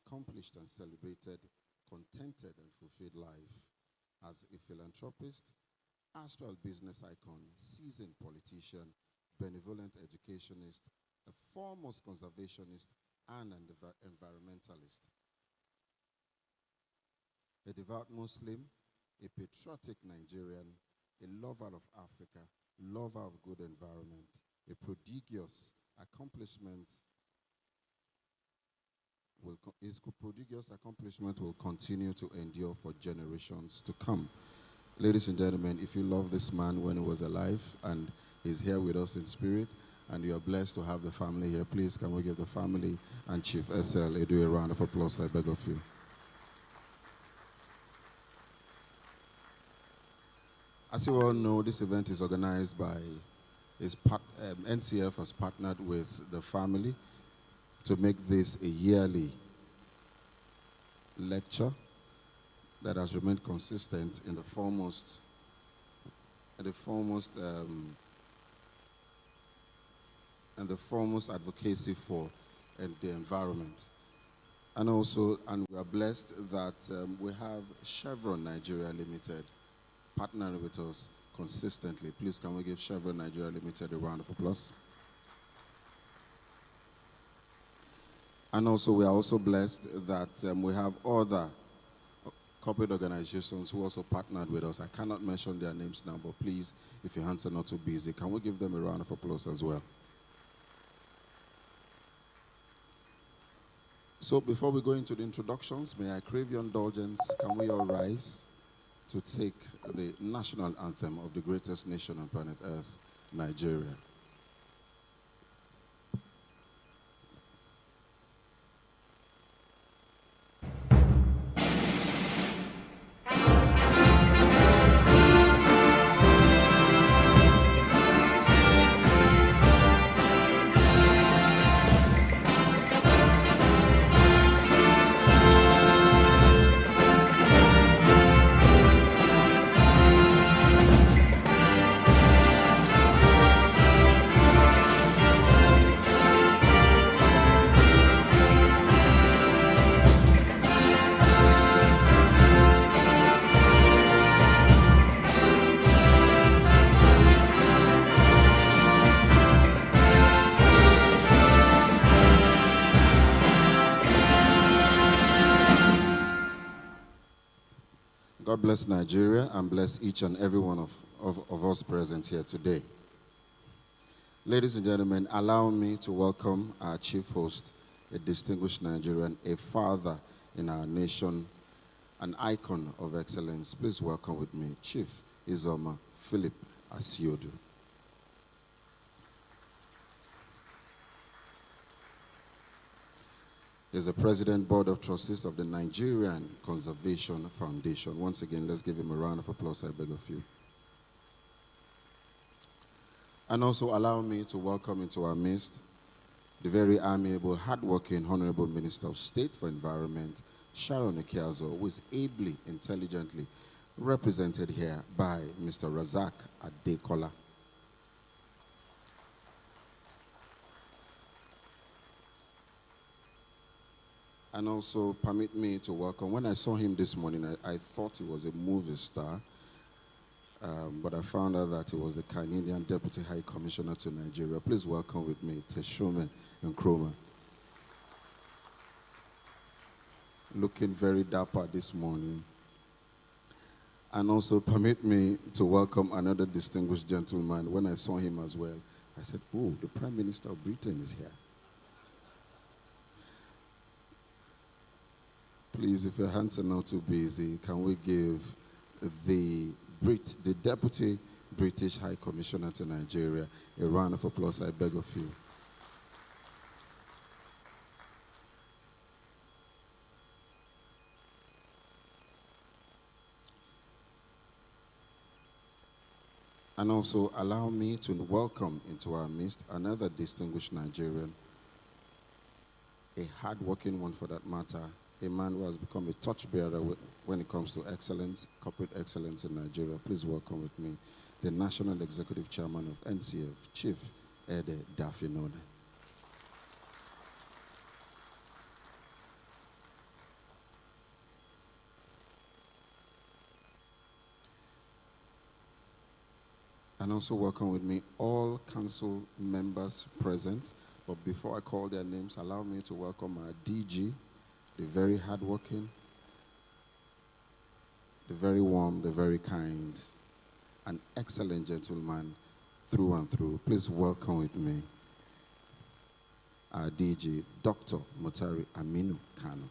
accomplished and celebrated, contented and fulfilled life as a philanthropist, astral business icon, seasoned politician, benevolent educationist, a foremost conservationist, and an environmentalist. A devout Muslim, a patriotic Nigerian, a lover of Africa, lover of good environment, a prodigious accomplishment his prodigious accomplishment will continue to endure for generations to come. Ladies and gentlemen, if you love this man when he was alive and he's here with us in spirit, and you are blessed to have the family here, please can we give the family and Chief SLEDU a round of applause, I beg of you. As you all know, this event is organized by NCF has partnered with the family to make this a yearly lecture that has remained consistent in the foremost advocacy for the environment. And we are blessed that we have Chevron Nigeria Limited partnering with us consistently. Please can we give Chevron Nigeria Limited a round of applause? And also, we are also blessed that we have other corporate organizations who also partnered with us. I cannot mention their names now, but please, if your hands are not too busy, can we give them a round of applause as well? So before we go into the introductions, may I crave your indulgence? Can we all rise to take the national anthem of the greatest nation on planet Earth, Nigeria? God bless Nigeria and bless each and every one of us present here today. Ladies and gentlemen, allow me to welcome our chief host, a distinguished Nigerian, a father in our nation, an icon of excellence. Please welcome with me, Chief Izoma Philip Asiodu. Is the President Board of Trustees of the Nigerian Conservation Foundation. Once again, let's give him a round of applause, I beg of you. And also allow me to welcome into our midst the very amiable, hardworking, Honorable Minister of State for Environment, Sharon Ekeazo, who is ably, intelligently represented here by Mr. Razak Adekola. And also permit me to welcome, when I saw him this morning, I thought he was a movie star, but I found out that he was the Canadian Deputy High Commissioner to Nigeria. Please welcome with me Teshume Nkrumah. Looking very dapper this morning. And also permit me to welcome another distinguished gentleman. When I saw him as well, I said, oh, the Prime Minister of Britain is here. Please, if your hands are not too busy, can we give the Deputy British High Commissioner to Nigeria a round of applause, I beg of you. And also allow me to welcome into our midst another distinguished Nigerian, a hard-working one for that matter, a man who has become a torchbearer when it comes to excellence, corporate excellence in Nigeria. Please welcome with me the National Executive Chairman of NCF, Chief Ede Dafinone. And also welcome with me all council members present. But before I call their names, allow me to welcome our DG, the very hardworking, the very warm, the very kind, an excellent gentleman through and through. Please welcome with me our DG, Dr. Mutari Aminu Kano.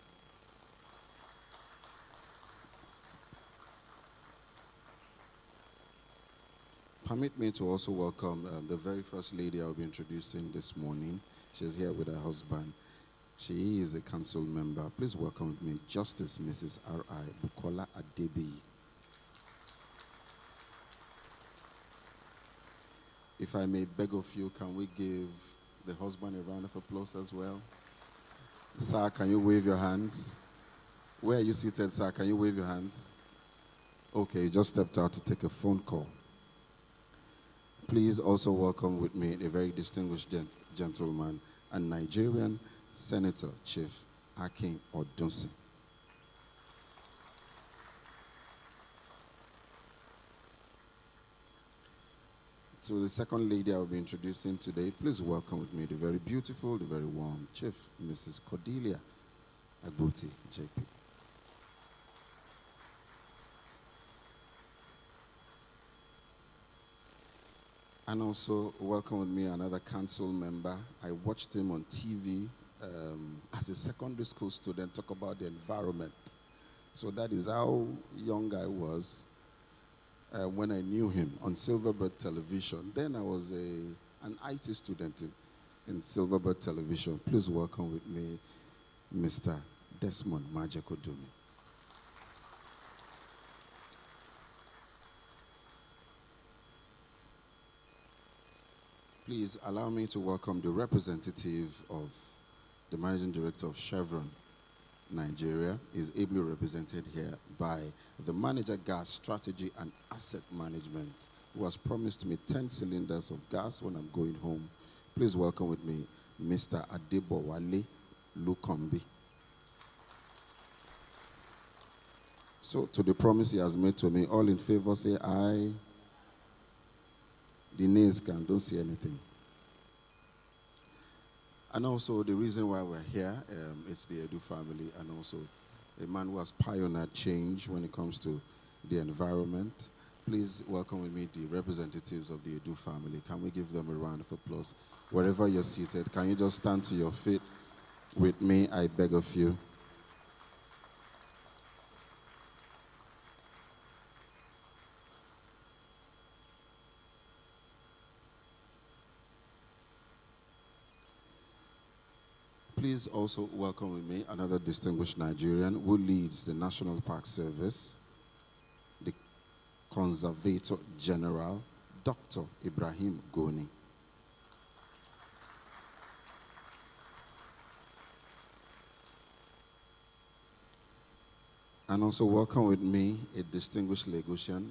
Permit me to also welcome the very first lady I'll be introducing this morning. She's here with her husband. She is a council member. Please welcome with me Justice Mrs. R.I. Bukola Adebi. If I may beg of you, can we give the husband a round of applause as well? Sir, can you wave your hands? Where are you seated, sir? Can you wave your hands? Okay, you just stepped out to take a phone call. Please also welcome with me a very distinguished gentleman and Nigerian Senator, Chief Akin Odunsi. To the second lady I will be introducing today, please welcome with me the very beautiful, the very warm Chief Mrs. Cordelia Agbuti, JP. And also welcome with me another council member. I watched him on TV as a secondary school student talk about the environment. So that is how young I was when I knew him on Silverbird Television. Then I was an IT student in Silverbird Television. Please welcome with me Mr. Desmond Majekodumi. Please allow me to welcome the representative of the Managing Director of Chevron Nigeria. Is ably represented here by the Manager Gas Strategy and Asset Management, who has promised me 10 cylinders of gas when I'm going home. Please welcome with me Mr. Adebowale Lukombi. So to the promise he has made to me, all in favor say aye. The nays don't see anything. And also the reason why we're here is the Edu family, and also a man who has pioneered change when it comes to the environment. Please welcome with me the representatives of the Edu family. Can we give them a round of applause? Wherever you're seated, can you just stand to your feet with me, I beg of you. Please also welcome with me another distinguished Nigerian who leads the National Park Service, the Conservator General, Dr. Ibrahim Goni. And also welcome with me a distinguished Lagosian.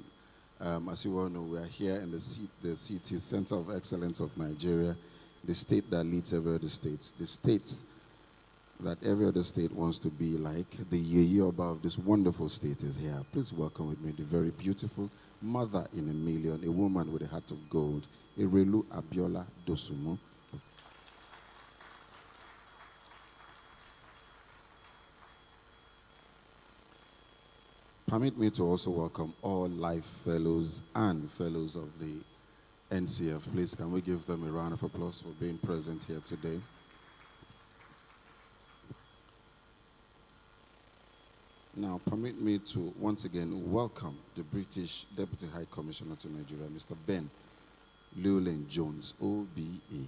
As you all know, we are here in the CT, Center of Excellence of Nigeria, the state that leads every other state, the states that every other state wants to be like. The year above this wonderful state is here. Please welcome with me the very beautiful mother in a million, a woman with a heart of gold, Irelu Abiola Dosumu. Permit me to also welcome all life fellows and fellows of the NCF. Please, can we give them a round of applause for being present here today? Now, permit me to once again welcome the British Deputy High Commissioner to Nigeria, Mr. Ben Llewellyn Jones, OBE.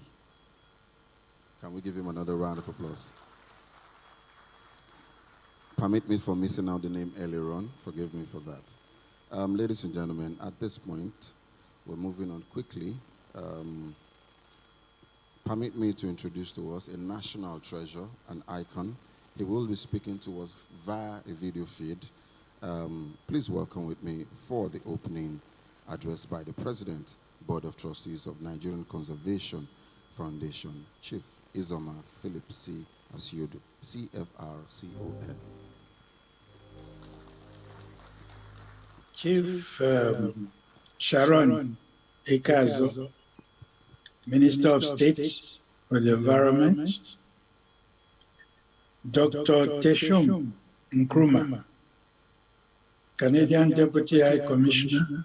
Can we give him another round of applause? Permit me for missing out the name earlier on. Forgive me for that. Ladies and gentlemen, at this point, we're moving on quickly. Permit me to introduce to us a national treasure, an icon. He will be speaking to us via a video feed. Please welcome with me for the opening address by the President, Board of Trustees of Nigerian Conservation Foundation, Chief Izoma Philip C. Asiodu, CFRCON. Chief Sharon Ikazo, Minister of State for the Environment, Dr. Teshum Nkrumah, Canadian Deputy High Commissioner,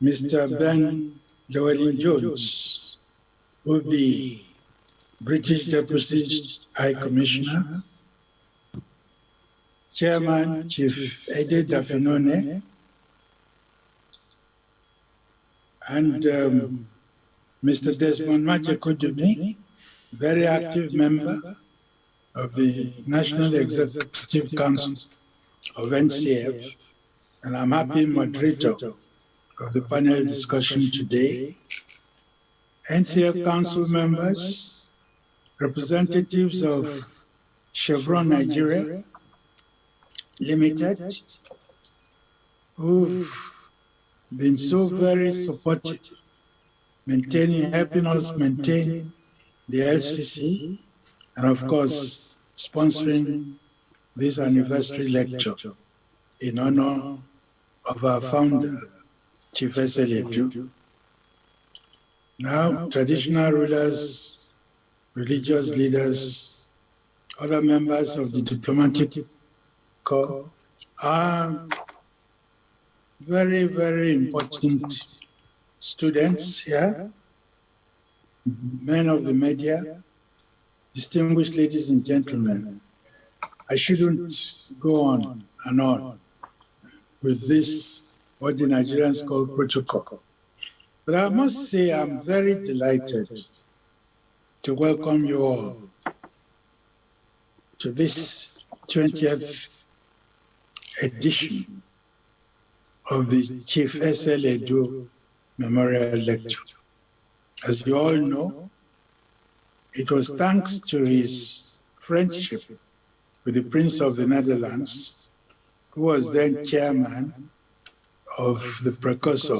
Mr. Ben Llewellyn-Jones, who will be British Deputy High Commissioner, Chairman Chief SLEDU Dafinone, and Mr. Desmond Majekodumi, very active member of the National Executive Council of NCF, and I'm happy moderator of the panel discussion today. NCF Council members, representatives of Chevron Nigeria Limited, who've been so very supportive, helping us maintain the LCC, and of course, sponsoring this anniversary lecture in honor of our founder, Chief SLEDU. Now, traditional rulers, religious leaders, other members of the diplomatic corps are very, very important students here, men of the media, distinguished ladies and gentlemen. I shouldn't go on and on with this, what the Nigerians call protocol. But I must say I'm very delighted to welcome you all to this 20th edition of the Chief SLEDU Memorial Lecture. As you all know, it was thanks to his friendship with the Prince of the Netherlands, who was then chairman of the precursor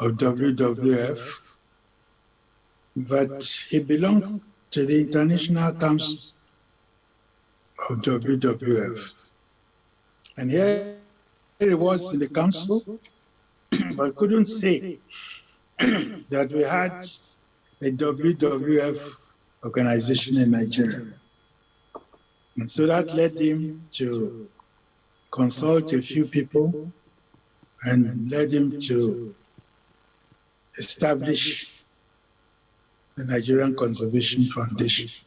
of WWF, but he belonged to the International Council of WWF. And here he was in the council, but couldn't say that we had a WWF organization in Nigeria. And so that led him to consult a few people and led him to establish the Nigerian Conservation Foundation.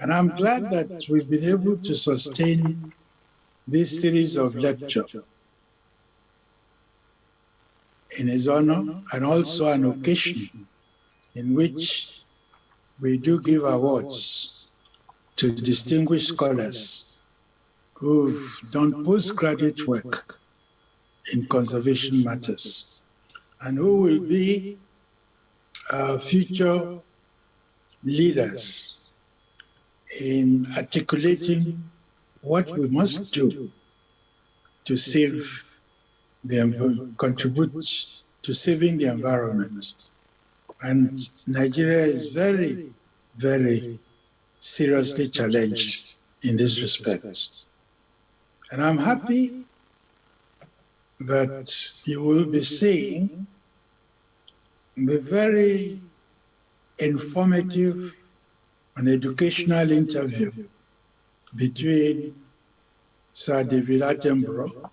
And I'm glad that we've been able to sustain this series of lectures in his honor, and also an occasion in which we do give awards to distinguished scholars who've done postgraduate work in conservation matters and who will be future leaders in articulating what we must do to save contribute to saving the environment. And Nigeria is very, very seriously challenged in this respect. And I'm happy that you will be seeing the very informative and educational interview between Sir David Attenborough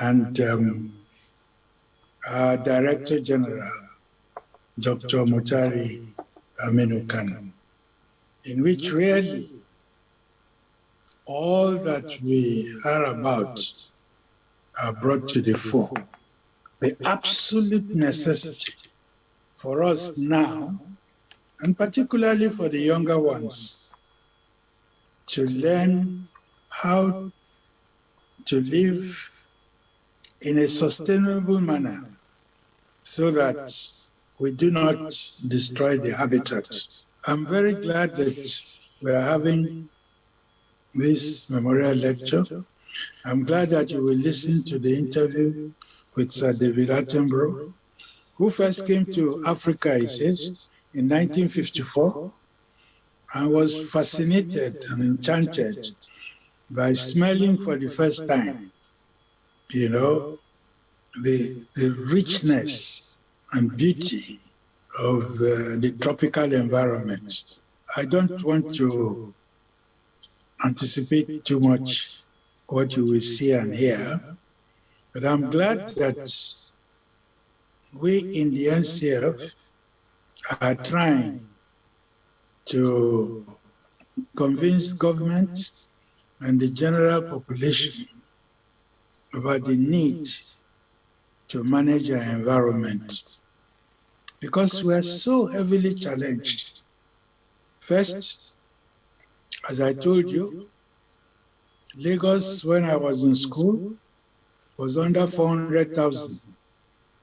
and our Director General, Dr. Mutari Aminu Kano, in which really all that we are about are brought to the fore. The absolute necessity for us now, and particularly for the younger ones, to learn how to live in a sustainable manner so that we do not destroy the habitat. I'm very glad that we are having this memorial lecture. I'm glad that you will listen to the interview with Sir David Attenborough, who first came to Africa, he says, in 1954, and was fascinated and enchanted by smelling for the first time, the richness and beauty of the tropical environment. I don't want to anticipate too much what you will see and hear, but I'm glad that we in the NCF are trying to convince government and the general population about the need to manage our environment, because we are so heavily challenged. First, as I told you, Lagos, when I was in school, was under 400,000.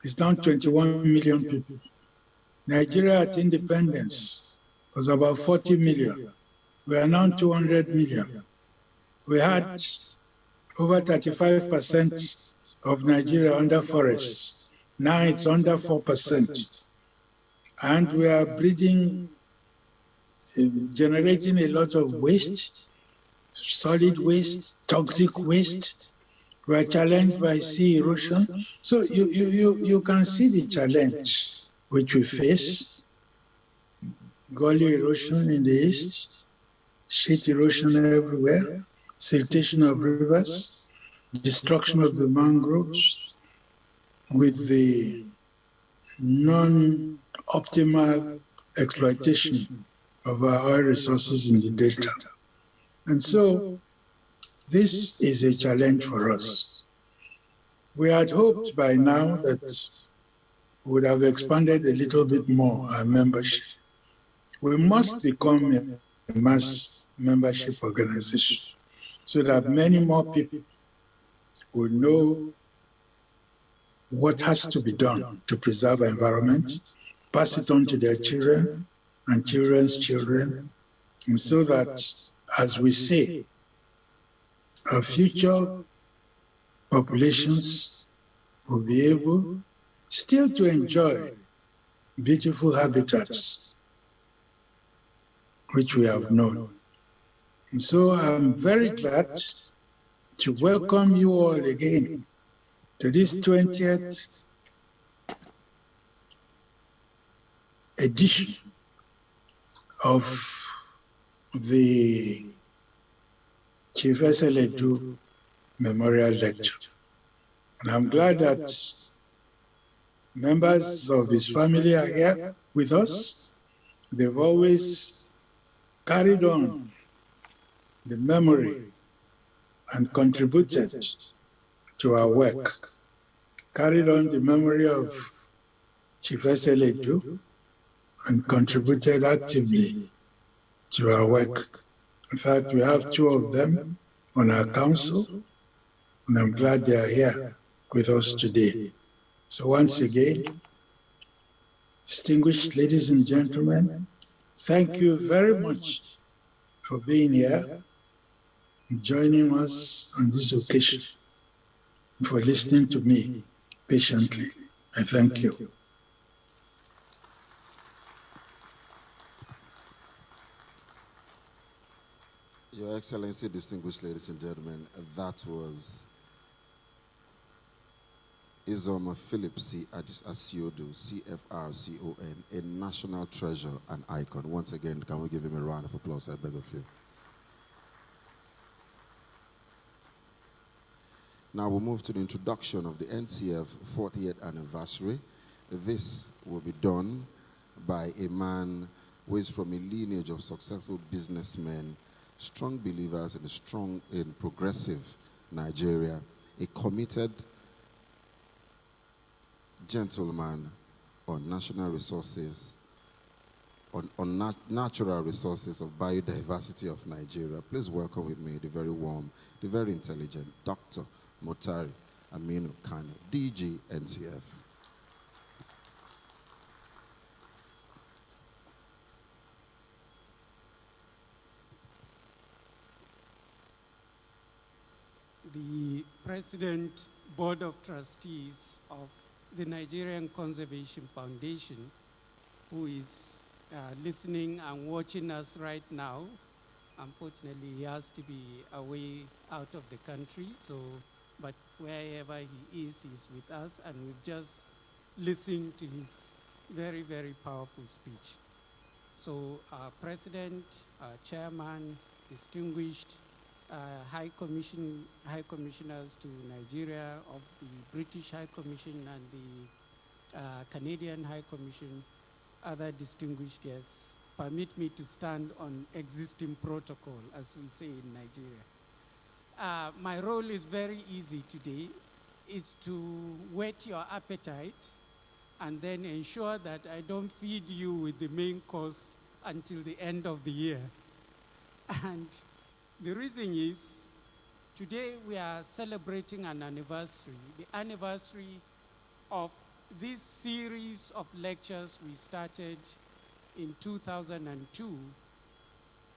It's now 21 million people. Nigeria at independence was about 40 million. We are now 200 million. We had over 35% of Nigeria under forests. Now it's under 4%. And we are breeding, generating a lot of waste, solid waste, toxic waste. We are challenged by sea erosion. So you can see the challenge which we face. Gully erosion in the east, sheet erosion everywhere, siltation of rivers, destruction of the mangroves, with the non-optimal exploitation of our oil resources in the delta. And so this is a challenge for us. We had hoped by now that we would have expanded a little bit more our membership. We must become a mass membership organization so that many more people will know what has to be done to preserve our environment, pass it on to their children and children's children, and so that, as we say, our future populations will be able still to enjoy beautiful habitats which we have known. And so I'm very glad to welcome you all again to this 20th edition of the Chief SLEDU Memorial Lecture. And I'm glad that members of his family are here with us. They've always carried on the memory and contributed to our work, carried on the memory of Chief SLEDU and contributed actively to our work. In fact, we have two of them on our council, and I'm glad they are here with us today. So once again, distinguished ladies and gentlemen, thank you very much for being here and joining us on this occasion, and for listening to me patiently. I thank you. Your Excellency, distinguished ladies and gentlemen, that was Izoma Philip C. Asiodu, CFRCON, a national treasure and icon. Once again, can we give him a round of applause? I beg of you. Now we'll move to the introduction of the NCF 40th anniversary. This will be done by a man who is from a lineage of successful businessmen, strong believers in progressive Nigeria, a committed gentleman on national resources, on natural resources of biodiversity of Nigeria. Please welcome with me the very warm, the very intelligent Dr. Motari Aminu Kane, DG NCF. The President Board of Trustees of the Nigerian Conservation Foundation, who is listening and watching us right now. Unfortunately, he has to be away out of the country, so but wherever he is, he's with us, and we've just listened to his very, very powerful speech. So our president, our chairman, distinguished high commissioners to Nigeria of the British High Commission and the Canadian High Commission, other distinguished guests, permit me to stand on existing protocol, as we say in Nigeria. My role is very easy today, is to whet your appetite and then ensure that I don't feed you with the main course until the end of the year. And the reason is, today we are celebrating an anniversary, the anniversary of this series of lectures we started in 2002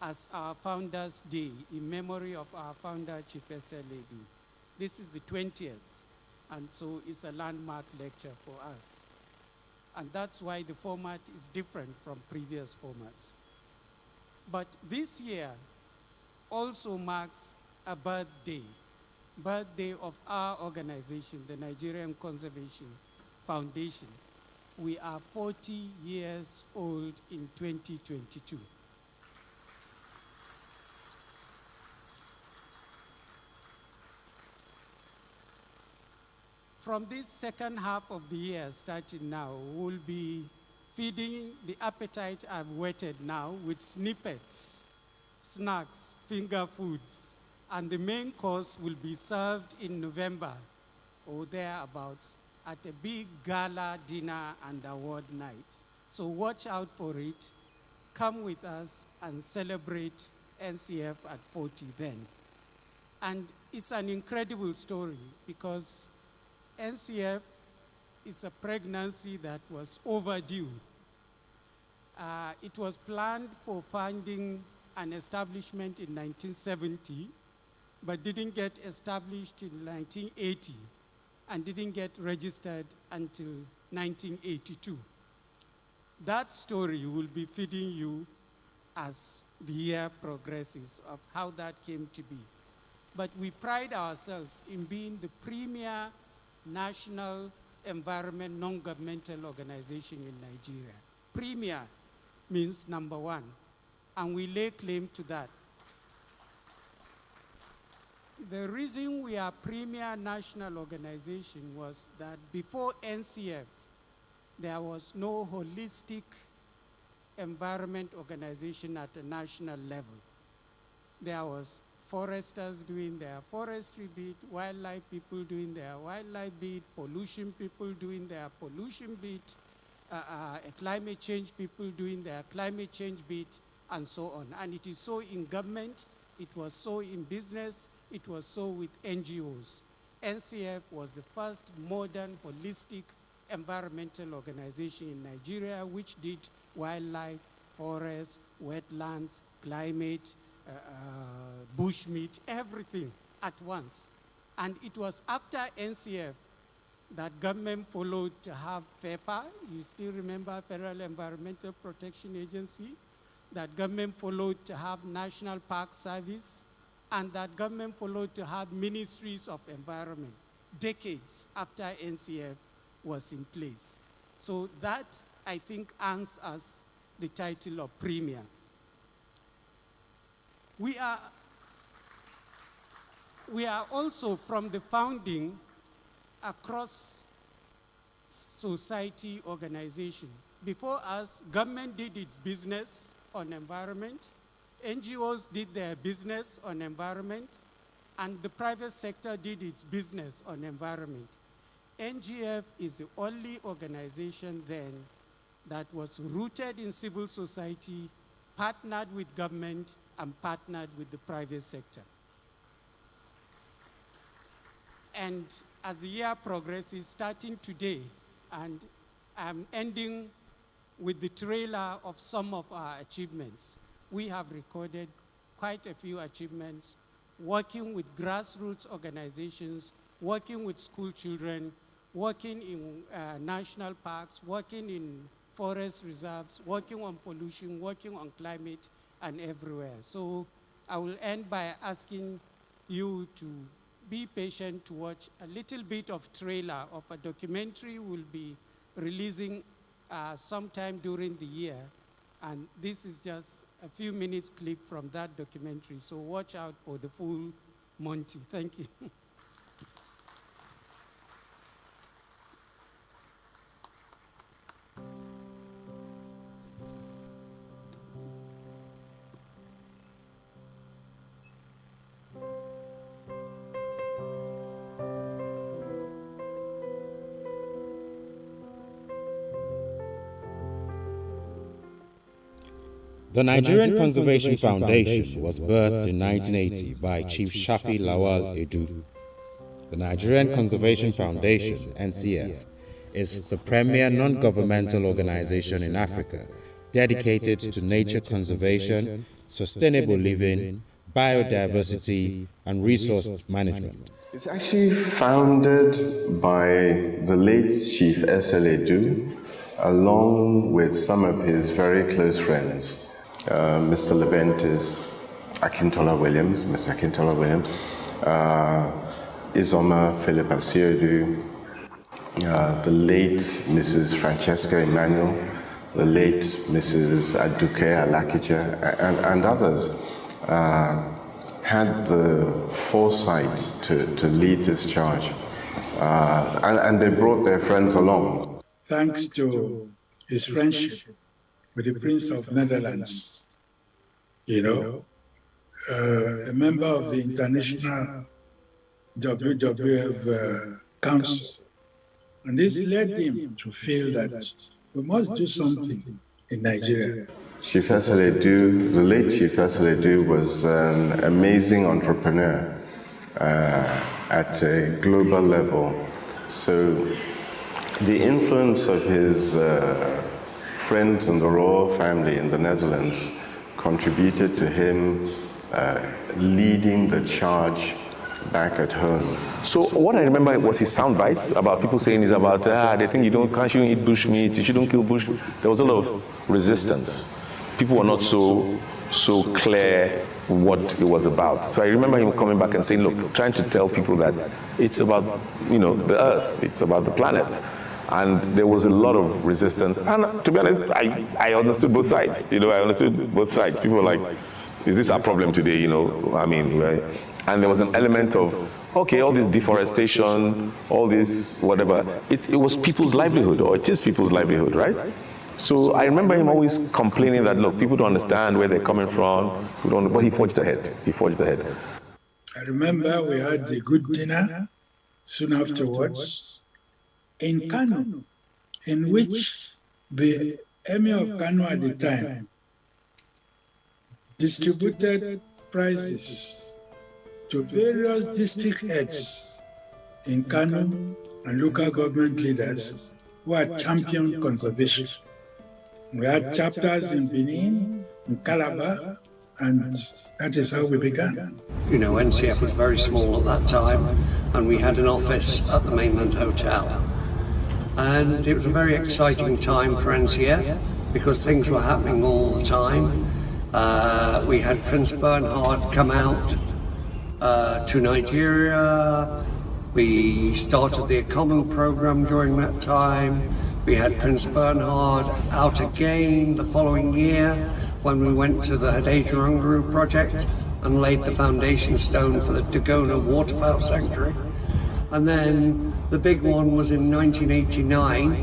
as our Founders' Day in memory of our founder, Chief SLEDU. This is the 20th, and so it's a landmark lecture for us. And that's why the format is different from previous formats. But this year also marks a birthday of our organization, the Nigerian Conservation Foundation. We are 40 years old in 2022. From this second half of the year, starting now, we'll be feeding the appetite I've whetted now with snippets, snacks, finger foods, and the main course will be served in November or thereabouts at a big gala dinner and award night. So watch out for it. Come with us and celebrate NCF at 40 then. And it's an incredible story because NCF is a pregnancy that was overdue. It was planned for founding an establishment in 1970, but didn't get established in 1980 and didn't get registered until 1982. That story will be feeding you as the year progresses of how that came to be. But we pride ourselves in being the premier national environment non-governmental organization in Nigeria. Premier means number one, and we lay claim to that. The reason we are premier national organization was that before NCF, there was no holistic environment organization at a national level. There was foresters doing their forestry bit, wildlife people doing their wildlife bit, pollution people doing their pollution bit, climate change people doing their climate change bit, and so on. And it is so in government, it was so in business, it was so with NGOs. NCF was the first modern holistic environmental organization in Nigeria which did wildlife, forests, wetlands, climate, bushmeat, everything at once. And it was after NCF that government followed to have FEPA. You still remember Federal Environmental Protection Agency? That government followed to have National Park Service, and that government followed to have ministries of environment decades after NCF was in place. So that, I think, earns us the title of premier. We are also, from the founding, a cross-society organization. Before us, government did its business on environment, NGOs did their business on environment, and the private sector did its business on environment. NGF is the only organization then that was rooted in civil society, partnered with government, and partnered with the private sector. And as the year progresses, starting today, and I'm ending with the trailer of some of our achievements. We have recorded quite a few achievements, working with grassroots organizations, working with school children, working in national parks, working in forest reserves, working on pollution, working on climate, and everywhere. So I will end by asking you to be patient to watch a little bit of trailer of a documentary we'll be releasing sometime during the year. And this is just a few minutes clip from that documentary. So watch out for the full Monty. Thank you. The Nigerian Conservation Foundation was birthed in 1980 by Chief SLEDU. The Nigerian Conservation Foundation, NCF, is the premier non-governmental organization in Africa dedicated to nature conservation, sustainable living, biodiversity, and resource management. It's actually founded by the late Chief SLEDU, along with some of his very close friends. Mr. Leventis, Akintola Williams, Mr. Akintola Williams, Izoma Philip Asiodu, the late Mrs. Francesca Emmanuel, the late Mrs. Aduke Alakija, and others had the foresight to lead this charge. And they brought their friends along. Thanks to his friendship with the Prince of Netherlands, a member of the International WWF Council. And this led him to feel that we must do something in Nigeria. Chief SLEDU, the late Chief SLEDU, was an amazing entrepreneur at a global level. So the influence of his friends in the royal family in the Netherlands contributed to him leading the charge back at home. So what I remember was his sound bites about people saying is about, they think shouldn't eat bush meat, you shouldn't kill bush. There was a lot of resistance. People were not so clear what it was about. So I remember him coming back and saying, look, trying to tell people that it's about, the earth, it's about the planet. And there was a lot of resistance. And to be honest, I understood both sides. I understood both sides. People were like, is this our problem today? Right? And there was an element of, okay, all this deforestation, all this whatever, it was people's livelihood, or it is people's livelihood, right? So I remember him always complaining that, look, people don't understand where they're coming from, but he forged ahead. I remember we had a good dinner soon afterwards in Kano, in which the Emir of Kano at the time distributed prizes to various district heads in Kano and local government leaders who had championed conservation. We had chapters in Benin, in Calabar, and that is how we began. NCF was very small at that time, and we had an office at the Mainland Hotel. And it was a very exciting time for NCF because things were happening all the time. We had Prince Bernhard come out to Nigeria. We started the Common program during that time. We had Prince Bernhard out again the following year when we went to the Hadejurunguru project and laid the foundation stone for the Dagona Waterfowl Sanctuary. And then the big one was in 1989,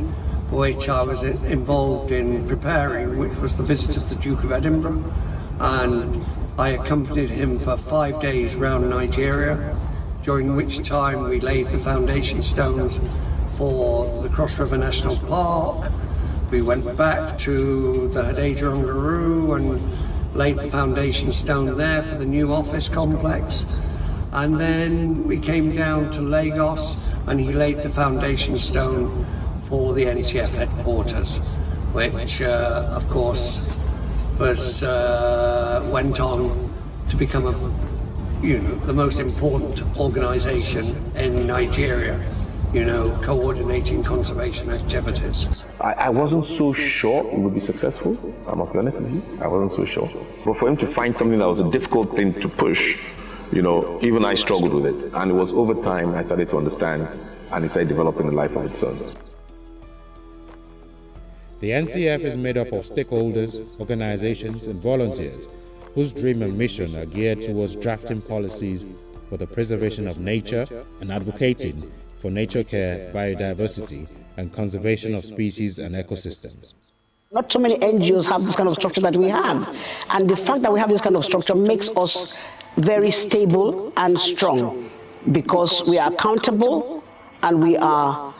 which I was involved in preparing, which was the visit of the Duke of Edinburgh. And I accompanied him for 5 days around Nigeria, during which time we laid the foundation stones for the Cross River National Park. We went back to the Hadejurunguru and laid the foundation stone there for the new office complex. And then we came down to Lagos and he laid the foundation stone for the NCF headquarters, which of course went on to become the most important organization in Nigeria, coordinating conservation activities. I wasn't so sure it would be successful, I must be honest with you. I wasn't so sure. But for him to find something that was a difficult thing to push, even I struggled with it. And it was over time I started to understand, and it started developing a life of its own. The NCF is made up of stakeholders, organizations, and volunteers whose dream and mission are geared towards drafting policies for the preservation of nature and advocating for nature care, biodiversity, and conservation of species and ecosystems. Not so many NGOs have this kind of structure that we have. And the fact that we have this kind of structure makes us very stable and strong, because we are accountable and we are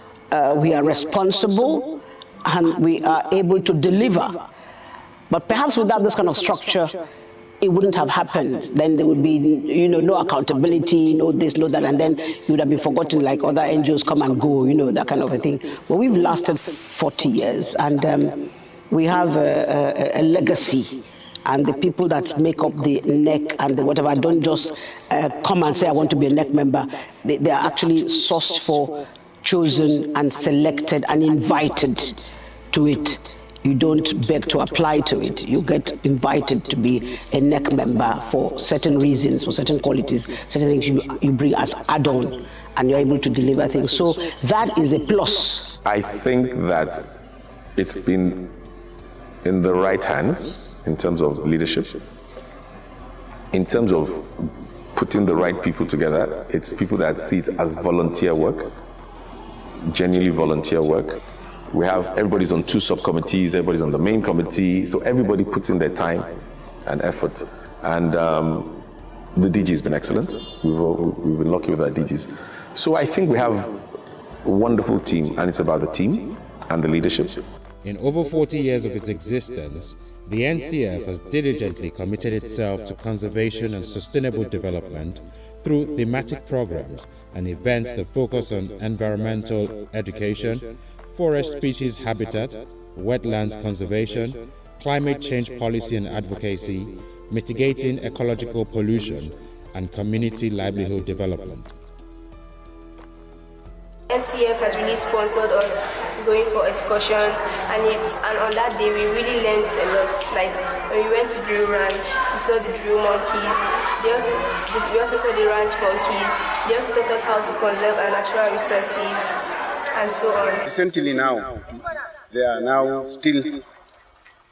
responsible and we are able to deliver. But perhaps without this kind of structure, it wouldn't have happened. Then there would be, no accountability, no this, no that, and then you would have been forgotten like other NGOs come and go, that kind of a thing. But we've lasted 40 years, and we have a legacy. And the people that make up the NEC and the whatever don't just come and say, I want to be a NEC member. They are actually sourced for, chosen and selected and invited to it. You don't beg to apply to it. You get invited to be a NEC member for certain reasons, for certain qualities, certain things you bring as add-on, and you're able to deliver things. So that is a plus. I think that it's been in the right hands in terms of leadership, in terms of putting the right people together. It's people that see it as volunteer work, genuinely volunteer work. We have, everybody's on 2 subcommittees, everybody's on the main committee, so everybody puts in their time and effort. And the DG has been excellent. We've been lucky with our DGs. So I think we have a wonderful team, and it's about the team and the leadership. In over 40 years of its existence, the NCF has diligently committed itself to conservation and sustainable development through thematic programs and events that focus on environmental education, forest species habitat, wetlands conservation, climate change policy and advocacy, mitigating ecological pollution, and community livelihood development. NCF has really sponsored us going for excursions, and on that day we really learned a lot. Like when we went to Drill Ranch, we saw the drill monkeys. We also saw the ranch monkeys. They also taught us how to conserve our natural resources and so on. Recently now, they are now still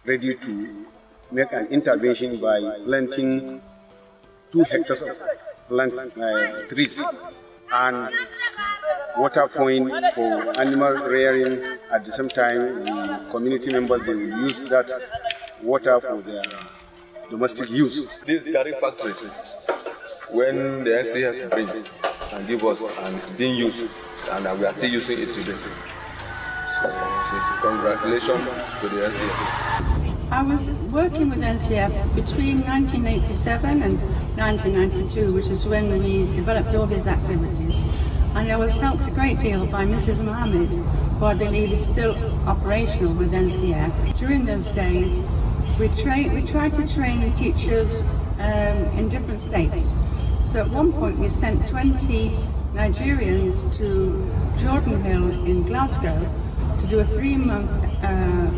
ready to make an intervention by planting 2 hectares of trees and water point for animal rearing. At the same time, the community members, they will use that water for their domestic use. This garri factory, when the NCF brings and give us, and it's being used, and we are still using it today. So congratulations to the NCF. I was working with NCF between 1987 and 1992, which is when we developed all these activities. And I was helped a great deal by Mrs. Mohammed, who I believe is still operational with NCF. During those days, we tried to train teachers in different states. So at one point we sent 20 Nigerians to Jordan Hill in Glasgow to do a 3-month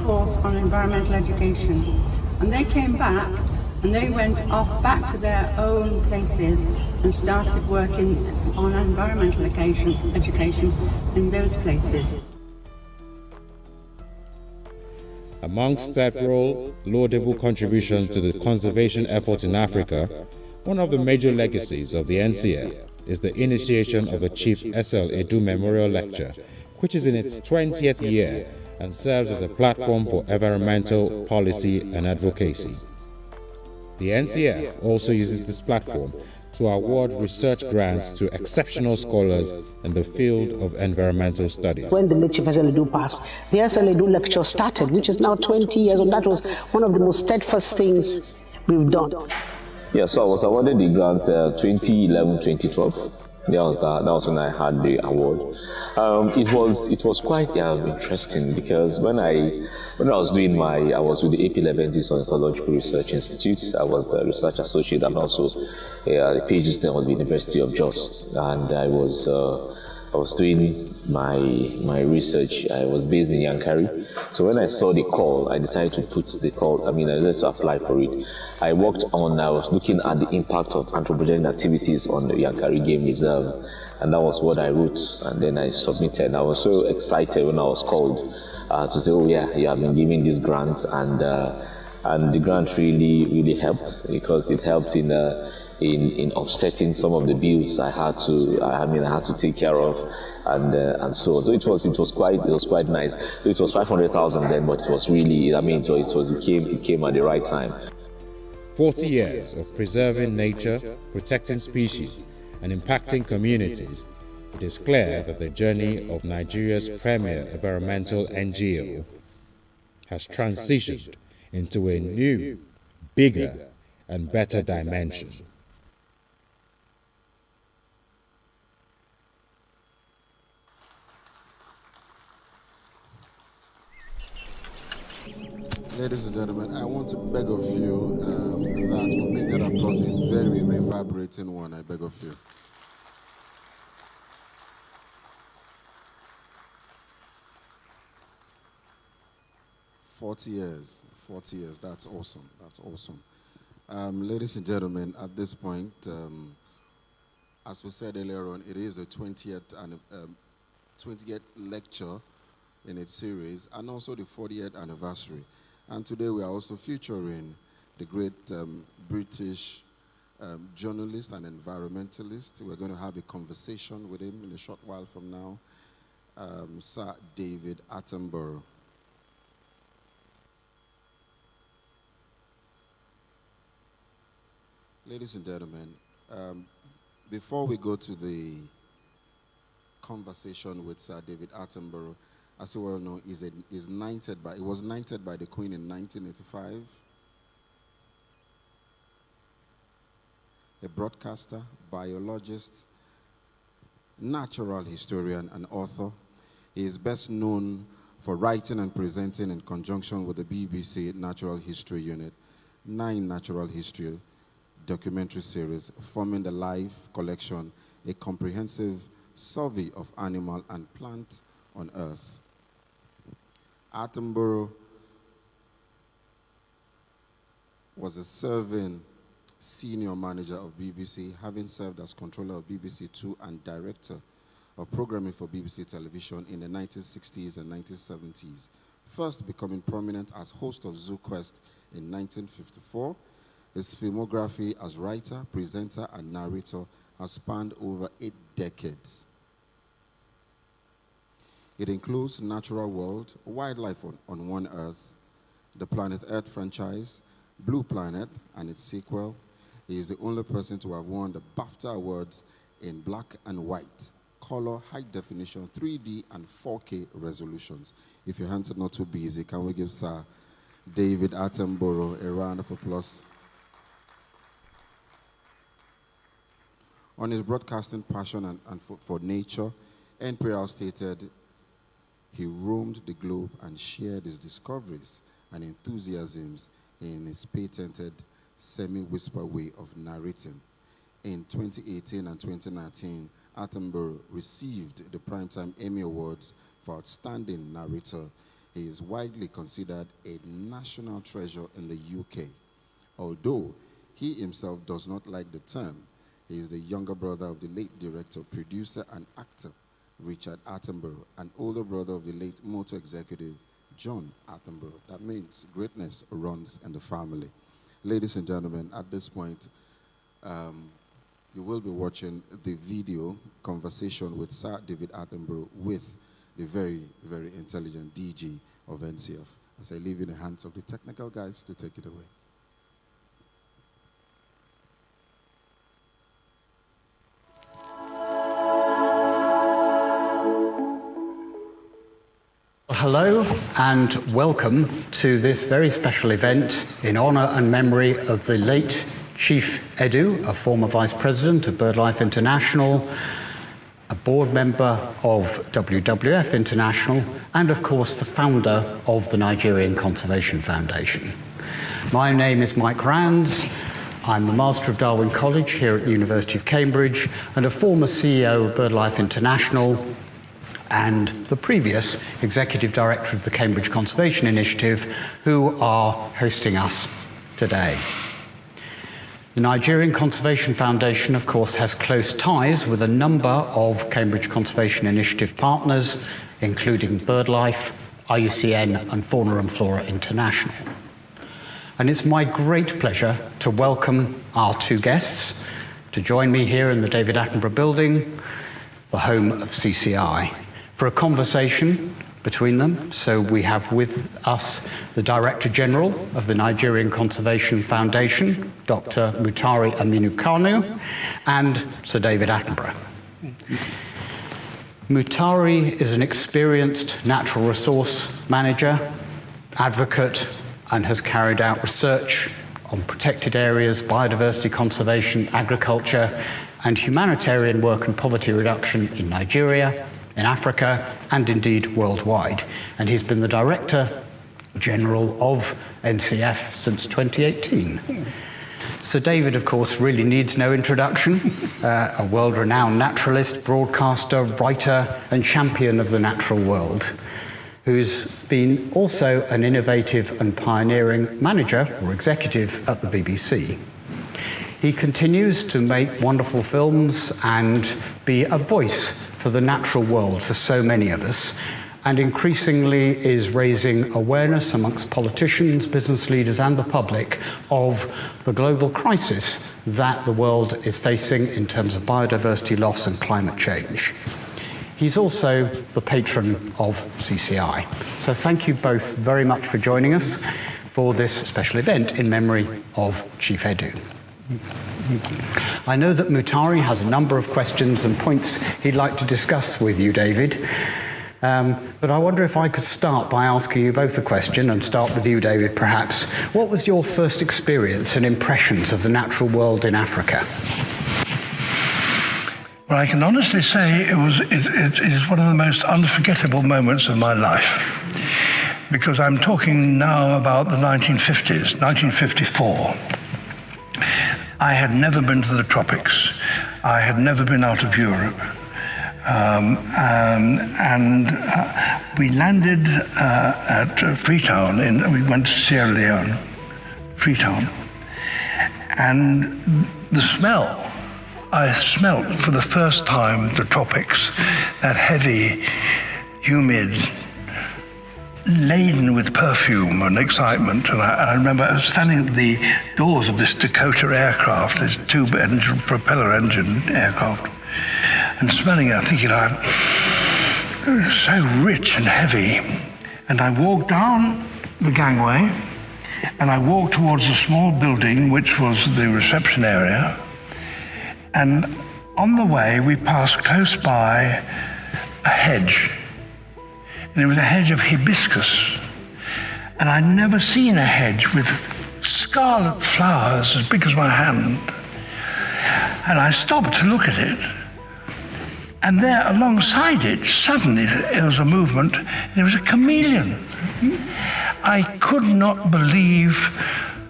course on environmental education. And they came back and they went off back to their own places and started working on environmental education in those places. Amongst several laudable contributions to the conservation efforts in Africa, one of the major legacies of the NCF is the initiation of the Chief SLEDU Memorial Lecture, which is in its 20th year and serves as a platform for environmental policy and advocacy. The NCF also uses this platform to award research grants to exceptional scholars in the field of environmental studies. When the late Chief SLEDU passed, the SLEDU lecture started, which is now 20 years, and that was one of the most steadfast things we've done. Yeah, so I was awarded the grant 2011-2012. That was when I had the award. It was quite interesting because when I was doing I was with the AP Leventis Ornithological Research Institute. I was the research associate and also a PhD student at the University of Jos, and I was doing my research. I was based in Yankari. So when I saw the call, I decided to put the call, I decided to apply for it. I was looking at the impact of anthropogenic activities on the Yankari Game Reserve, and that was what I wrote, and then I submitted. I was so excited when I was called to say, oh yeah, you have been given this grant, and the grant really helped, because it helped in offsetting some of the bills I had to take care of, and so it was quite nice. It was 500,000 then, but it was really, it came at the right time. 40 years of preserving nature, protecting species, and impacting communities. It is clear that the journey of Nigeria's premier environmental NGO has transitioned into a new, bigger, and better dimension. Ladies and gentlemen, I want to beg of you that will make that applause a very reverberating one. I beg of you. "40 years, that's awesome, that's awesome." Ladies and gentlemen, at this point, as we said earlier on, it is the 20th lecture in its series, and also the 40th anniversary. And today we are also featuring the great British journalist and environmentalist. We're going to have a conversation with him in a short while from now, Sir David Attenborough. Ladies and gentlemen, before we go to the conversation with Sir David Attenborough, as you well know, he was knighted by the Queen in 1985. A broadcaster, biologist, natural historian, and author. He is best known for writing and presenting in conjunction with the BBC Natural History Unit 9 natural history documentary series, forming the Life Collection, a comprehensive survey of animal and plant on Earth. Attenborough was a serving senior manager of BBC, having served as controller of BBC 2 and director of programming for BBC Television in the 1960s and 1970s, first becoming prominent as host of Zoo Quest in 1954. His filmography as writer, presenter, and narrator has spanned over 8 decades. It includes Natural World, Wildlife on One Earth, the Planet Earth franchise, Blue Planet, and its sequel. He is the only person to have won the BAFTA Awards in black and white, color, high definition, 3D, and 4K resolutions. If your hands are not too busy, can we give Sir David Attenborough a round of applause? On his broadcasting passion and for nature, NPR stated, he roamed the globe and shared his discoveries and enthusiasms in his patented semi-whisper way of narrating. In 2018 and 2019, Attenborough received the Primetime Emmy Awards for Outstanding Narrator. He is widely considered a national treasure in the UK. Although he himself does not like the term, he is the younger brother of the late director, producer, and actor Richard Attenborough, and older brother of the late motor executive John Attenborough. That means greatness runs in the family. Ladies and gentlemen, at this point, you will be watching the video conversation with Sir David Attenborough with the very, very intelligent DG of NCF. As I leave in the hands of the technical guys to take it away. Hello and welcome to this very special event in honour and memory of the late Chief SLEDU, a former Vice President of BirdLife International, a board member of WWF International, and of course the founder of the Nigerian Conservation Foundation. My name is Mike Rands. I'm the Master of Darwin College here at the University of Cambridge and a former CEO of BirdLife International and the previous Executive Director of the Cambridge Conservation Initiative, who are hosting us today. The Nigerian Conservation Foundation, of course, has close ties with a number of Cambridge Conservation Initiative partners, including BirdLife, IUCN, and Fauna and Flora International. And it's my great pleasure to welcome our two guests to join me here in the David Attenborough Building, the home of CCI, for a conversation between them. So we have with us the Director General of the Nigerian Conservation Foundation, Dr. Mutari Aminu-Kanu, and Sir David Attenborough. Mutari is an experienced natural resource manager, advocate, and has carried out research on protected areas, biodiversity conservation, agriculture, and humanitarian work and poverty reduction in Nigeria, in Africa, and indeed worldwide. And he's been the Director General of NCF since 2018. Sir David, of course, really needs no introduction, a world-renowned naturalist, broadcaster, writer, and champion of the natural world, who's been also an innovative and pioneering manager or executive at the BBC. He continues to make wonderful films and be a voice for the natural world for so many of us, and increasingly is raising awareness amongst politicians, business leaders, and the public of the global crisis that the world is facing in terms of biodiversity loss and climate change. He's also the patron of CCI. So thank you both very much for joining us for this special event in memory of Chief Edu. I know that Mutari has a number of questions and points he'd like to discuss with you, David. But I wonder if I could start by asking you both a question, and start with you, David, perhaps. What was your first experience and impressions of the natural world in Africa? Well, I can honestly say it is one of the most unforgettable moments of my life, because I'm talking now about the 1950s, 1954. I had never been to the tropics. I had never been out of Europe. We landed at Freetown, we went to Sierra Leone, Freetown, and the smell, I smelt for the first time the tropics, that heavy, humid, laden with perfume and excitement. And I remember I was standing at the doors of this Dakota aircraft, this tube-engine, propeller-engine aircraft, and smelling it, thinking, it was so rich and heavy. And I walked down the gangway, and I walked towards a small building, which was the reception area. And on the way, we passed close by a hedge. And it was a hedge of hibiscus. And I'd never seen a hedge with scarlet flowers as big as my hand. And I stopped to look at it. And there, alongside it, suddenly there was a movement. There was a chameleon. I could not believe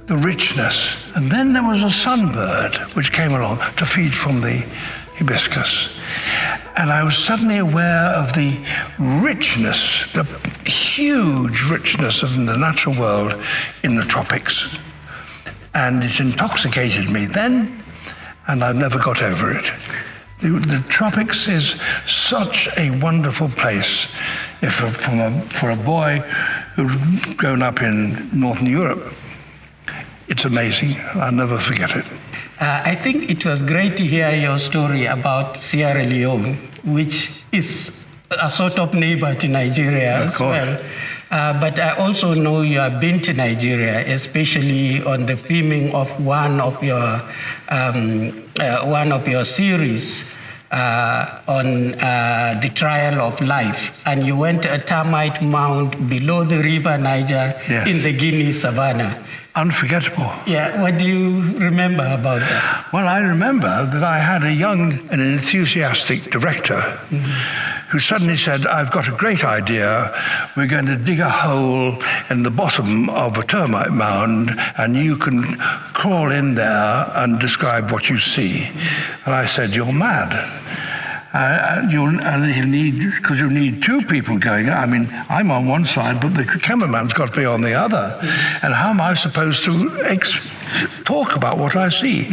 the richness. And then there was a sunbird which came along to feed from the hibiscus. And I was suddenly aware of the richness, the huge richness of the natural world in the tropics. And it intoxicated me then, and I've never got over it. The tropics is such a wonderful place. For a boy who's grown up in Northern Europe, it's amazing. I'll never forget it. I think it was great to hear your story about Sierra Leone, which is a sort of neighbor to Nigeria as well. But I also know you have been to Nigeria, especially on the filming of one of your series on the trial of life, and you went to a termite mound below the river Niger in the Guinea savannah. unforgettable. Yeah, what do you remember about that? Well, I remember that I had a young and enthusiastic director who suddenly said, I've got a great idea. We're going to dig a hole in the bottom of a termite mound, and you can crawl in there and describe what you see. And I said, you're mad. You'll need two people going. I mean, I'm on one side, but the cameraman's got to be on the other. And how am I supposed to talk about what I see?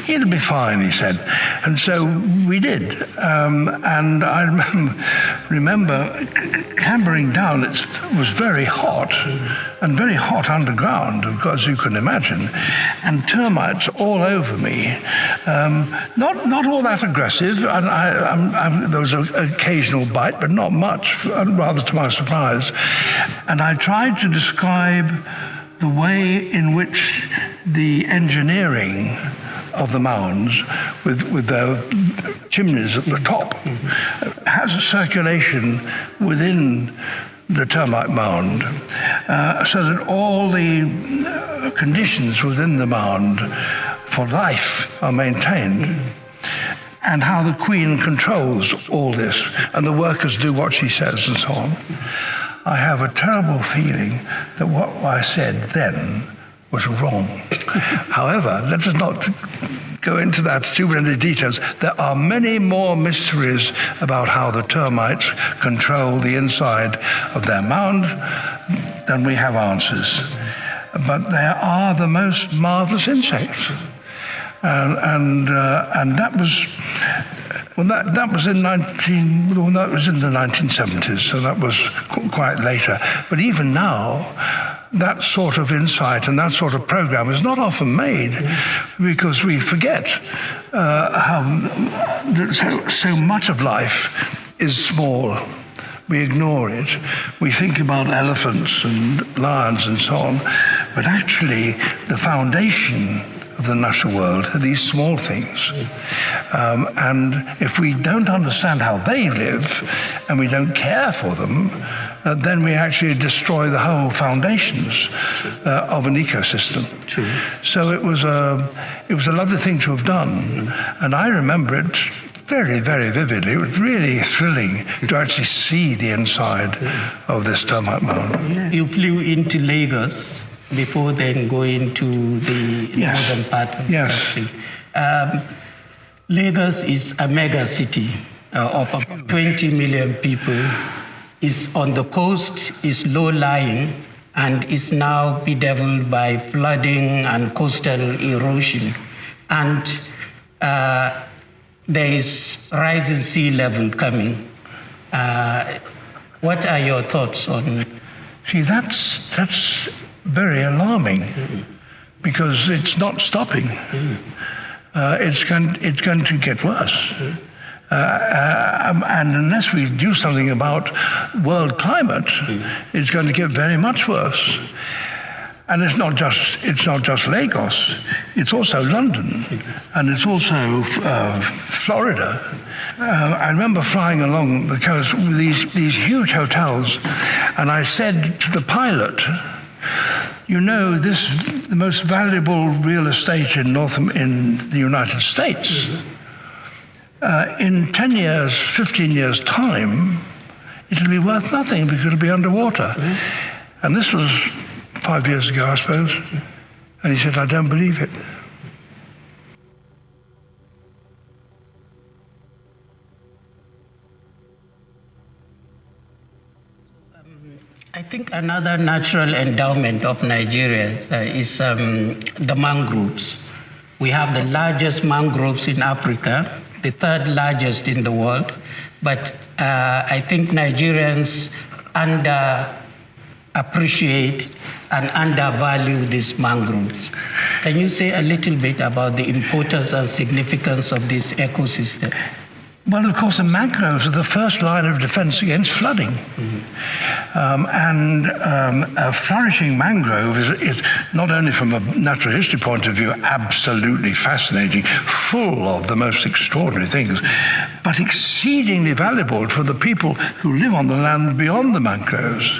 It'll be fine, he said. And so we did. And I remember clambering down. It was very hot, and very hot underground, of course, you can imagine. And termites all over me. Not all that aggressive. And there was an occasional bite, but not much, rather to my surprise. And I tried to describe the way in which the engineering of the mounds, with the chimneys at the top, has a circulation within the termite mound, so that all the conditions within the mound for life are maintained, and how the queen controls all this, and the workers do what she says, and so on. I have a terrible feeling that what I said then was wrong. However, let us not go into that too many details. There are many more mysteries about how the termites control the inside of their mound than we have answers. But they are the most marvelous insects. And that was, well, that was in that was in the 1970s, so that was quite later. But even now, that sort of insight and that sort of program is not often made, because we forget how so much of life is small. We ignore it. We think about elephants and lions and so on, but actually the foundation of the natural world are these small things. And if we don't understand how they live, and we don't care for them, then we actually destroy the whole foundations of an ecosystem. True. So it was a lovely thing to have done, and I remember it very, very vividly. It was really thrilling to actually see the inside of this termite mound. You flew into Lagos before then going to the northern part of the country. Lagos is a mega city of about 20 million people. Is on the coast, is low-lying, and is now bedeviled by flooding and coastal erosion. And there is rising sea level coming. What are your thoughts on? See, that's very alarming, because it's not stopping. It's going to get worse. And unless we do something about world climate, it's going to get very much worse. And it's not just Lagos. It's also London, and it's also Florida. I remember flying along the coast with these huge hotels, and I said to the pilot, you know, the most valuable real estate in the United States. In 10 years, 15 years' time, it'll be worth nothing because it'll be underwater. And this was 5 years ago, I suppose. And he said, I don't believe it. I think another natural endowment of Nigeria is the mangroves. We have the largest mangroves in Africa, the third largest in the world, but I think Nigerians underappreciate and undervalue these mangroves. Can you say a little bit about the importance and significance of this ecosystem? Well, of course, the mangroves are the first line of defense against flooding. A flourishing mangrove is not only from a natural history point of view absolutely fascinating, full of the most extraordinary things, but exceedingly valuable for the people who live on the land beyond the mangroves,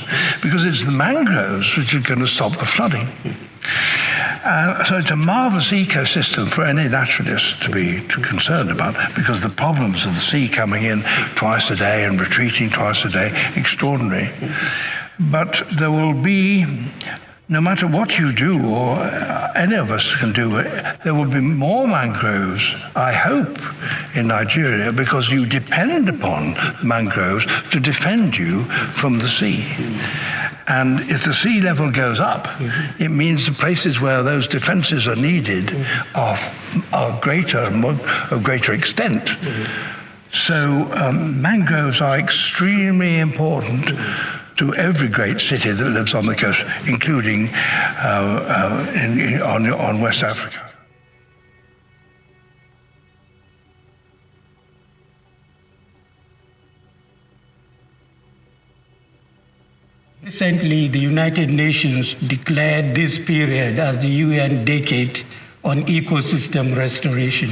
because it's the mangroves which are going to stop the flooding. So it's a marvelous ecosystem for any naturalist to be concerned about, because the problems of the sea coming in twice a day and retreating twice a day, extraordinary. But there will be, no matter what you do, or any of us can do, there will be more mangroves, I hope, in Nigeria, because you depend upon mangroves to defend you from the sea. And if the sea level goes up, it means the places where those defenses are needed are greater, of greater extent. So mangroves are extremely important to every great city that lives on the coast, including on West Africa. Recently, the United Nations declared this period as the UN Decade on Ecosystem Restoration.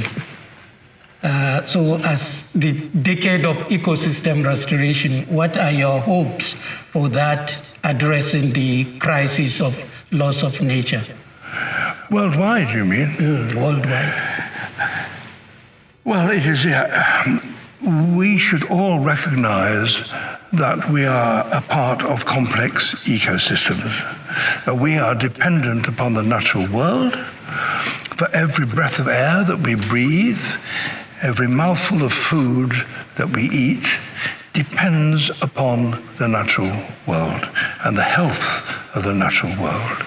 So as the decade of ecosystem restoration, what are your hopes for that addressing the crisis of loss of nature? Worldwide, you mean? Worldwide. Well, it is, we should all recognize that we are a part of complex ecosystems, that we are dependent upon the natural world for every breath of air that we breathe. Every mouthful of food that we eat depends upon the natural world and the health of the natural world.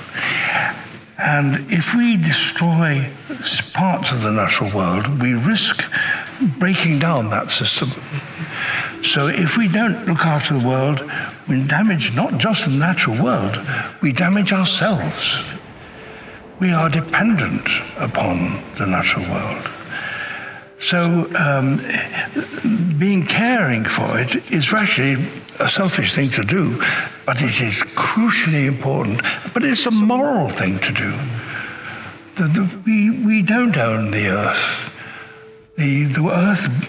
And if we destroy parts of the natural world, we risk breaking down that system. So if we don't look after the world, we damage not just the natural world, we damage ourselves. We are dependent upon the natural world. So caring for it is actually a selfish thing to do, but it is crucially important. But it's a moral thing to do. We don't own the earth. The earth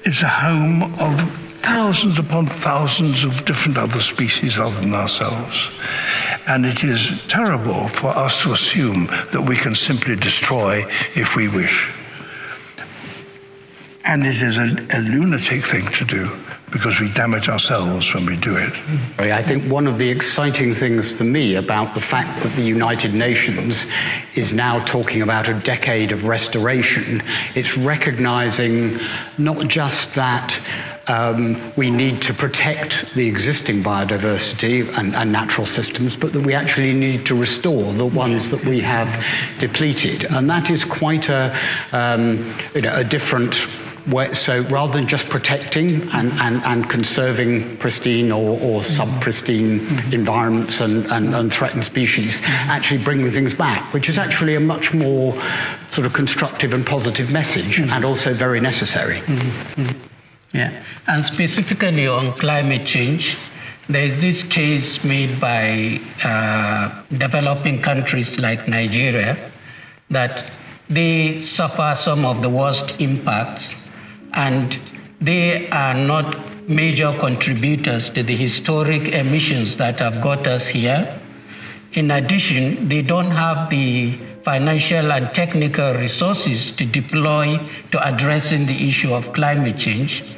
is a home of thousands upon thousands of different other species other than ourselves. And it is terrible for us to assume that we can simply destroy if we wish. And it is a lunatic thing to do, because we damage ourselves when we do it. I think one of the exciting things for me about the fact that the United Nations is now talking about a decade of restoration, it's recognizing not just that we need to protect the existing biodiversity and natural systems, but that we actually need to restore the ones that we have depleted. And that is quite a different way. So rather than just protecting and conserving pristine or sub-pristine environments and threatened species, actually bringing things back, which is actually a much more sort of constructive and positive message, and also very necessary. Yeah, and specifically on climate change, there is this case made by developing countries like Nigeria that they suffer some of the worst impacts, and they are not major contributors to the historic emissions that have got us here. In addition, they don't have the financial and technical resources to deploy to addressing the issue of climate change.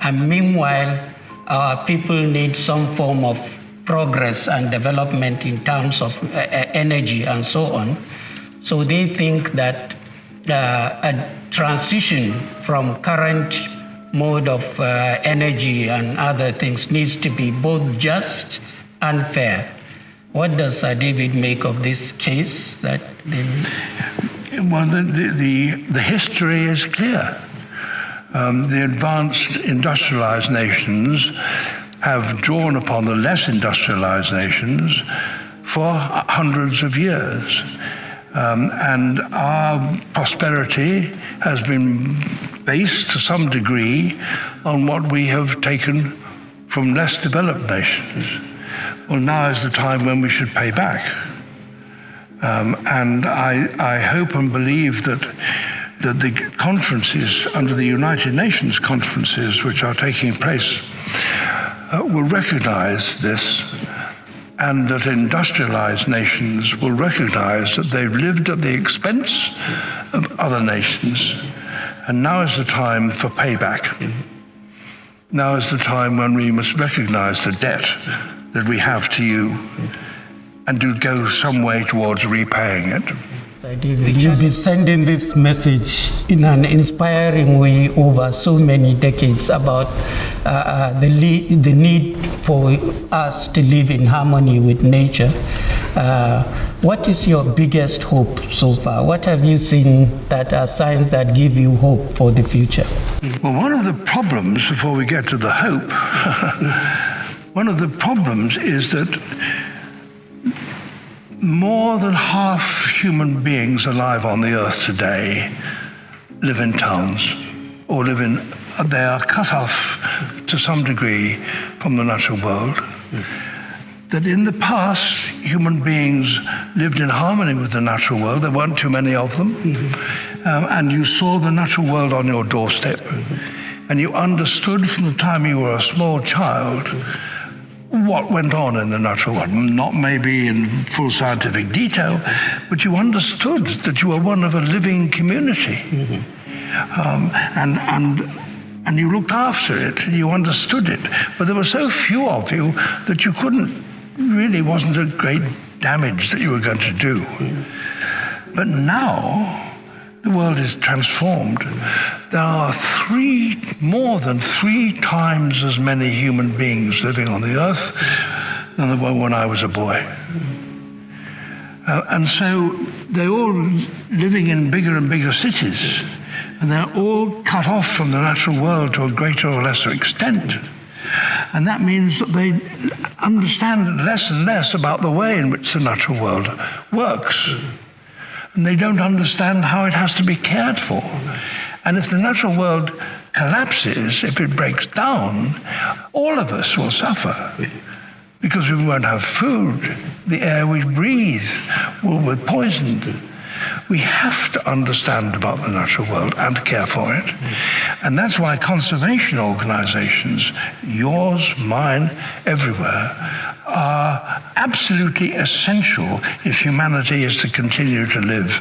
And meanwhile, our people need some form of progress and development in terms of energy and so on. So they think that a transition from current mode of energy and other things needs to be both just and fair. What does Sir David make of this case? Well, the history is clear. The advanced industrialized nations have drawn upon the less industrialized nations for hundreds of years. And our prosperity has been based to some degree on what we have taken from less developed nations. Well, now is the time when we should pay back. And I hope and believe that the conferences, under the United Nations conferences which are taking place, will recognize this, and that industrialized nations will recognize that they've lived at the expense of other nations. And now is the time for payback. Now is the time when we must recognize the debt that we have to you and to go some way towards repaying it. You've been sending this message in an inspiring way over so many decades about the need for us to live in harmony with nature. What is your biggest hope so far? What have you seen that are signs that give you hope for the future? Well, one of the problems, before we get to the hope, one of the problems is that more than half human beings alive on the earth today live in towns or they are cut off to some degree from the natural world. That in the past, human beings lived in harmony with the natural world. There weren't too many of them. And you saw the natural world on your doorstep. And you understood from the time you were a small child what went on in the natural world. Not maybe in full scientific detail, but you understood that you were one of a living community. And you looked after it, you understood it. But there were so few of you that you wasn't a great damage that you were going to do. But now, the world is transformed. There are more than three times as many human beings living on the earth than there were when I was a boy. And so they're all living in bigger and bigger cities, and they're all cut off from the natural world to a greater or lesser extent. And that means that they understand less and less about the way in which the natural world works. And they don't understand how it has to be cared for. And if the natural world collapses, if it breaks down, all of us will suffer because we won't have food. The air we breathe will be poisoned. We have to understand about the natural world and care for it. And that's why conservation organizations, yours, mine, everywhere, are absolutely essential if humanity is to continue to live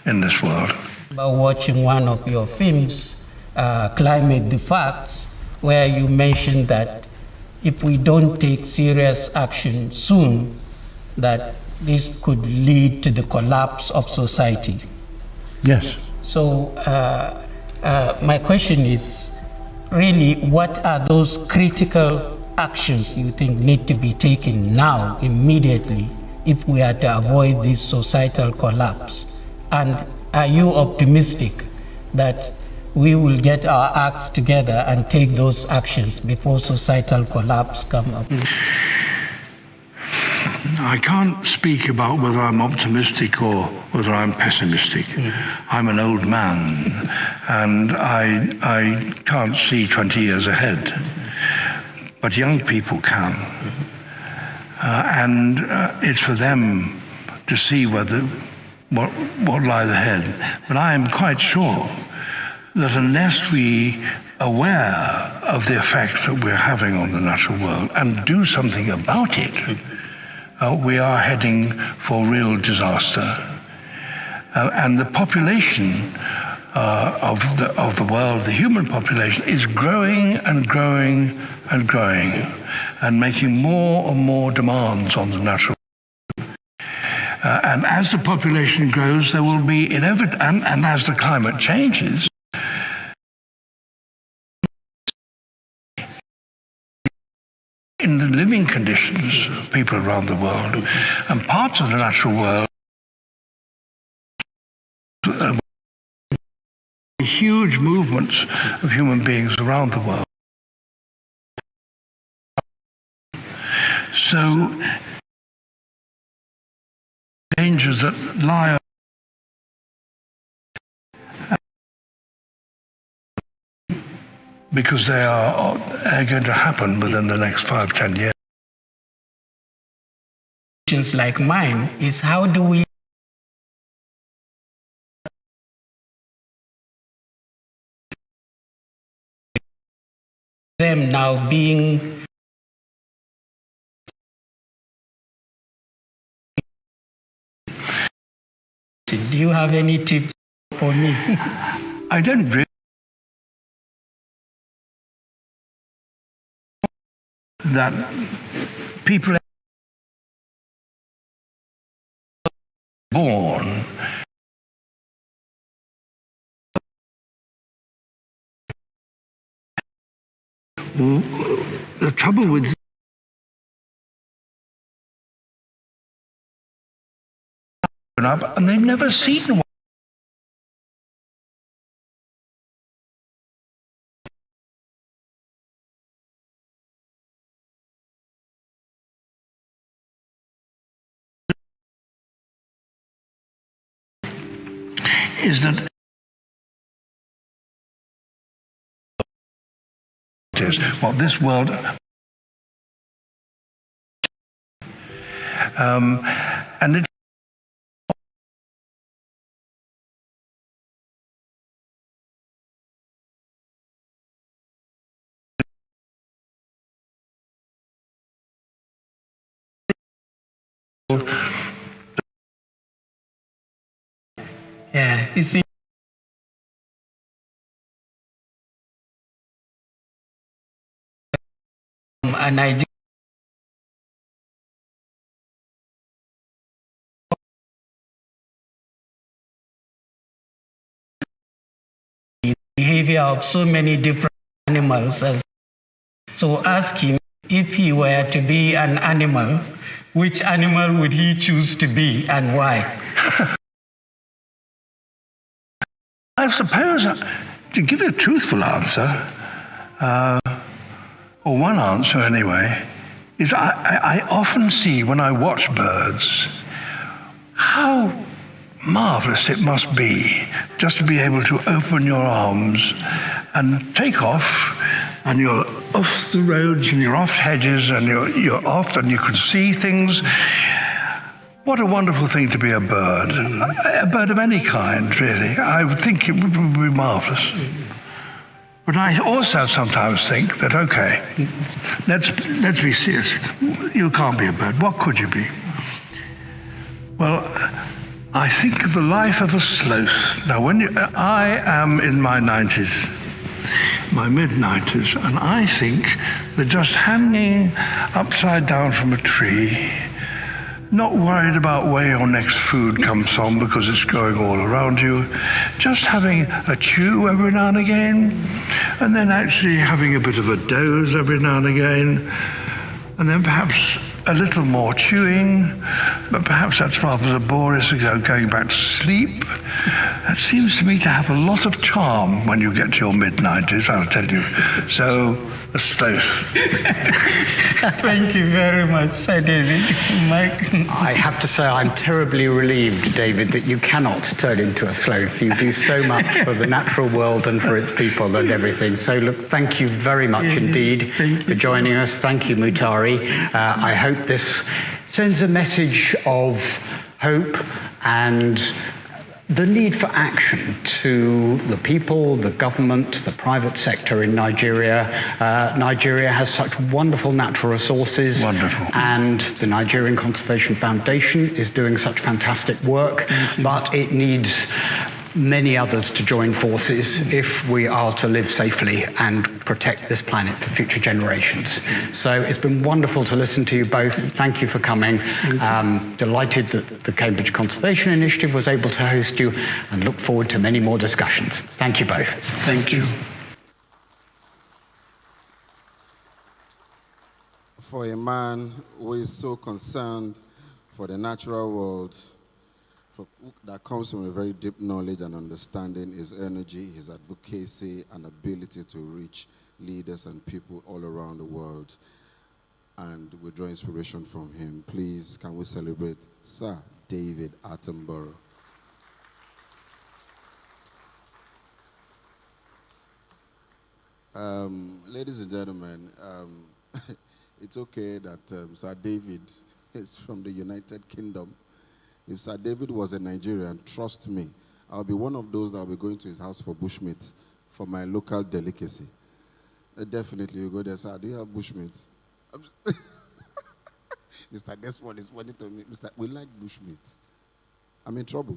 in this world. About watching one of your films, Climate the Facts, where you mentioned that if we don't take serious action soon, that this could lead to the collapse of society. Yes. So my question is, really, what are those critical actions you think need to be taken now, immediately, if we are to avoid this societal collapse? And are you optimistic that we will get our acts together and take those actions before societal collapse come up? I can't speak about whether I'm optimistic or whether I'm pessimistic. I'm an old man, and I can't see 20 years ahead. But young people can. And it's for them to see what lies ahead. But I am quite sure that unless we are aware of the effects that we're having on the natural world and do something about it, we are heading for real disaster. And the population of the world, the human population, is growing and growing and growing and making more and more demands on the natural world. And as the population grows, there will be and as the climate changes, in the living conditions of people around the world, and parts of the natural world, huge movements of human beings around the world. So, dangers that lie because they are going to happen within the next 5-10 years. Like mine is, how do we them now being Do you have any tips for me? I don't really. That people are born the trouble with up and they've never seen one. Is that well, this world and it yeah, you see. And I behavior of so many different animals. So ask him, if he were to be an animal, which animal would he choose to be and why? I suppose, to give you a truthful answer, or one answer anyway, is I often see when I watch birds how marvelous it must be just to be able to open your arms and take off, and you're off the roads and you're off hedges and you're off and you can see things. What a wonderful thing to be a bird of any kind, really. I would think it would be marvelous. But I also sometimes think that, okay, let's be serious. You can't be a bird. What could you be? Well, I think of the life of a sloth. Now, I am in my 90s, my mid-90s, and I think that just hanging upside down from a tree, not worried about where your next food comes from because it's going all around you, just having a chew every now and again, and then actually having a bit of a doze every now and again, and then perhaps a little more chewing, but perhaps that's rather laborious, going back to sleep. That seems to me to have a lot of charm when you get to your mid-90s, I'll tell you. So, a sloth. Thank you very much, Sir David. Mike? I have to say I'm terribly relieved, David, that you cannot turn into a sloth. You do so much for the natural world and for its people and everything. So look, thank you very much indeed for joining us. Thank you, Mutari. I hope this sends a message of hope and the need for action to the people, the government, the private sector in Nigeria. Nigeria has such wonderful natural resources. Wonderful. And the Nigerian Conservation Foundation is doing such fantastic work, but it needs many others to join forces if we are to live safely and protect this planet for future generations. So it's been wonderful to listen to you both. Thank you for coming. Delighted that the Cambridge Conservation Initiative was able to host you and look forward to many more discussions. Thank you both. Thank you. For a man who is so concerned for the natural world, that comes from a very deep knowledge and understanding, his energy, his advocacy, and ability to reach leaders and people all around the world. And we draw inspiration from him. Please, can we celebrate Sir David Attenborough? Ladies and gentlemen, it's okay that Sir David is from the United Kingdom. If Sir David was a Nigerian, trust me, I'll be one of those that will be going to his house for bushmeat, for my local delicacy. Definitely, you go there, sir, do you have bushmeat? Mr. Desmond is funny to me. Mr. We like bushmeat. I'm in trouble.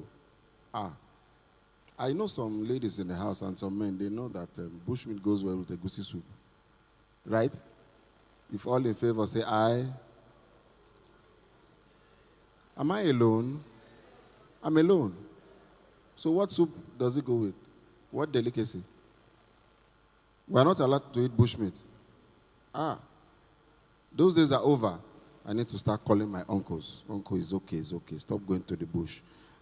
I know some ladies in the house and some men, they know that bushmeat goes well with egusi soup. Right? If all in favor, say aye. Am I alone? I'm alone. So what soup does it go with? What delicacy? We are not allowed to eat bushmeat. Those days are over. I need to start calling my uncles. Uncle, is okay, it's okay. Stop going to the bush.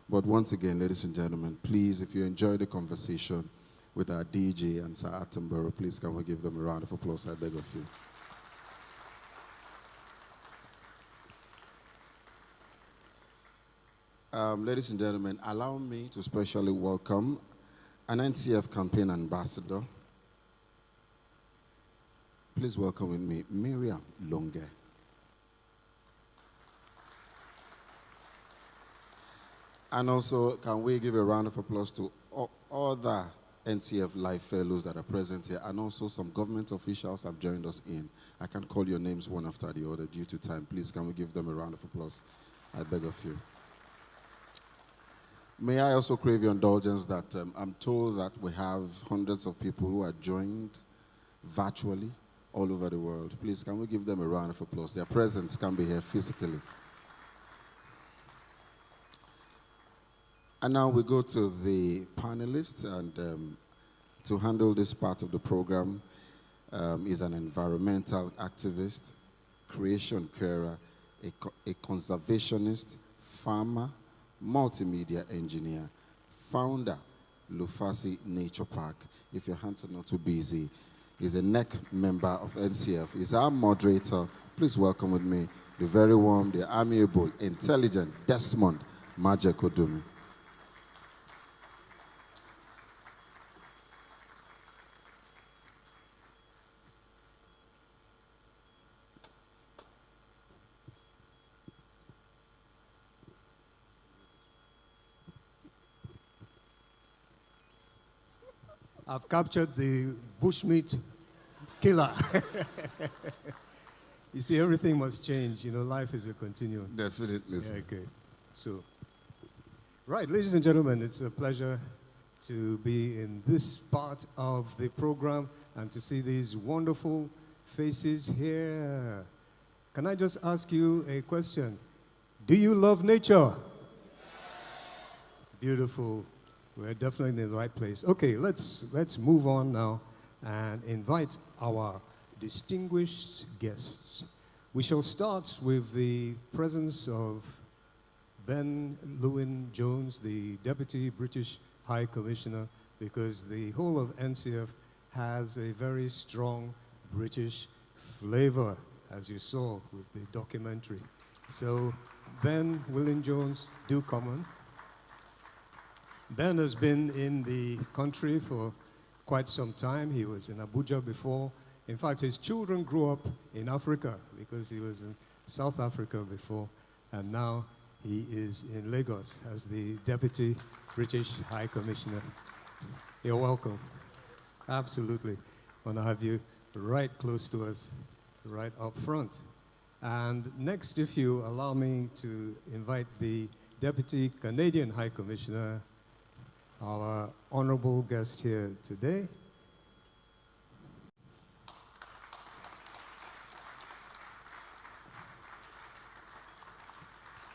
But once again, ladies and gentlemen, please, if you enjoy the conversation with our DJ and Sir Attenborough, please can we give them a round of applause, I beg of you. Ladies and gentlemen, allow me to specially welcome an NCF campaign ambassador. Please welcome with me, Miriam Longe. And also, can we give a round of applause to other NCF Life Fellows that are present here, and also some government officials have joined us in. I can't call your names one after the other due to time. Please, can we give them a round of applause? I beg of you. May I also crave your indulgence that I'm told that we have hundreds of people who are joined virtually all over the world. Please, can we give them a round of applause? Their presence can be here physically. And now we go to the panelists, and to handle this part of the program is an environmental activist, creation carer, a conservationist, farmer, multimedia engineer, founder, Lufasi Nature Park. If your hands are not too busy, he's a NEC member of NCF. He's our moderator. Please welcome with me the very warm, the amiable, intelligent Desmond Majekodumi. I've captured the bushmeat killer. You see, everything must change. You know, life is a continuum. Definitely. Yeah, okay. So, right, ladies and gentlemen, it's a pleasure to be in this part of the program and to see these wonderful faces here. Can I just ask you a question? Do you love nature? Beautiful. We're definitely in the right place. Okay, let's move on now and invite our distinguished guests. We shall start with the presence of Ben Llewellyn-Jones, the Deputy British High Commissioner, because the whole of NCF has a very strong British flavor, as you saw with the documentary. So, Ben Llewellyn-Jones, do come on. Ben has been in the country for quite some time. He was in Abuja before. In fact, his children grew up in Africa because he was in South Africa before, and now he is in Lagos as the Deputy British High Commissioner. You're welcome. Absolutely. I want to have you right close to us, right up front. And next, if you allow me to invite the Deputy Canadian High Commissioner, our honorable guest here today.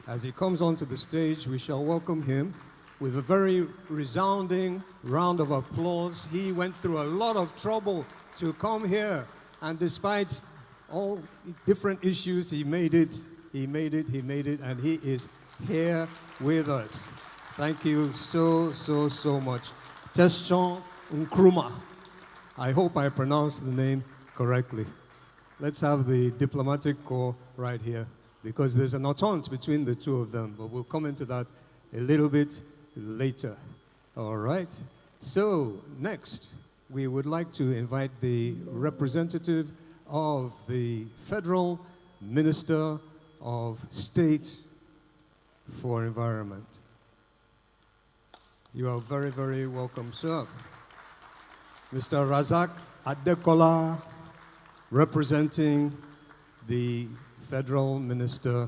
As he comes onto the stage, we shall welcome him with a very resounding round of applause. He went through a lot of trouble to come here, and despite all different issues, he made it, and he is here with us. Thank you so much. Teston Nkrumah. I hope I pronounced the name correctly. Let's have the diplomatic corps right here, because there's an entente between the two of them, but we'll come into that a little bit later. All right. So next, we would like to invite the representative of the Federal Minister of State for Environment. You are very, very welcome, sir. Mr. Razak Adekola, representing the Federal Minister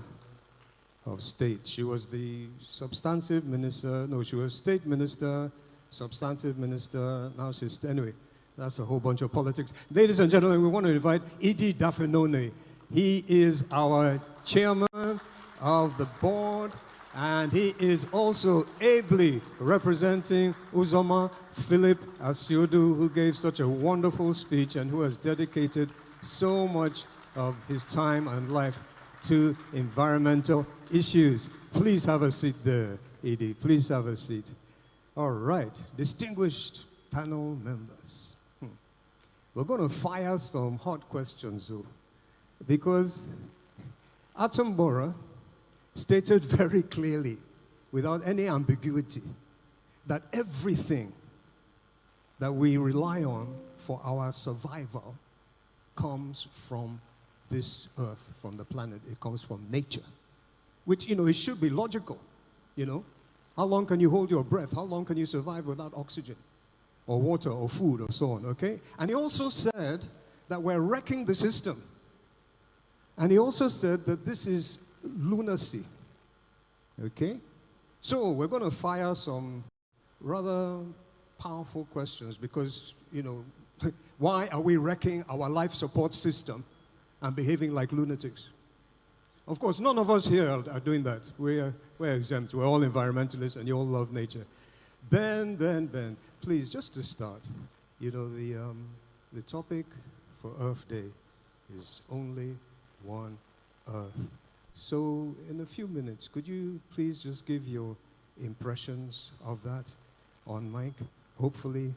of State. She was the substantive minister, no, she was state minister, substantive minister, now she's, anyway, that's a whole bunch of politics. Ladies and gentlemen, we want to invite Idi Dafenone. He is our chairman of the board, and he is also ably representing Uzoma Philip Asiodu, who gave such a wonderful speech and who has dedicated so much of his time and life to environmental issues. Please have a seat there, Edie. Please have a seat. All right, distinguished panel members. We're going to fire some hot questions, though, because Attenborough stated very clearly, without any ambiguity, that everything that we rely on for our survival comes from this earth, from the planet. It comes from nature, which, it should be logical, How long can you hold your breath? How long can you survive without oxygen or water or food or so on, okay? And he also said that we're wrecking the system. And he also said that this is lunacy, okay? So we're going to fire some rather powerful questions because, why are we wrecking our life support system and behaving like lunatics? Of course, none of us here are doing that. We're exempt. We're all environmentalists and you all love nature. Ben, please, just to start, the topic for Earth Day is only one Earth. So in a few minutes, could you please just give your impressions of that on mic? Hopefully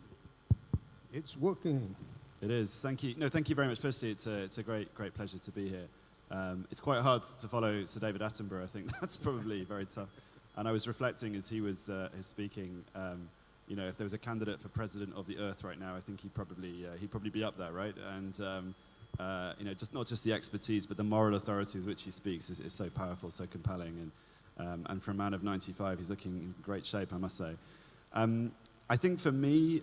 it's working. It is. Thank you. No, thank you very much. Firstly, it's a great pleasure to be here. It's quite hard to follow Sir David Attenborough. I think that's probably very tough. And I was reflecting as he was speaking, if there was a candidate for president of the Earth right now, I think he'd probably be up there, right? And just not just the expertise, but the moral authority with which he speaks is so powerful, so compelling. And for a man of 95, he's looking in great shape, I must say. I think for me,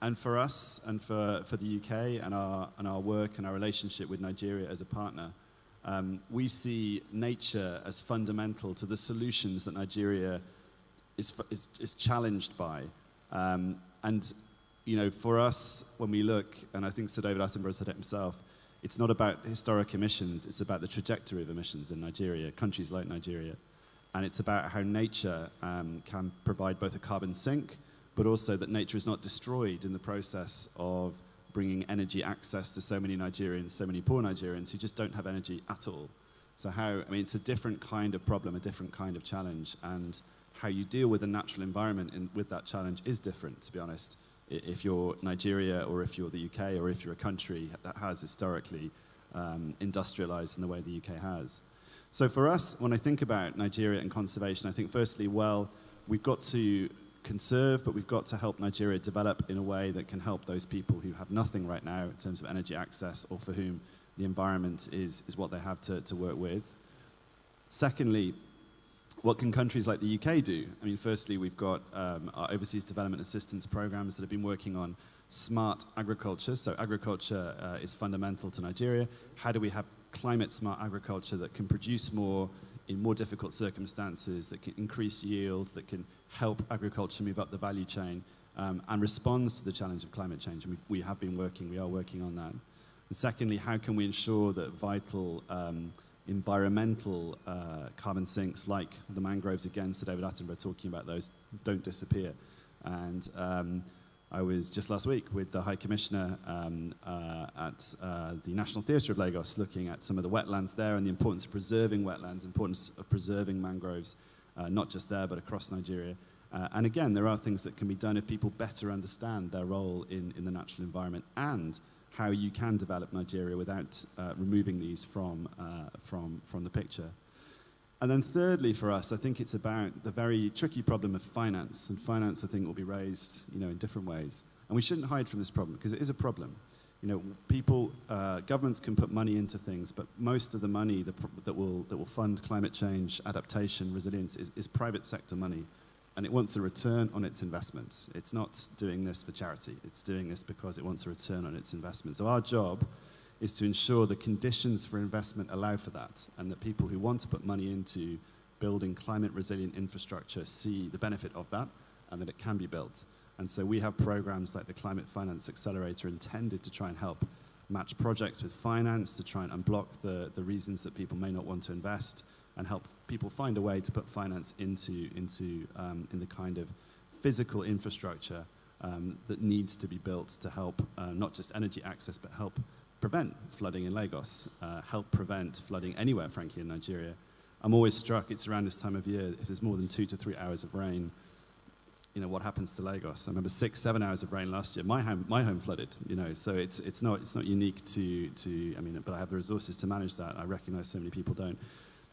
and for us, and for the UK, and our work and our relationship with Nigeria as a partner, we see nature as fundamental to the solutions that Nigeria is challenged by. For us, when we look, and I think Sir David Attenborough said it himself, it's not about historic emissions, it's about the trajectory of emissions in Nigeria, countries like Nigeria. And it's about how nature can provide both a carbon sink, but also that nature is not destroyed in the process of bringing energy access to so many Nigerians, so many poor Nigerians who just don't have energy at all. So it's a different kind of problem, a different kind of challenge, and how you deal with the natural environment with that challenge is different, to be honest, if you're Nigeria or if you're the UK or if you're a country that has historically industrialized in the way the UK has. So for us, when I think about Nigeria and conservation, I think firstly, we've got to conserve, but we've got to help Nigeria develop in a way that can help those people who have nothing right now in terms of energy access or for whom the environment is what they have to work with. Secondly, what can countries like the UK do? Firstly, we've got our overseas development assistance programs that have been working on smart agriculture. So agriculture is fundamental to Nigeria. How do we have climate smart agriculture that can produce more in more difficult circumstances, that can increase yield, that can help agriculture move up the value chain and responds to the challenge of climate change? And we are working on that. And secondly, how can we ensure that vital environmental carbon sinks like the mangroves, again, Sir David Attenborough talking about those, don't disappear? And I was just last week with the High Commissioner at the National Theatre of Lagos looking at some of the wetlands there and the importance of preserving wetlands, importance of preserving mangroves, not just there but across Nigeria. And again, there are things that can be done if people better understand their role in the natural environment and how you can develop Nigeria without removing these from the picture. And then thirdly for us, I think it's about the very tricky problem of finance. And finance, I think, will be raised in different ways. And we shouldn't hide from this problem because it is a problem. Governments can put money into things, but most of the money that will fund climate change, adaptation, resilience is private sector money. And it wants a return on its investment. It's not doing this for charity. It's doing this because it wants a return on its investment. So our job is to ensure the conditions for investment allow for that, and that people who want to put money into building climate resilient infrastructure see the benefit of that and that it can be built. And so we have programs like the Climate Finance Accelerator intended to try and help match projects with finance, to try and unblock the reasons that people may not want to invest, and help people find a way to put finance into the kind of physical infrastructure that needs to be built to help not just energy access, but help prevent flooding in Lagos, help prevent flooding anywhere, frankly, in Nigeria. I'm always struck, it's around this time of year, if there's more than 2 to 3 hours of rain, you know, what happens to Lagos? I remember 6-7 hours of rain last year. My home flooded, you know, so it's not unique to, I mean, but I have the resources to manage that. I recognize so many people don't.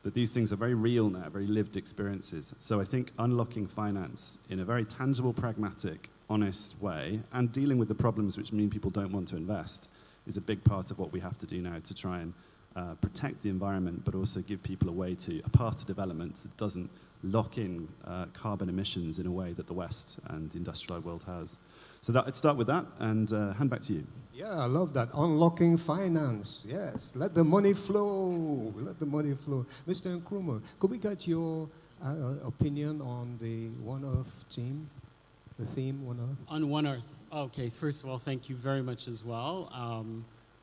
But these things are very real now, very lived experiences. So I think unlocking finance in a very tangible, pragmatic, honest way, and dealing with the problems which mean people don't want to invest, is a big part of what we have to do now to try and protect the environment, but also give people a path to development that doesn't lock in carbon emissions in a way that the West and the industrialized world has. So let's start with that, and hand back to you. Yeah, I love that. Unlocking finance. Yes, let the money flow. Let the money flow. Mr. Nkrumah, could we get your opinion on the One Earth team? The theme, One Earth? On One Earth. Okay, first of all, thank you very much as well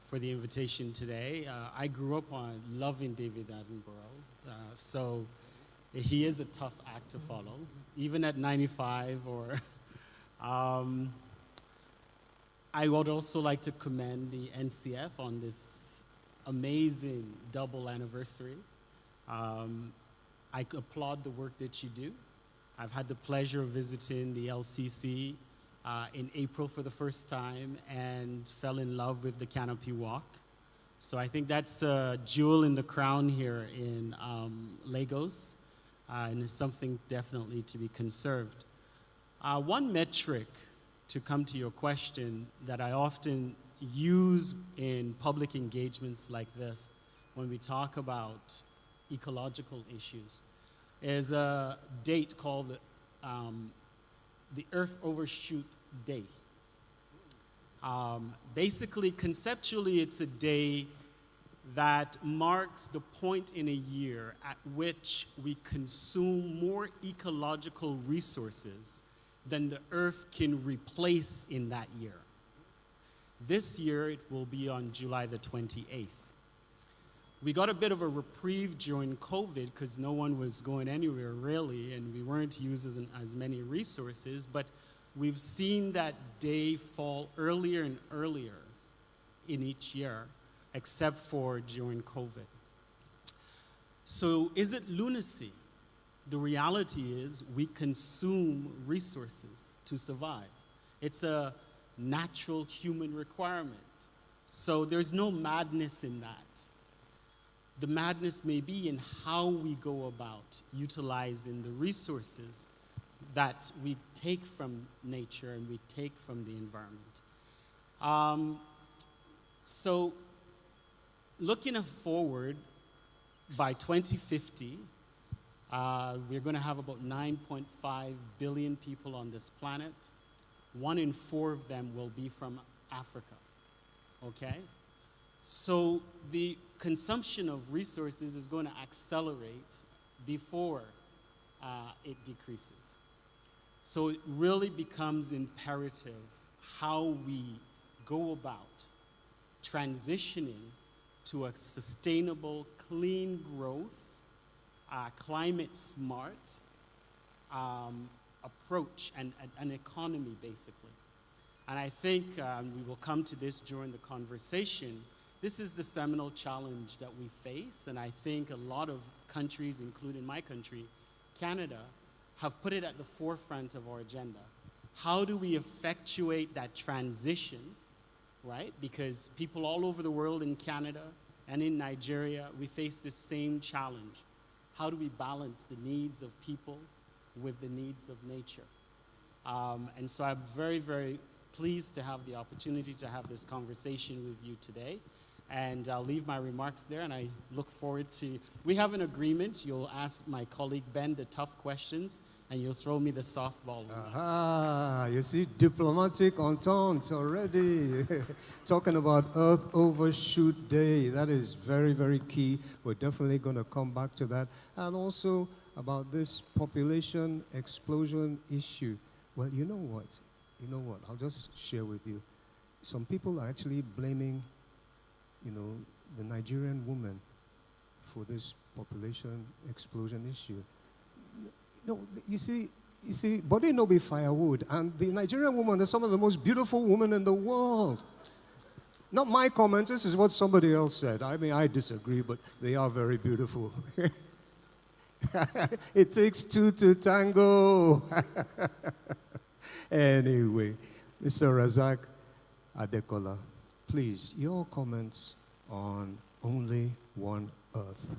for the invitation today. I grew up on loving David Attenborough, so he is a tough act to follow, even at 95 or... I would also like to commend the NCF on this amazing double anniversary. I applaud the work that you do. I've had the pleasure of visiting the LCC in April for the first time and fell in love with the Canopy Walk. So I think that's a jewel in the crown here in Lagos, and it's something definitely to be conserved. One metric, to come to your question, that I often use in public engagements like this when we talk about ecological issues is a date called the Earth Overshoot Day. Basically, conceptually, it's a day that marks the point in a year at which we consume more ecological resources than the Earth can replace in that year. This year, it will be on July the 28th. We got a bit of a reprieve during COVID because no one was going anywhere really, and we weren't using as many resources, but we've seen that day fall earlier and earlier in each year, except for during COVID. So is it lunacy? The reality is we consume resources to survive. It's a natural human requirement. So there's no madness in that. The madness may be in how we go about utilizing the resources that we take from nature and we take from the environment. So looking forward, by 2050, we're going to have about 9.5 billion people on this planet. 1 in 4 of them will be from Africa, okay? So the consumption of resources is going to accelerate before it decreases. So it really becomes imperative how we go about transitioning to a sustainable, clean growth, climate smart approach and an economy, basically. And I think we will come to this during the conversation. This is the seminal challenge that we face, and I think a lot of countries, including my country, Canada, have put it at the forefront of our agenda. How do we effectuate that transition, right? Because people all over the world, in Canada and in Nigeria, we face the same challenge. How do we balance the needs of people with the needs of nature? And so I'm very, very pleased to have the opportunity to have this conversation with you today. And I'll leave my remarks there, and I look forward to... We have an agreement. You'll ask my colleague Ben the tough questions, and you'll throw me the softball ones. Aha, you see, diplomatic entente already. Talking about Earth Overshoot Day, that is very, very key. We're definitely going to come back to that. And also, about this population explosion issue. Well, you know what? I'll just share with you. Some people are actually blaming, the Nigerian woman for this population explosion issue. No, you see, body no be firewood, and the Nigerian woman is some of the most beautiful women in the world. Not my comment, this is what somebody else said. I mean, I disagree, but they are very beautiful. It takes two to tango. Anyway, Mr. Razak Adekola, please, your comments on Only One Earth,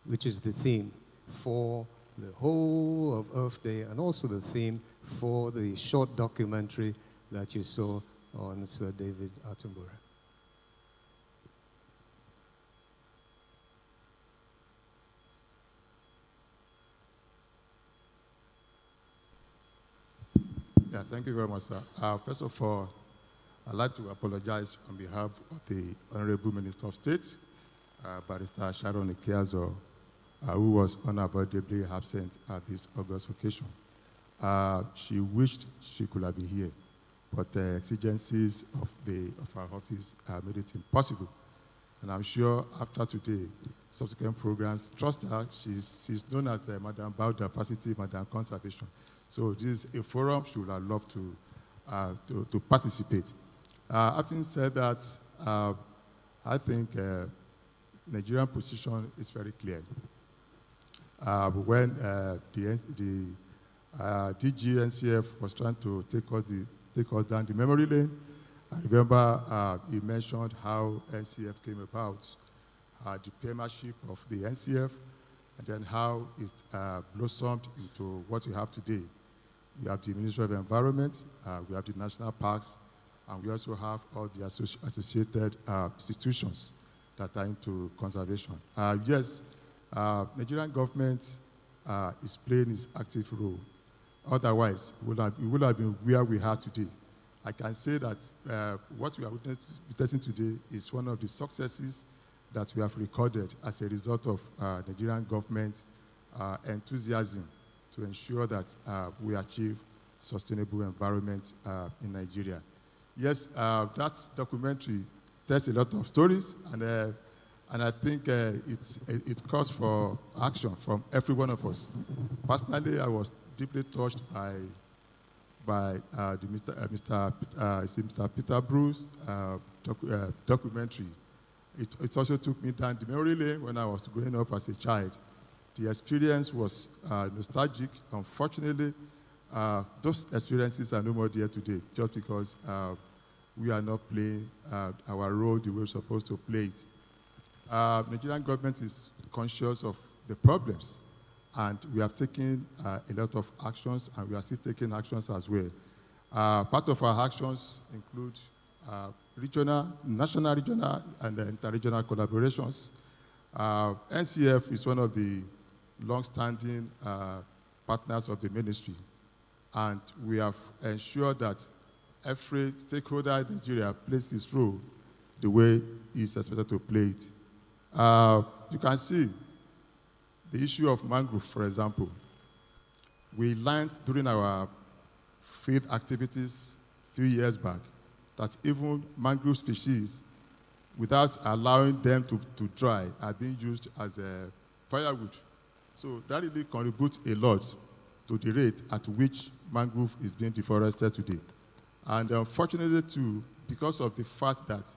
which is the theme for the whole of Earth Day and also the theme for the short documentary that you saw on Sir David Attenborough. Yeah, thank you very much, sir. First of all, I'd like to apologize on behalf of the Honorable Minister of State, Barrister Sharon Ikeazo, who was unavoidably absent at this August occasion. She wished she could have been here, but the exigencies of our office made it impossible. And I'm sure after today, subsequent programs, trust her, she's known as Madam Biodiversity, Madam Conservation. So this is a forum she would have loved to participate. Having said that, I think Nigerian position is very clear. When the DG NCF was trying to take us down the memory lane, I remember he mentioned how NCF came about, the premiership of the NCF, and then how it blossomed into what we have today. We have the Ministry of Environment, we have the national parks, and we also have all the associated institutions that are into conservation. Yes, Nigerian government is playing its active role. Otherwise, we would have been where we are today. I can say that what we are witnessing today is one of the successes that we have recorded as a result of Nigerian government enthusiasm to ensure that we achieve sustainable environment in Nigeria. Yes, that documentary tells a lot of stories, and I think it calls for action from every one of us. Personally, I was deeply touched by Mr. Peter Bruce documentary. It also took me down the memory lane when I was growing up as a child. The experience was nostalgic. Unfortunately, those experiences are no more there today, just because we are not playing our role the way we're supposed to play it. Nigerian government is conscious of the problems, and we have taken a lot of actions, and we are still taking actions as well. Part of our actions include national, regional, and inter-regional collaborations. NCF is one of the long-standing partners of the ministry, and we have ensured that every stakeholder in Nigeria plays its role the way he's expected to play it. You can see the issue of mangrove, for example. We learned during our field activities a few years back that even mangrove species, without allowing them to dry, are being used as a firewood. So that really contributes a lot to the rate at which mangrove is being deforested today. And unfortunately too, because of the fact that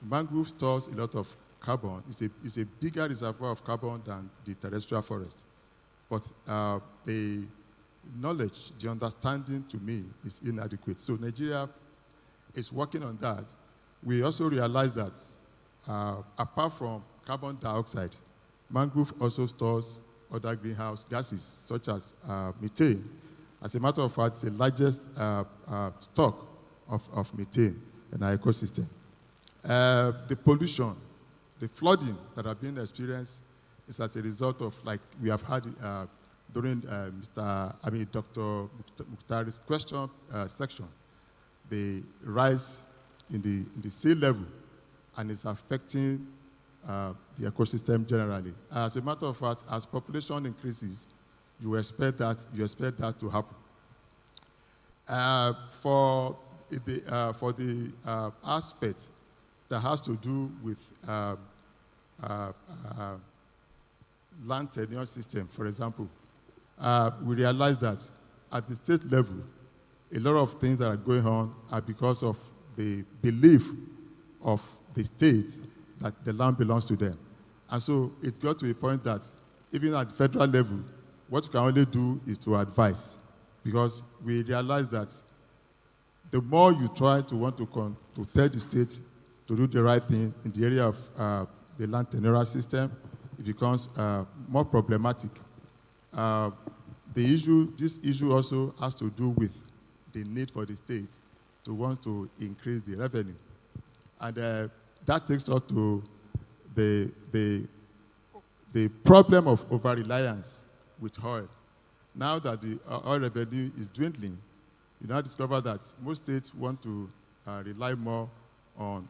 mangrove stores a lot of carbon, it's a bigger reservoir of carbon than the terrestrial forest. But the knowledge, the understanding to me is inadequate. So Nigeria is working on that. We also realize that apart from carbon dioxide, mangrove also stores other greenhouse gases, such as methane. As a matter of fact, it's the largest stock of methane in our ecosystem. The pollution, the flooding that have been experienced is as a result of, like we have had during Dr. Mukhtari's question section, the rise in the sea level, and it's affecting the ecosystem generally. As a matter of fact, as population increases, you expect that to happen. For the aspect that has to do with land tenure system, for example, we realize that at the state level, a lot of things that are going on are because of the belief of the state that the land belongs to them. And so it got to a point that even at the federal level, what you can only do is to advise, because we realize that the more you try to want to tell the state to do the right thing in the area of the land tenure system, it becomes more problematic. This issue also has to do with the need for the state to want to increase the revenue. And that takes us to the problem of over-reliance with oil. Now that the oil revenue is dwindling, you now discover that most states want to rely more on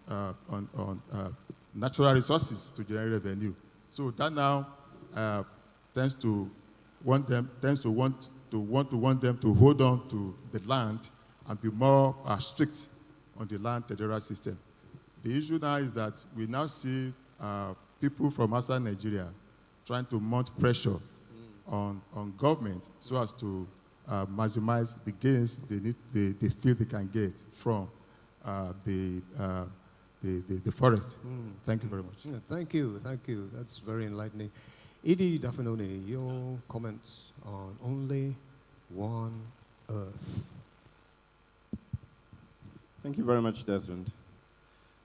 natural resources to generate revenue. So that now tends to want them to hold on to the land and be more strict on the land tenure system. The issue now is that we now see people from outside Nigeria trying to mount pressure on government so as to maximize the gains they feel they can get from the forest. Thank you very much. Yeah, thank you. That's very enlightening. Idi Dafanone, your comments on Only One Earth. Thank you very much, Desmond.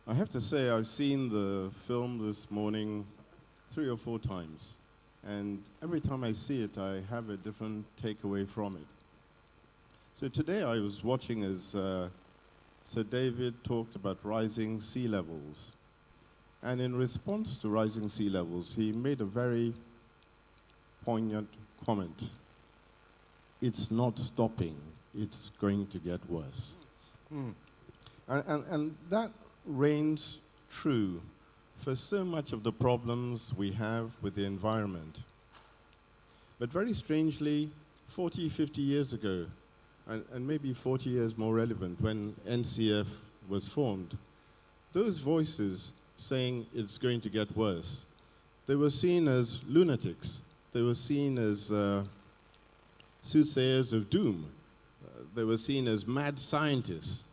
I have to say I've seen the film this morning 3 or 4 times, and every time I see it, I have a different takeaway from it. So today I was watching as Sir David talked about rising sea levels. And in response to rising sea levels, he made a very poignant comment. It's not stopping, it's going to get worse. And that reigns true for so much of the problems we have with the environment. But very strangely, 40, 50 years ago, and maybe 40 years more relevant, when NCF was formed, those voices saying it's going to get worse, they were seen as lunatics. They were seen as soothsayers of doom. They were seen as mad scientists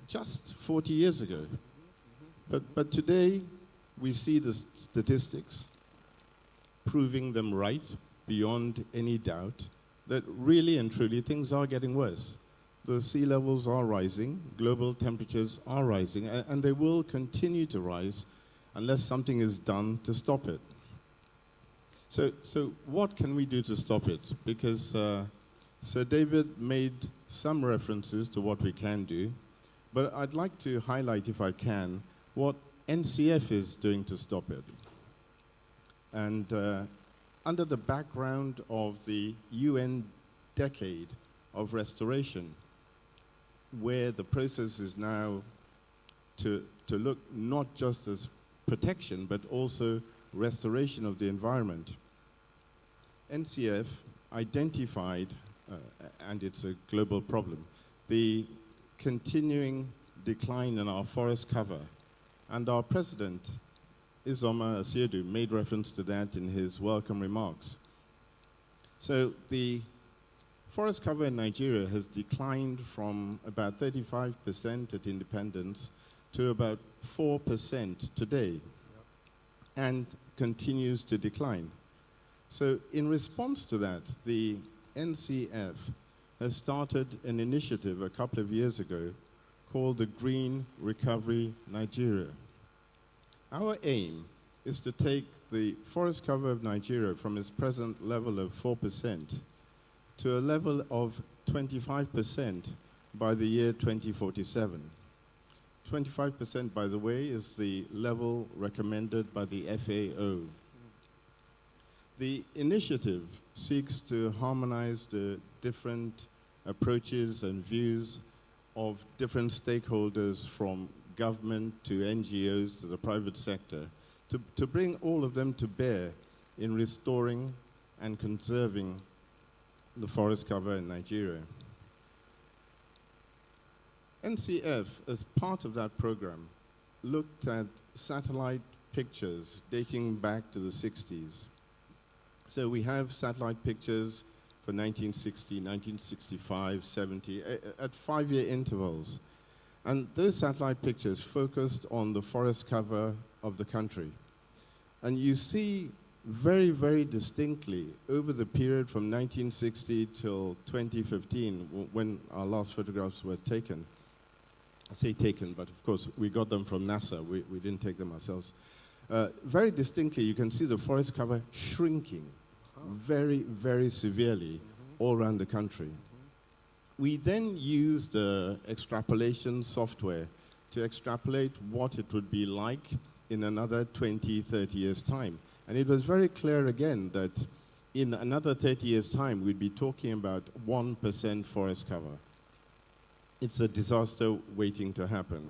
just 40 years ago. But today, we see the statistics proving them right beyond any doubt that really and truly things are getting worse. The sea levels are rising, global temperatures are rising, and they will continue to rise unless something is done to stop it. So what can we do to stop it? Because Sir David made some references to what we can do, but I'd like to highlight, if I can, what NCF is doing to stop it. And under the background of the UN decade of restoration, where the process is now to look not just as protection, but also restoration of the environment, NCF identified, and it's a global problem, the continuing decline in our forest cover. And our president, Uzoma SLEDU, made reference to that in his welcome remarks. So the forest cover in Nigeria has declined from about 35% at independence to about 4% today, and continues to decline. So in response to that, the NCF has started an initiative a couple of years ago called the Green Recovery Nigeria. Our aim is to take the forest cover of Nigeria from its present level of 4% to a level of 25% by the year 2047. 25%, by the way, is the level recommended by the FAO. The initiative seeks to harmonize the different approaches and views of different stakeholders, from government to NGOs to the private sector, to bring all of them to bear in restoring and conserving the forest cover in Nigeria. NCF, as part of that program, looked at satellite pictures dating back to the 60s. So we have satellite pictures for 1960, 1965, 70, at 5-year intervals. And those satellite pictures focused on the forest cover of the country. And you see very, very distinctly over the period from 1960 till 2015, when our last photographs were taken. I say taken, but of course we got them from NASA. We didn't take them ourselves. Very distinctly, you can see the forest cover shrinking very, very severely all around the country. We then used extrapolation software to extrapolate what it would be like in another 20, 30 years' time. And it was very clear again that in another 30 years' time, we'd be talking about 1% forest cover. It's a disaster waiting to happen.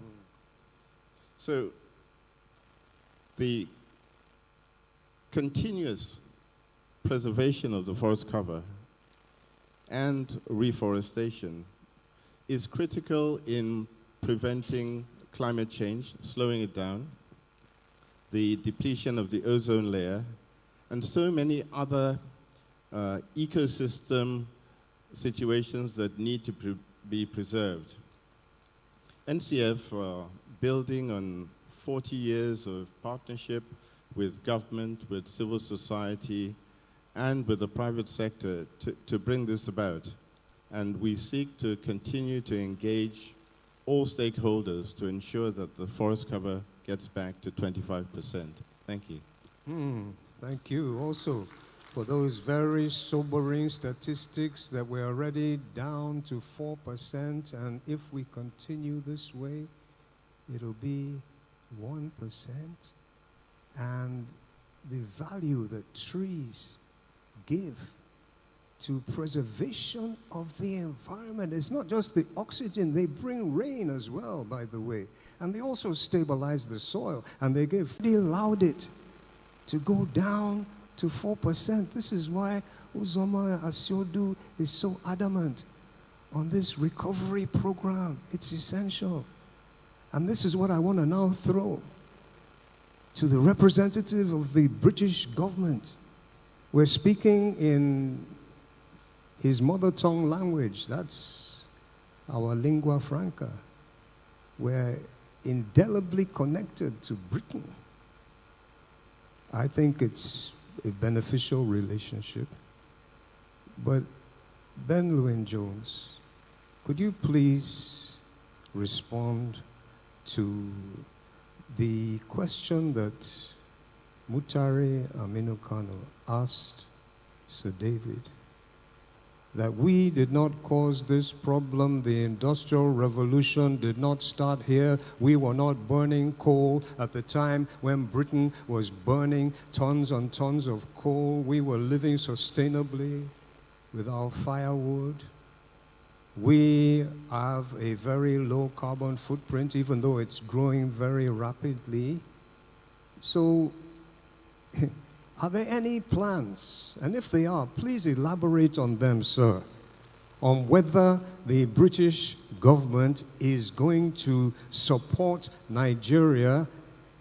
So the continuous preservation of the forest cover and reforestation is critical in preventing climate change, slowing it down, the depletion of the ozone layer, and so many other ecosystem situations that need to be preserved. NCF, building on 40 years of partnership with government, with civil society, and with the private sector to bring this about. And we seek to continue to engage all stakeholders to ensure that the forest cover gets back to 25%. Thank you. Thank you also for those very sobering statistics that we're already down to 4%, and if we continue this way, it'll be 1%. And the value that trees give to preservation of the environment. It's not just the oxygen, they bring rain as well, by the way. And they also stabilize the soil, and they allowed it to go down to 4%. This is why Uzoma Asiodu is so adamant on this recovery program. It's essential. And this is what I want to now throw to the representative of the British government. We're speaking in his mother tongue language. That's our lingua franca. We're indelibly connected to Britain. I think it's a beneficial relationship. But Ben Llewellyn-Jones, could you please respond to the question that Mutare Aminu Kano asked Sir David, that we did not cause this problem, the Industrial Revolution did not start here, we were not burning coal at the time when Britain was burning tons and tons of coal, we were living sustainably with our firewood. We have a very low carbon footprint, even though it's growing very rapidly. So, are there any plans? And if they are, please elaborate on them, sir, on whether the British government is going to support Nigeria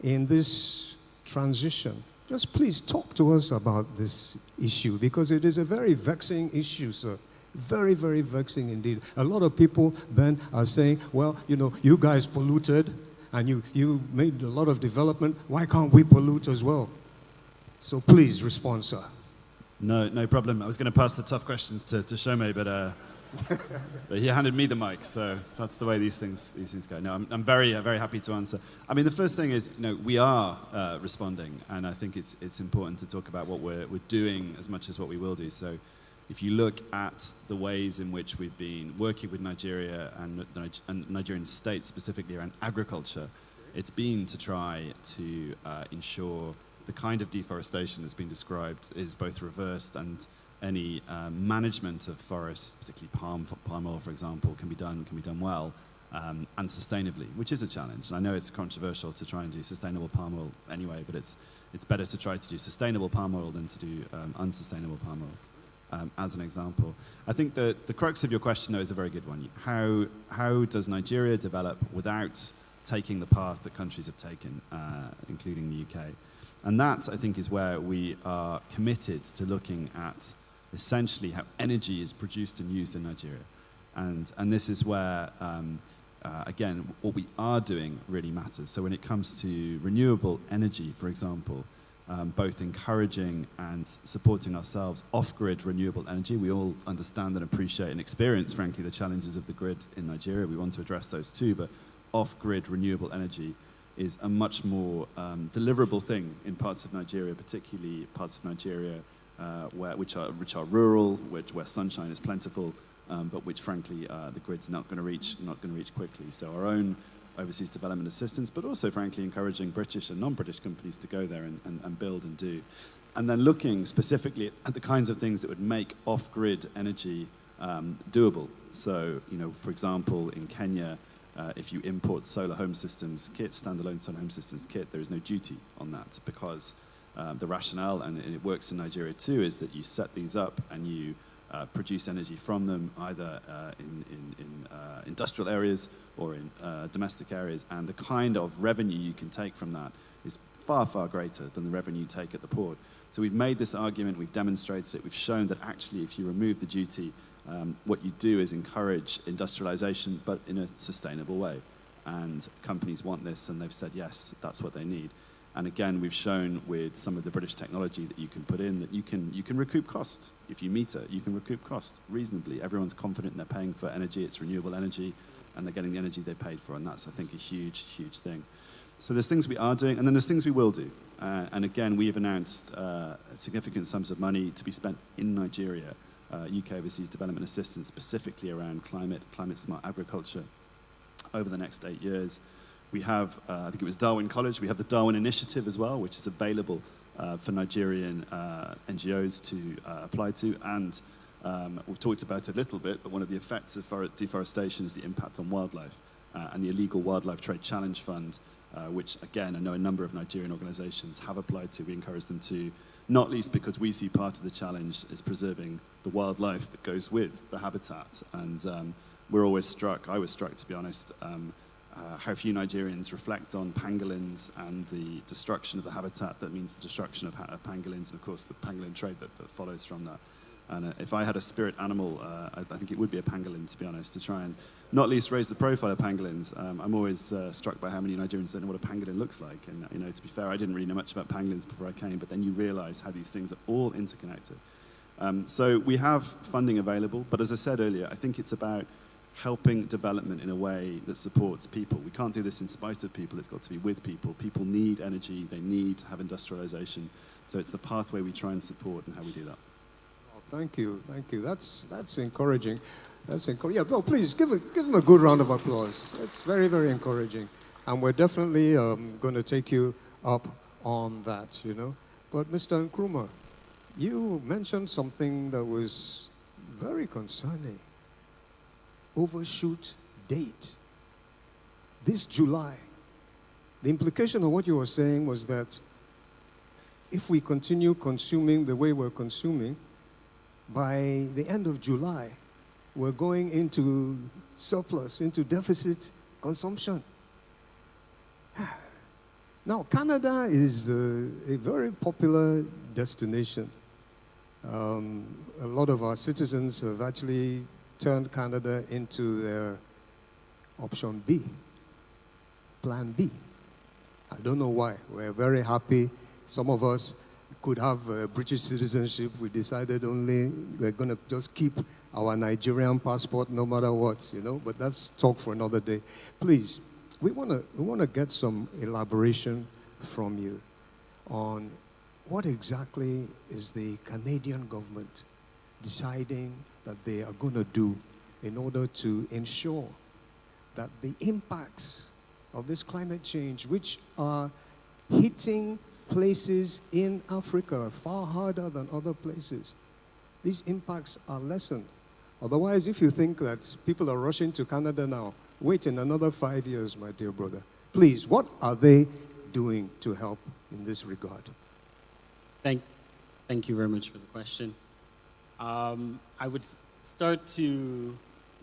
in this transition. Just please talk to us about this issue, because it is a very vexing issue, sir. Very, very vexing indeed. A lot of people then are saying, well, you know, you guys polluted and you made a lot of development. Why can't we pollute as well? So please respond, sir. No problem. I was going to pass the tough questions to Shome, but he handed me the mic, so that's the way these things go. No, I'm very happy to answer. I mean, the first thing is, you know, we are responding, and I think it's important to talk about what we're doing as much as what we will do. So, if you look at the ways in which we've been working with Nigeria and the Nigerian state specifically around agriculture, it's been to try to ensure the kind of deforestation that's been described is both reversed, and any management of forests, particularly palm oil, for example, can be done well. and sustainably, which is a challenge. And I know it's controversial to try and do sustainable palm oil anyway, but it's better to try to do sustainable palm oil than to do unsustainable palm oil, as an example. I think the crux of your question, though, is a very good one. How does Nigeria develop without taking the path that countries have taken, including the UK? And that, I think, is where we are committed to looking at essentially how energy is produced and used in Nigeria. And this is where, again, what we are doing really matters. So when it comes to renewable energy, for example, both encouraging and supporting ourselves off-grid renewable energy, we all understand and appreciate and experience, frankly, the challenges of the grid in Nigeria. We want to address those too, but off-grid renewable energy is a much more deliverable thing in parts of Nigeria, particularly parts of Nigeria which are rural, where sunshine is plentiful, but which, frankly, the grid's not going to reach quickly. So our own overseas development assistance, but also, frankly, encouraging British and non-British companies to go there and build and do. And then looking specifically at the kinds of things that would make off-grid energy doable. So, for example, in Kenya, if you import solar home systems kit, standalone solar home systems kit, there is no duty on that, because the rationale, and it works in Nigeria too, is that you set these up and you produce energy from them, either in industrial areas or in domestic areas, and the kind of revenue you can take from that is far, far greater than the revenue you take at the port. So we've made this argument, we've demonstrated it, we've shown that actually if you remove the duty, what you do is encourage industrialization, but in a sustainable way. And companies want this, and they've said, yes, that's what they need. And again, we've shown with some of the British technology that you can put in that you can recoup cost. If you meter, you can recoup cost reasonably. Everyone's confident they're paying for energy, it's renewable energy, and they're getting the energy they paid for. And that's, I think, a huge, huge thing. So there's things we are doing, and then there's things we will do. And again, we have announced significant sums of money to be spent in Nigeria, UK Overseas Development Assistance, specifically around climate-smart agriculture over the next 8 years. We have, I think it was Darwin College, we have the Darwin Initiative as well, which is available for Nigerian NGOs to apply to. And we've talked about it a little bit, but one of the effects of deforestation is the impact on wildlife. And the Illegal Wildlife Trade Challenge Fund, which, again, I know a number of Nigerian organizations have applied to. We encourage them to, not least because we see part of the challenge is preserving the wildlife that goes with the habitat. And we're always struck, I was struck, to be honest, how few Nigerians reflect on pangolins and the destruction of the habitat that means the destruction of pangolins, and of course the pangolin trade that follows from that. And if I had a spirit animal, I think it would be a pangolin, to be honest, to try and not least raise the profile of pangolins. I'm always struck by how many Nigerians don't know what a pangolin looks like. And to be fair, I didn't really know much about pangolins before I came, but then you realize how these things are all interconnected. So we have funding available, but as I said earlier, I think it's about helping development in a way that supports people. We can't do this in spite of people, it's got to be with people. People need energy, they need to have industrialization. So it's the pathway we try and support and how we do that. Oh, thank you. That's encouraging. Yeah, well, please give them a good round of applause. It's very, very encouraging. And we're definitely going to take you up on that, But Mr. Nkrumah, you mentioned something that was very concerning. Overshoot date. This July. The implication of what you were saying was that if we continue consuming the way we're consuming, by the end of July, we're going into surplus, into deficit consumption. Now, Canada is a very popular destination. A lot of our citizens have actually turned Canada into their option B, plan B. I don't know why. We're very happy. Some of us could have British citizenship. We decided we're going to just keep our Nigerian passport no matter what, But that's talk for another day. Please, we want to get some elaboration from you on what exactly is the Canadian government deciding that they are going to do in order to ensure that the impacts of this climate change, which are hitting places in Africa far harder than other places, these impacts are lessened. Otherwise, if you think that people are rushing to Canada now waiting another 5 years, my dear brother. Please, what are they doing to help in this regard? Thank you very much for the question. I would start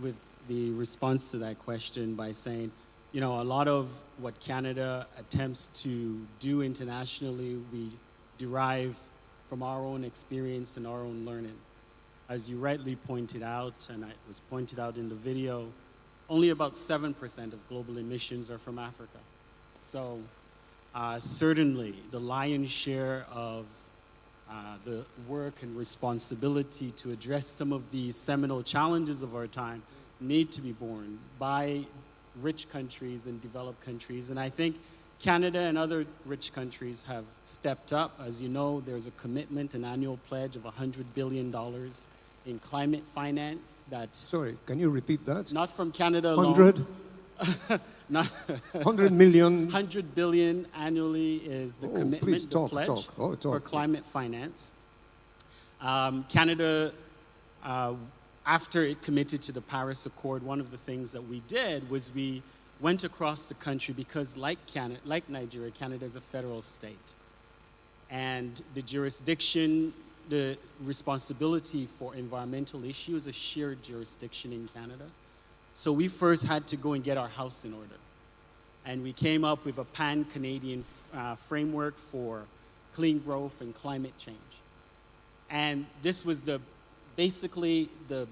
with the response to that question by saying, a lot of what Canada attempts to do internationally, we derive from our own experience and our own learning. As you rightly pointed out, and it was pointed out in the video, only about 7% of global emissions are from Africa. So certainly the lion's share of the work and responsibility to address some of the seminal challenges of our time need to be borne by rich countries and developed countries. And I think Canada and other rich countries have stepped up. As you know, there's a commitment, an annual pledge of $100 billion in climate finance. Sorry, can you repeat that? Not from Canada alone. 100? Not 100 million? 100 billion annually is the commitment, the pledge for climate finance. Canada, after it committed to the Paris Accord, one of the things that we did was we went across the country because like Nigeria, Canada is a federal state. And the jurisdiction, the responsibility for environmental issues is a shared jurisdiction in Canada. So we first had to go and get our house in order. And we came up with a pan-Canadian framework for clean growth and climate change. And this was basically the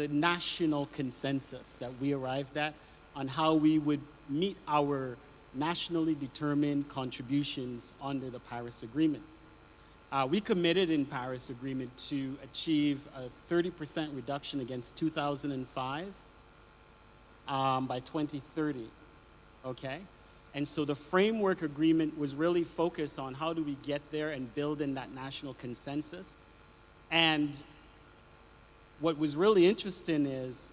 national consensus that we arrived at on how we would meet our nationally determined contributions under the Paris Agreement. We committed in Paris Agreement to achieve a 30% reduction against 2005 by 2030, okay? And so the framework agreement was really focused on how do we get there and build in that national consensus. And what was really interesting is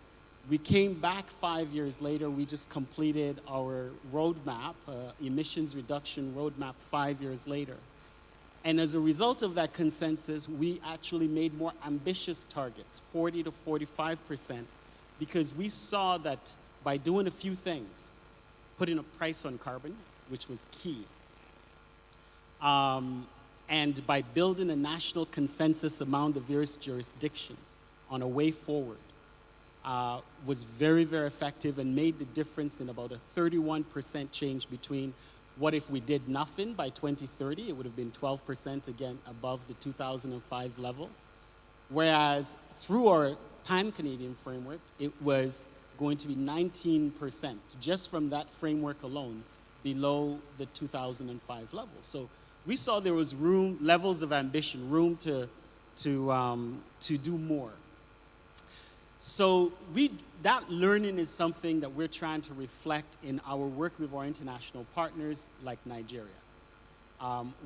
we came back 5 years later, we just completed our roadmap, emissions reduction roadmap 5 years later. And as a result of that consensus, we actually made more ambitious targets, 40 to 45%, because we saw that by doing a few things, putting a price on carbon, which was key, and by building a national consensus among the various jurisdictions on a way forward, was very, very effective and made the difference in about a 31% change between what if we did nothing by 2030, it would have been 12% again above the 2005 level. Whereas through our pan-Canadian framework, it was going to be 19% just from that framework alone below the 2005 level. So we saw there was room, levels of ambition, room to do more. So that learning is something that we're trying to reflect in our work with our international partners like Nigeria.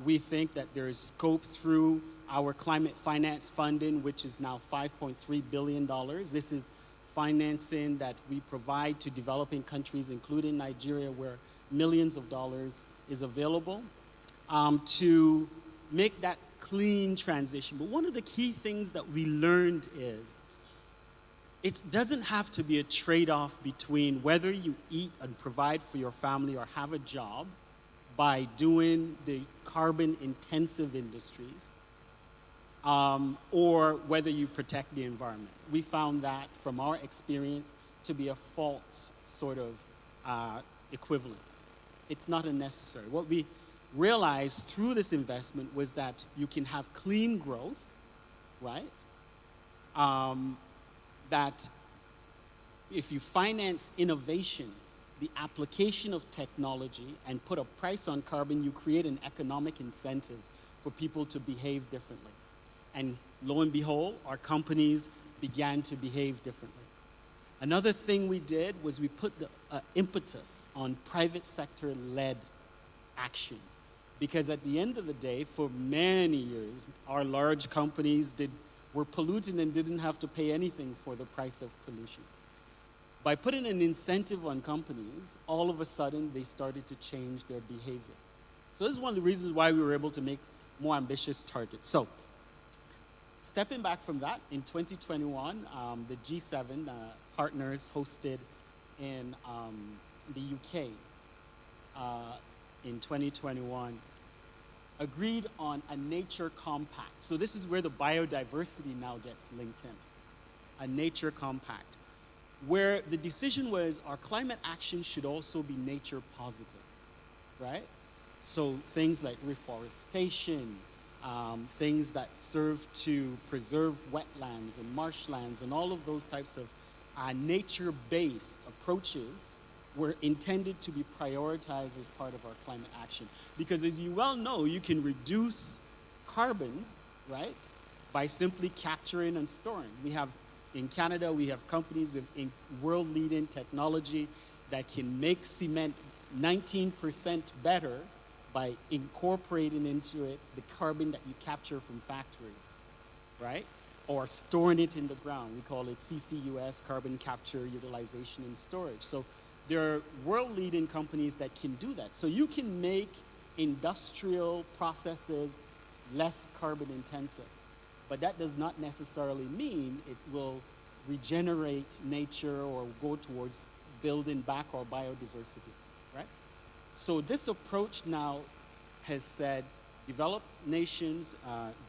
We think that there is scope through our climate finance funding, which is now $5.3 billion. This is financing that we provide to developing countries, including Nigeria, where millions of dollars is available, to make that clean transition. But one of the key things that we learned is it doesn't have to be a trade-off between whether you eat and provide for your family or have a job by doing the carbon-intensive industries, or whether you protect the environment. We found that, from our experience, to be a false sort of equivalence. It's not unnecessary. What we realized through this investment was that you can have clean growth, right? That if you finance innovation, the application of technology, and put a price on carbon, you create an economic incentive for people to behave differently. And lo and behold, our companies began to behave differently. Another thing we did was we put the impetus on private sector-led action. Because at the end of the day, for many years, our large companies were polluting and didn't have to pay anything for the price of pollution. By putting an incentive on companies, all of a sudden they started to change their behavior. So this is one of the reasons why we were able to make more ambitious targets. So, stepping back from that, in 2021, the G7 partners hosted in the UK in 2021 agreed on a nature compact. So this is where the biodiversity now gets linked in. A nature compact, where the decision was our climate action should also be nature positive, right? So things like reforestation, things that serve to preserve wetlands and marshlands and all of those types of nature-based approaches were intended to be prioritized as part of our climate action. Because as you well know, you can reduce carbon, right, by simply capturing and storing. In Canada, we have companies with world-leading technology that can make cement 19% better by incorporating into it the carbon that you capture from factories, right? Or storing it in the ground. We call it CCUS, carbon capture, utilization, and storage. So there are world-leading companies that can do that. So you can make industrial processes less carbon intensive. But that does not necessarily mean it will regenerate nature or go towards building back our biodiversity, right? So this approach now has said developed nations,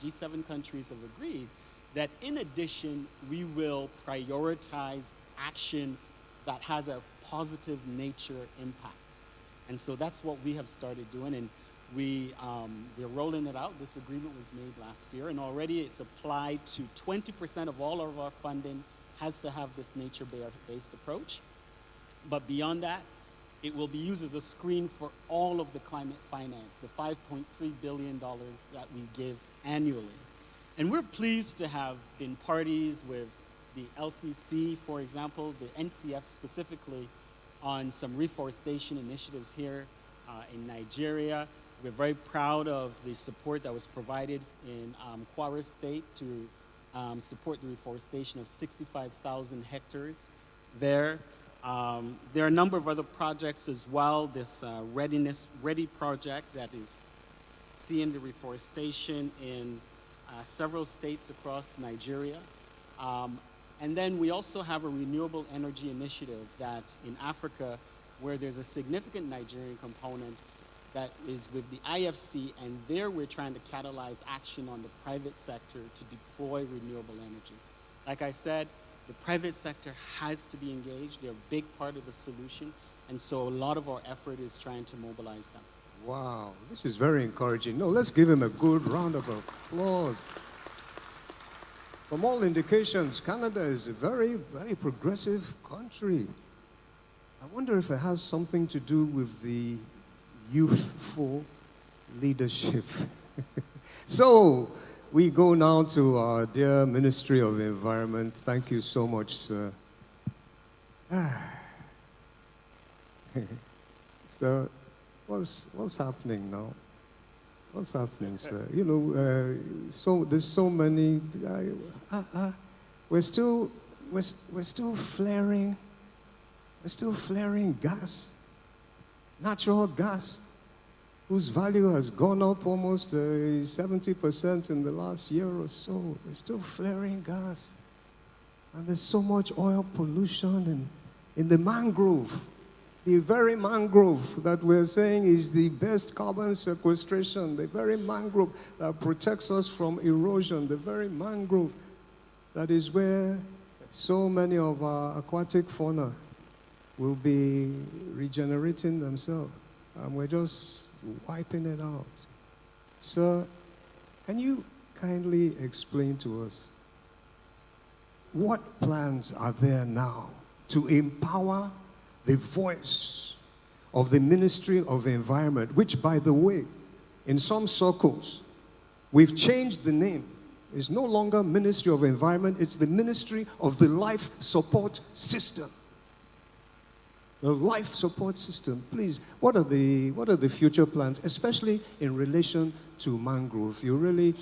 G7 countries have agreed that in addition, we will prioritize action that has a positive nature impact. And so that's what we have started doing, and we're rolling it out. This agreement was made last year, and already it's applied to 20% of all of our funding has to have this nature-based approach. But beyond that, it will be used as a screen for all of the climate finance, the $5.3 billion that we give annually. And we're pleased to have been parties with the LCC, for example, the NCF specifically, on some reforestation initiatives here in Nigeria. We're very proud of the support that was provided in Kwara State to support the reforestation of 65,000 hectares there. There are a number of other projects as well. This Ready project that is seeing the reforestation in several states across Nigeria. And then we also have a renewable energy initiative that in Africa, where there's a significant Nigerian component that is with the IFC, and there we're trying to catalyze action on the private sector to deploy renewable energy. Like I said, the private sector has to be engaged. They're a big part of the solution, and so a lot of our effort is trying to mobilize them. Wow, this is very encouraging. No, let's give him a good round of applause. From all indications, Canada is a very, very progressive country. I wonder if it has something to do with the youthful leadership. So, we go now to our dear Ministry of Environment. Thank you so much, sir. So, what's happening now? What's happening, sir? You know, so there's so many. We're still flaring. We're still flaring gas, natural gas, whose value has gone up almost 70% in the last year or so. We're still flaring gas, and there's so much oil pollution in the mangrove. The very mangrove that we're saying is the best carbon sequestration, the very mangrove that protects us from erosion, the very mangrove that is where so many of our aquatic fauna will be regenerating themselves. And we're just wiping it out. Sir, can you kindly explain to us what plans are there now to empower the voice of the Ministry of the Environment, which, by the way, in some circles, we've changed the name. It's no longer Ministry of Environment, it's the Ministry of the Life Support System. The life support system. Please, what are the future plans, especially in relation to mangrove? You really,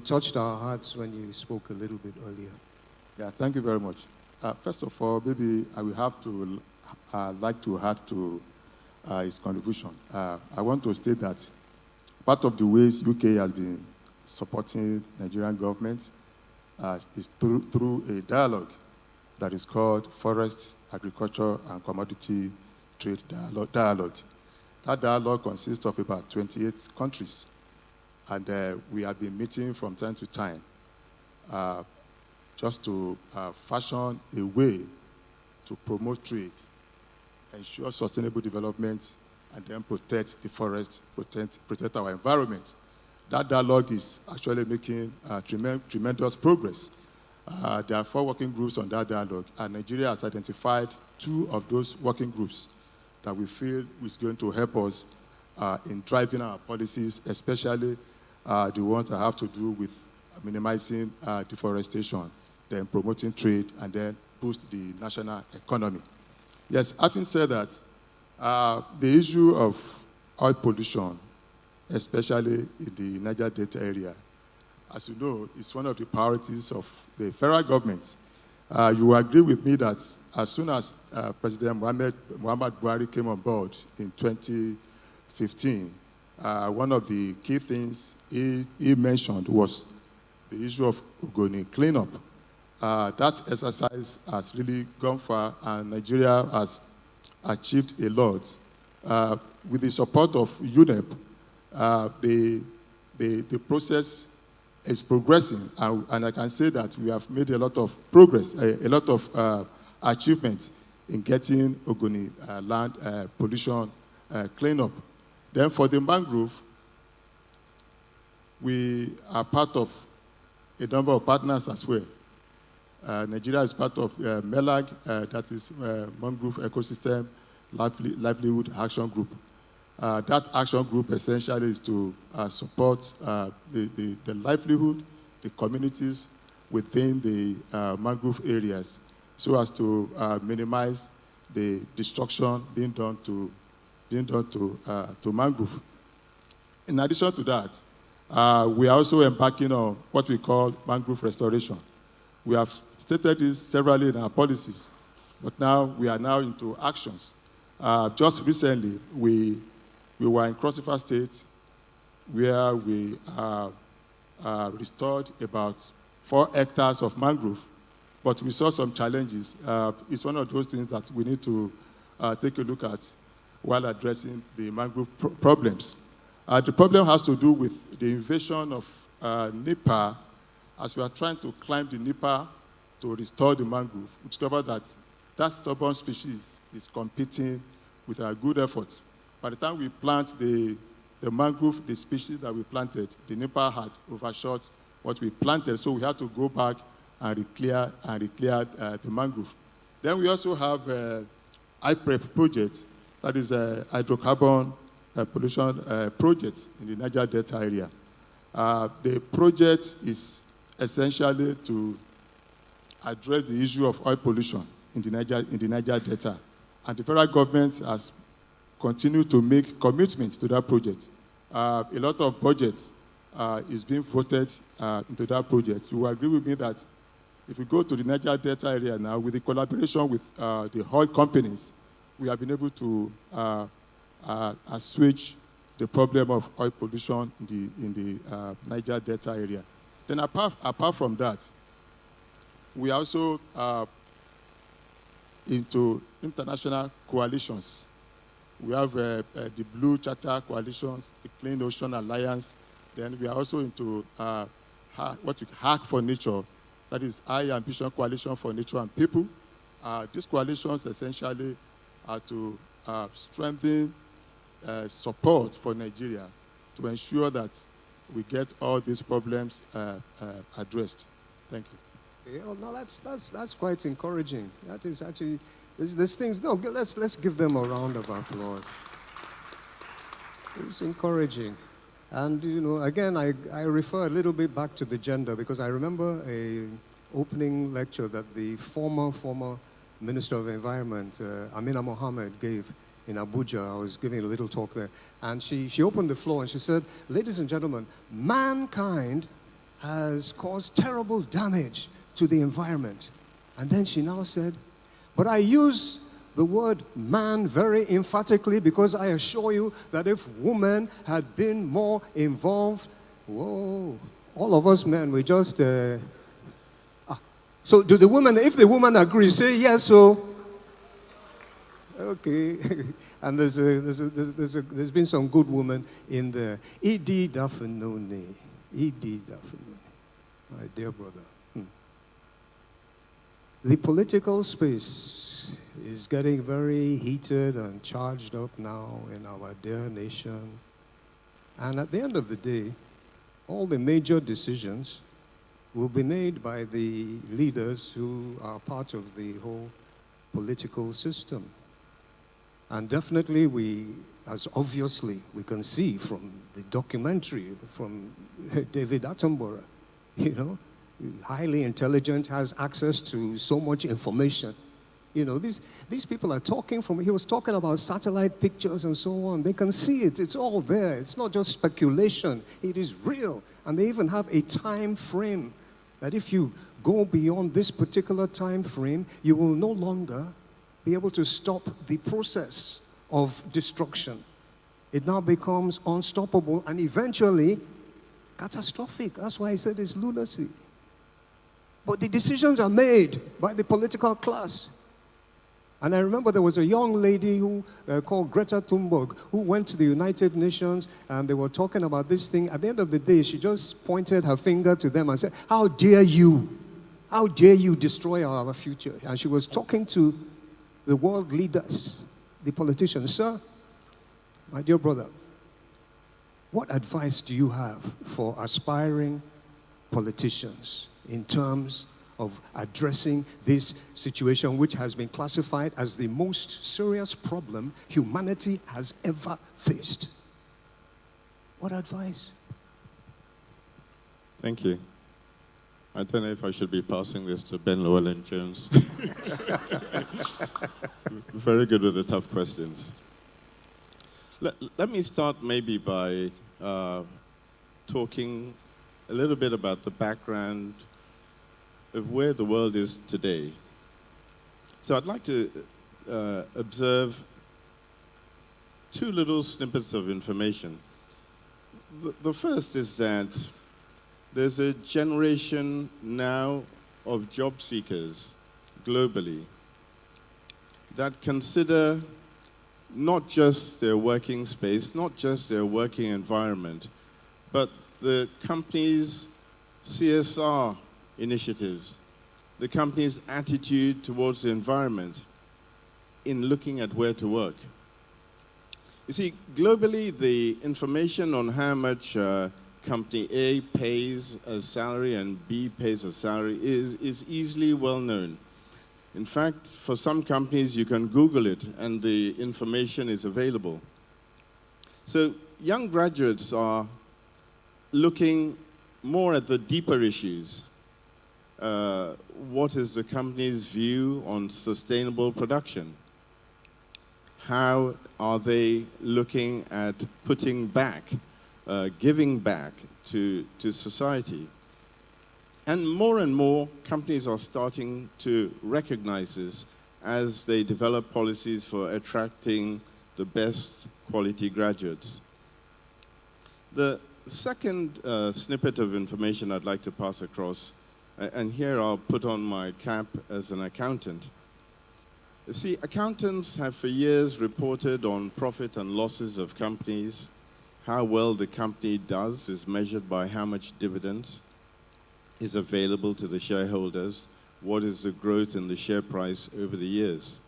touched our hearts when you spoke a little bit earlier. Yeah, thank you very much. First of all, maybe I will have to like to add to his contribution. I want to state that part of the ways UK has been supporting Nigerian government is through a dialogue that is called Forest agriculture and commodity trade dialogue. That dialogue consists of about 28 countries, and we have been meeting from time to time just to fashion a way to promote trade, ensure sustainable development, and then protect the forest, protect our environment. That dialogue is actually making tremendous progress. There are 4 working groups on that dialogue, and Nigeria has identified 2 of those working groups that we feel is going to help us in driving our policies, especially the ones that have to do with minimizing deforestation, then promoting trade, and then boost the national economy. Yes, having said that, the issue of oil pollution, especially in the Niger Delta area, as you know, is one of the priorities of the federal government. You will agree with me that as soon as President Muhammad Buhari came on board in 2015, one of the key things he mentioned was the issue of Ogoni cleanup. That exercise has really gone far, and Nigeria has achieved a lot. With the support of UNEP, the process is progressing, and I can say that we have made a lot of progress, a lot of achievement in getting Ogoni land pollution cleanup. Then for the mangrove, we are part of a number of partners as well. Nigeria is part of MELAG, that is Mangrove Ecosystem Livelihood Action Group. That action group essentially is to support the livelihood, the communities within the mangrove areas, so as to minimize the destruction being done to mangrove. In addition to that, we are also embarking on what we call mangrove restoration. We have stated this severally in our policies, but now we are now into actions. Just recently, we were in Cross River State, where we restored about 4 hectares of mangrove, but we saw some challenges. It's one of those things that we need to take a look at while addressing the mangrove problems. The problem has to do with the invasion of Nipah. As we are trying to climb the Nipah to restore the mangrove, we discovered that that stubborn species is competing with our good efforts. By the time we plant the mangrove, the species that we planted, the Nipah had overshot what we planted, so we had to go back and clear the mangrove. Then we also have IPREP project, that is a hydrocarbon pollution project in the Niger Delta area. The project is essentially to address the issue of oil pollution in the Niger Delta. And the federal government has continued to make commitments to that project. A lot of budget is being voted into that project. You will agree with me that if we go to the Niger Delta area now, with the collaboration with the oil companies, we have been able to assuage the problem of oil pollution in the Niger Delta area. Then apart from that, we are also into international coalitions. We have the Blue Charter Coalitions, the Clean Ocean Alliance. Then we are also into what we Hack for Nature, that is High Ambition Coalition for Nature and People. These coalitions essentially are to strengthen support for Nigeria to ensure that we get all these problems addressed. Thank you. Yeah, no, that's quite encouraging. That is actually, there's things. No, let's give them a round of applause. It's encouraging, and you know, again, I refer a little bit back to the gender, because I remember a opening lecture that the former Minister of Environment, Amina Mohammed, gave in Abuja. I was giving a little talk there, and she opened the floor and she said, "Ladies and gentlemen, mankind has caused terrible damage to the environment." And then she now said, "But I use the word man very emphatically, because I assure you that if women had been more involved," whoa, all of us men, we just, so do the women, if the woman agrees, say yes, so Okay, and there's been some good women in there. E.D. Dafanone, E.D. Dafanone, my dear brother. The political space is getting very heated and charged up now in our dear nation. And at the end of the day, all the major decisions will be made by the leaders who are part of the whole political system. And definitely as obviously we can see from the documentary from David Attenborough, highly intelligent, has access to so much information. These people are talking he was talking about satellite pictures and so on. They can see it, it's all there. It's not just speculation, it is real. And they even have a time frame that if you go beyond this particular time frame, you will no longer be able to stop the process of destruction. It now becomes unstoppable and eventually catastrophic. That's why I said it's lunacy. But the decisions are made by the political class. And I remember there was a young lady called Greta Thunberg who went to the United Nations and they were talking about this thing. At the end of the day, she just pointed her finger to them and said, "How dare you? How dare you destroy our future?" And she was talking to the world leaders, the politicians. Sir, my dear brother, what advice do you have for aspiring politicians in terms of addressing this situation, which has been classified as the most serious problem humanity has ever faced? What advice? Thank you. I don't know if I should be passing this to Ben Llewellyn-Jones. Very good with the tough questions. Let me start maybe by talking a little bit about the background of where the world is today. So I'd like to observe two little snippets of information. The first is that there's a generation now of job seekers globally that consider not just their working space, not just their working environment, but the company's CSR initiatives, the company's attitude towards the environment in looking at where to work. You see, globally, the information on how much company A pays a salary and B pays a salary is easily well known. In fact, for some companies, you can Google it and the information is available. So young graduates are looking more at the deeper issues. What is the company's view on sustainable production? How are they looking at putting back, giving back to society? And more companies are starting to recognize this as they develop policies for attracting the best quality graduates. The second snippet of information I'd like to pass across, and here I'll put on my cap as an accountant. You see, accountants have for years reported on profit and losses of companies. How well the company does is measured by how much dividends is available to the shareholders, what is the growth in the share price over the years.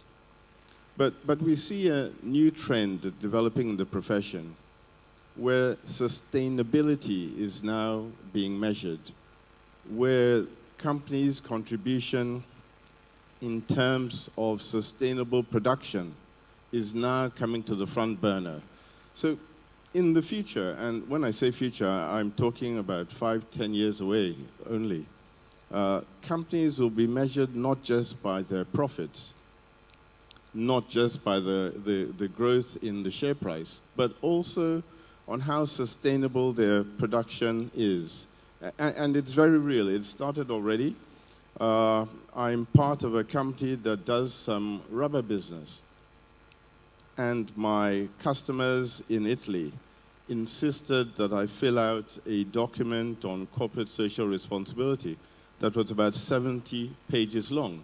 But we see a new trend developing in the profession where sustainability is now being measured, where companies' contribution in terms of sustainable production is now coming to the front burner. So in the future, and when I say future, I'm talking about 5-10 years away only, companies will be measured not just by their profits, not just by the growth in the share price, but also on how sustainable their production is. And it's very real. It started already. I'm part of a company that does some rubber business. And my customers in Italy insisted that I fill out a document on corporate social responsibility that was about 70 pages long.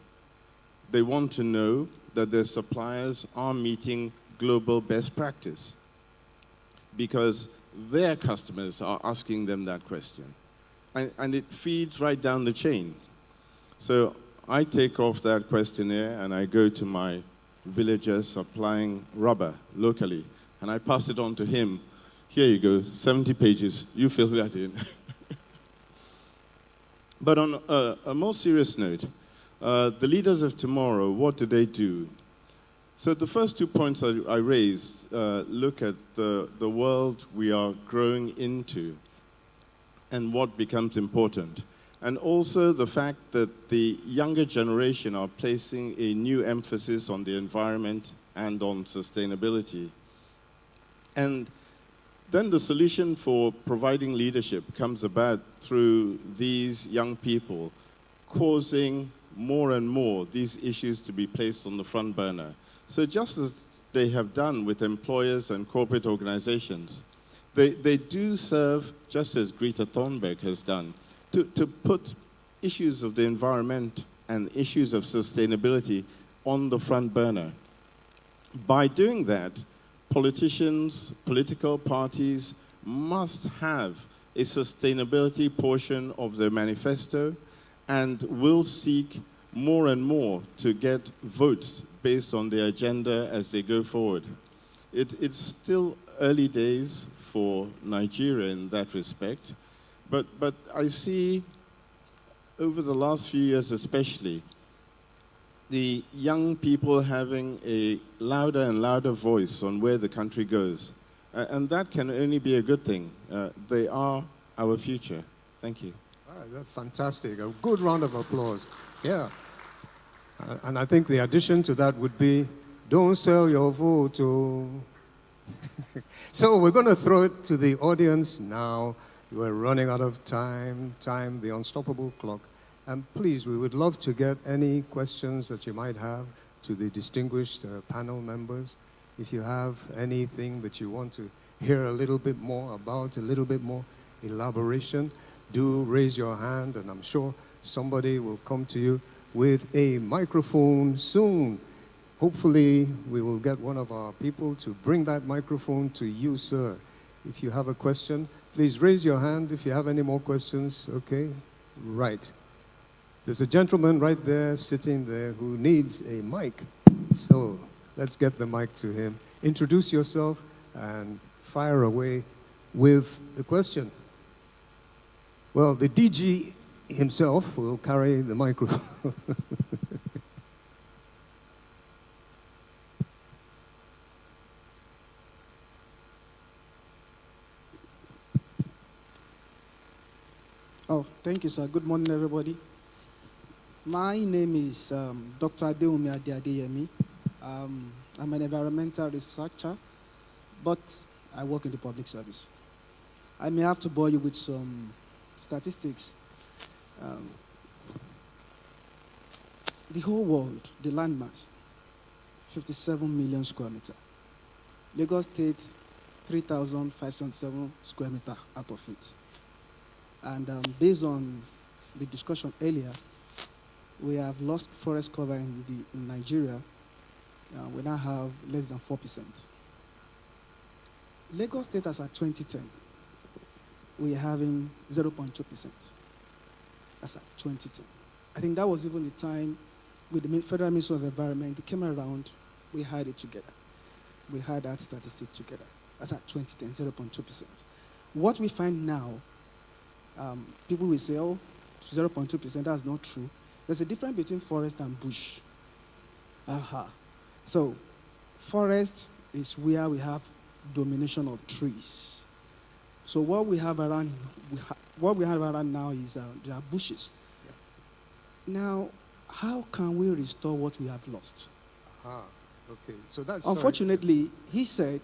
They want to know that their suppliers are meeting global best practice, because their customers are asking them that question. And it feeds right down the chain. So I take off that questionnaire and I go to my villager supplying rubber locally, and I pass it on to him. Here you go, 70 pages, you fill that in. But on a more serious note, the leaders of tomorrow, what do they do? So the first 2 points I raised look at the world we are growing into and what becomes important. And also the fact that the younger generation are placing a new emphasis on the environment and on sustainability. And then the solution for providing leadership comes about through these young people causing more and more these issues to be placed on the front burner. So just as they have done with employers and corporate organizations, they do serve, just as Greta Thunberg has done, to put issues of the environment and issues of sustainability on the front burner. By doing that, politicians, political parties must have a sustainability portion of their manifesto and will seek more and more to get votes based on their agenda as they go forward. It's still early days for Nigeria in that respect, but I see over the last few years especially, the young people having a louder and louder voice on where the country goes. And that can only be a good thing. They are our future. Thank you. That's fantastic. A good round of applause. Yeah. And I think the addition to that would be, don't sell your vote. So we're going to throw it to the audience now. We're running out of time, the unstoppable clock. And please, we would love to get any questions that you might have to the distinguished panel members. If you have anything that you want to hear a little bit more about, a little bit more elaboration, do raise your hand, and I'm sure somebody will come to you with a microphone soon. Hopefully, we will get one of our people to bring that microphone to you, sir. If you have a question, please raise your hand if you have any more questions. Okay, right. There's a gentleman right there, sitting there, who needs a mic. So let's get the mic to him. Introduce yourself and fire away with the question. Well, the DG himself will carry the microphone. Oh, thank you, sir. Good morning, everybody. My name is Dr. Adeomi Adeyemi. I'm an environmental researcher, but I work in the public service. I may have to bore you with some statistics. The whole world, the landmass, 57 million square meters. Lagos State, 3,507 square meters out of it. And based on the discussion earlier, we have lost forest cover in Nigeria. We now have less than 4%. Lagos State, as at 2010, we are having 0.2%. As at 2010. I think that was even the time with the Federal Ministry of Environment, they came around, we had it together. We had that statistic together. That's at 2010, 0.2%. What we find now, people will say, oh, 0.2%, that's not true. There's a difference between forest and bush. So, forest is where we have domination of trees. So what we have around, now is there are bushes. Yeah. Now, how can we restore what we have lost? Okay. So that's unfortunately, he said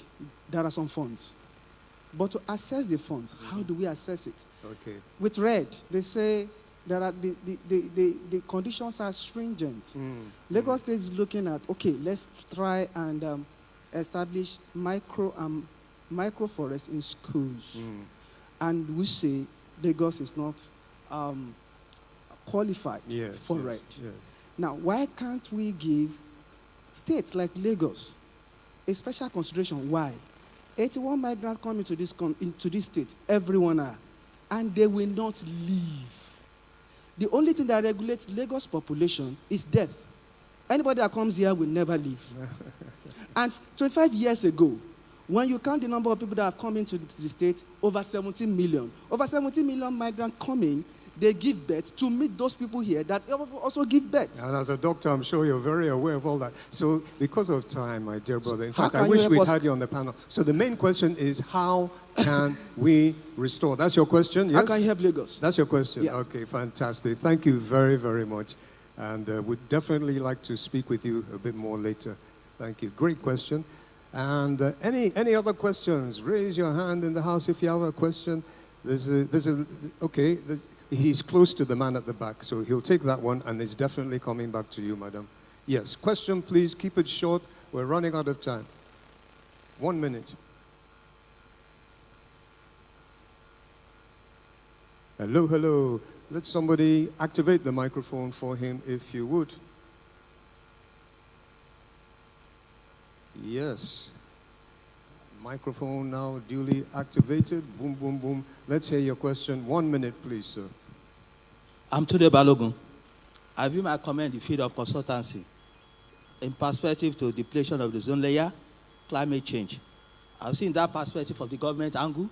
there are some funds. But to assess the funds, how do we assess it? Okay. With RED, they say there are the conditions are stringent. Lagos State is looking at, okay, let's try and establish micro forests in schools. And we say Lagos is not qualified for RED. Yes. Now, why can't we give States like Lagos, a special consideration. Why? 81 migrants come into this state, everyone are, and they will not leave. The only thing that regulates Lagos population is death. Anybody that comes here will never leave. And 25 years ago, when you count the number of people that have come into the state, over 17 million. Over 17 million migrants coming, they give birth to meet those people here that also give birth. And as a doctor, I'm sure you're very aware of all that. So because of time, my dear brother, in fact, I wish we'd had you on the panel. So the main question is, how can we restore? That's your question, yes? How can you help Lagos? That's your question? Yeah. Okay, fantastic. Thank you very, very much. And we'd definitely like to speak with you a bit more later. Thank you. Great question. And any other questions? Raise your hand in the house if you have a question. He's close to the man at the back, so he'll take that one, and it's definitely coming back to you, madam. Yes, question, please. Keep it short. We're running out of time. 1 minute. Hello, hello. Let somebody activate the microphone for him, if you would. Yes. Microphone now duly activated. Boom, boom, boom. Let's hear your question. 1 minute, please, sir. I'm Tunde Balogun. I view my comment in the field of consultancy in perspective to depletion of the zone layer, climate change. I've seen that perspective from the government angle.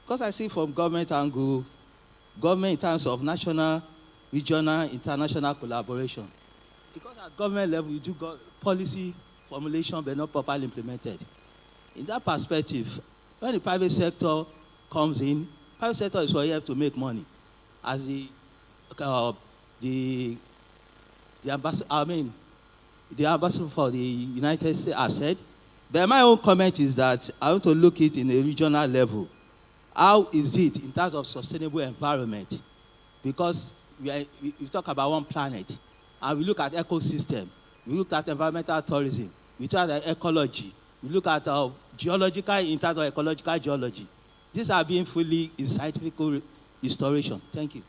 Because I see from government angle, government in terms of national, regional, international collaboration. Because at government level, you do policy formulation but not properly implemented. In that perspective, when the private sector comes in, private sector is where you have to make money. As the ambassador for the United States has said. But my own comment is that I want to look at it in a regional level. How is it in terms of sustainable environment? Because we talk about one planet, and we look at ecosystem, we look at environmental tourism, we talk at ecology, we look at geological in terms of ecological geology. These are being fully in scientific restoration. Thank you.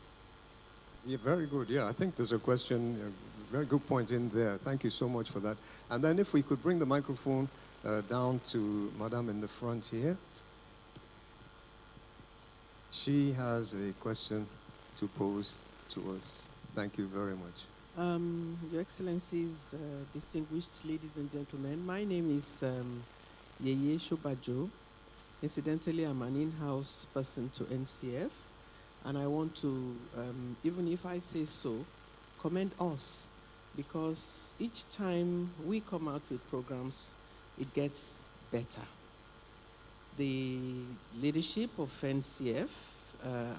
Yeah, very good. Yeah, I think there's a question, a very good point in there. Thank you so much for that. And then if we could bring the microphone down to Madam in the front here. She has a question to pose to us. Thank you very much. Your Excellencies, distinguished ladies and gentlemen, my name is Yeye Shobajo. Incidentally, I'm an in-house person to NCF, and I want to, even if I say so, commend us, because each time we come out with programs, it gets better. The leadership of NCF,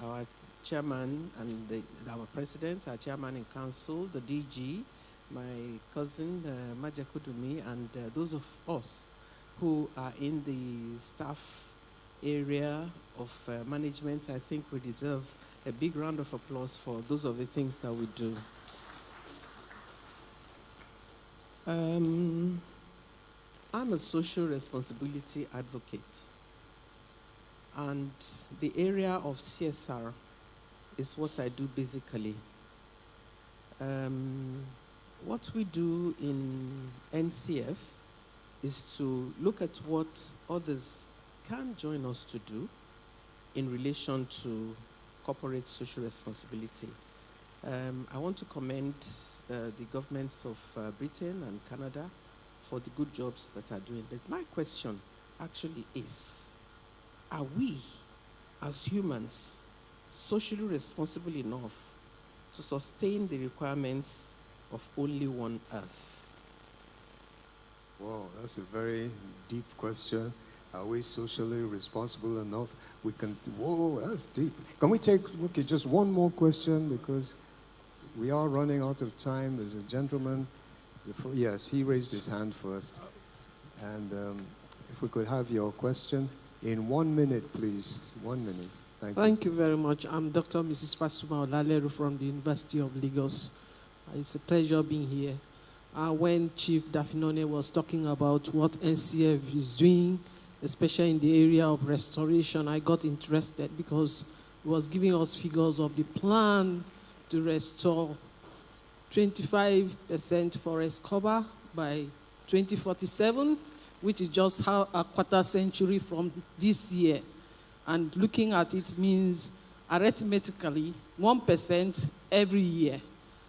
our chairman and our president, our chairman in council, the DG, my cousin Maja Kudumi, and those of us who are in the staff area of management, I think we deserve a big round of applause for those of the things that we do. I'm a social responsibility advocate, and the area of CSR is what I do basically. What we do in NCF is to look at what others can join us to do in relation to corporate social responsibility. I want to commend the governments of Britain and Canada for the good jobs that are doing. But my question actually is, are we as humans socially responsible enough to sustain the requirements of only one Earth? Wow, that's a very deep question. Are we socially responsible enough? Whoa, that's deep. Can we take, just one more question, because we are running out of time. There's a gentleman. Yes, he raised his hand first. And if we could have your question in 1 minute, please. 1 minute. Thank you very much. I'm Dr. Mrs. Fasuma Olaleru from the University of Lagos. It's a pleasure being here. When Chief Dafinone was talking about what NCF is doing, especially in the area of restoration, I got interested because he was giving us figures of the plan to restore 25% forest cover by 2047, which is just a quarter century from this year. And looking at it means arithmetically 1% every year.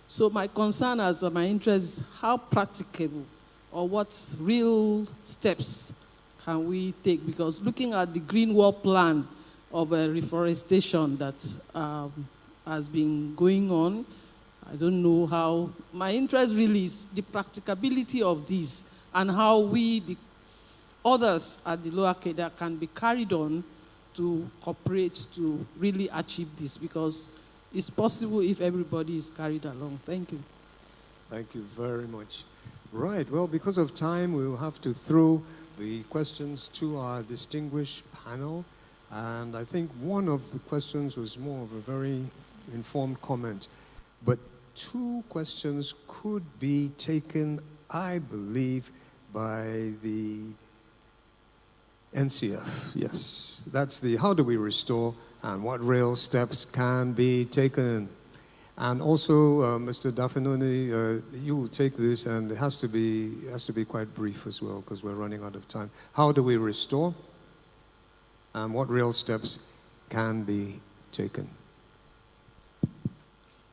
So my concern as my interest is how practicable or what real steps can we take? Because looking at the Green Wall plan of reforestation that has been going on, I don't know how. My interest really is the practicability of this and how we, the others at the lower cadre, can be carried on to cooperate to really achieve this, because it's possible if everybody is carried along. Thank you. Thank you very much. Right, well, because of time, we will have to throw the questions to our distinguished panel. And I think one of the questions was more of a very informed comment. But two questions could be taken, I believe, by the NCF. Yes, that's the how do we restore and what real steps can be taken. And also, Mr. Dafinoni, you will take this, and it has to be quite brief as well, because we're running out of time. How do we restore, and what real steps can be taken?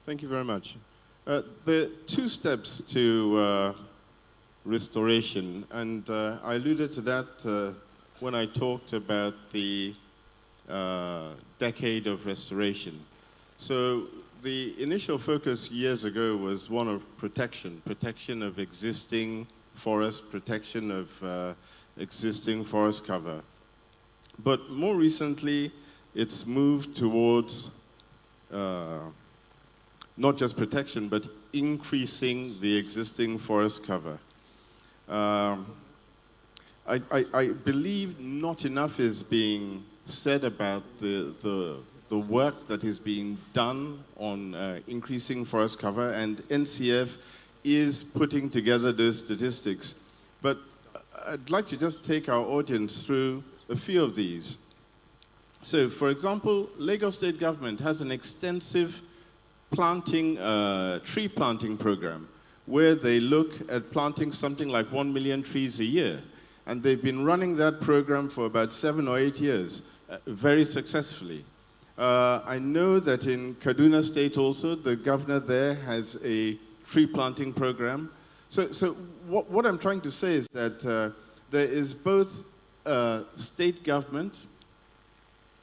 Thank you very much. There are two steps to restoration, and I alluded to that when I talked about the decade of restoration. So the initial focus years ago was one of protection of existing forest, protection of existing forest cover. But more recently, it's moved towards not just protection, but increasing the existing forest cover. I believe not enough is being said about the work that is being done on increasing forest cover, and NCF is putting together those statistics. But I'd like to just take our audience through a few of these. So, for example, Lagos State Government has an extensive tree planting program where they look at planting something like 1 million trees a year. And they've been running that program for about 7 or 8 years, very successfully. I know that in Kaduna State also, the governor there has a tree planting program. So what I'm trying to say is that there is both state government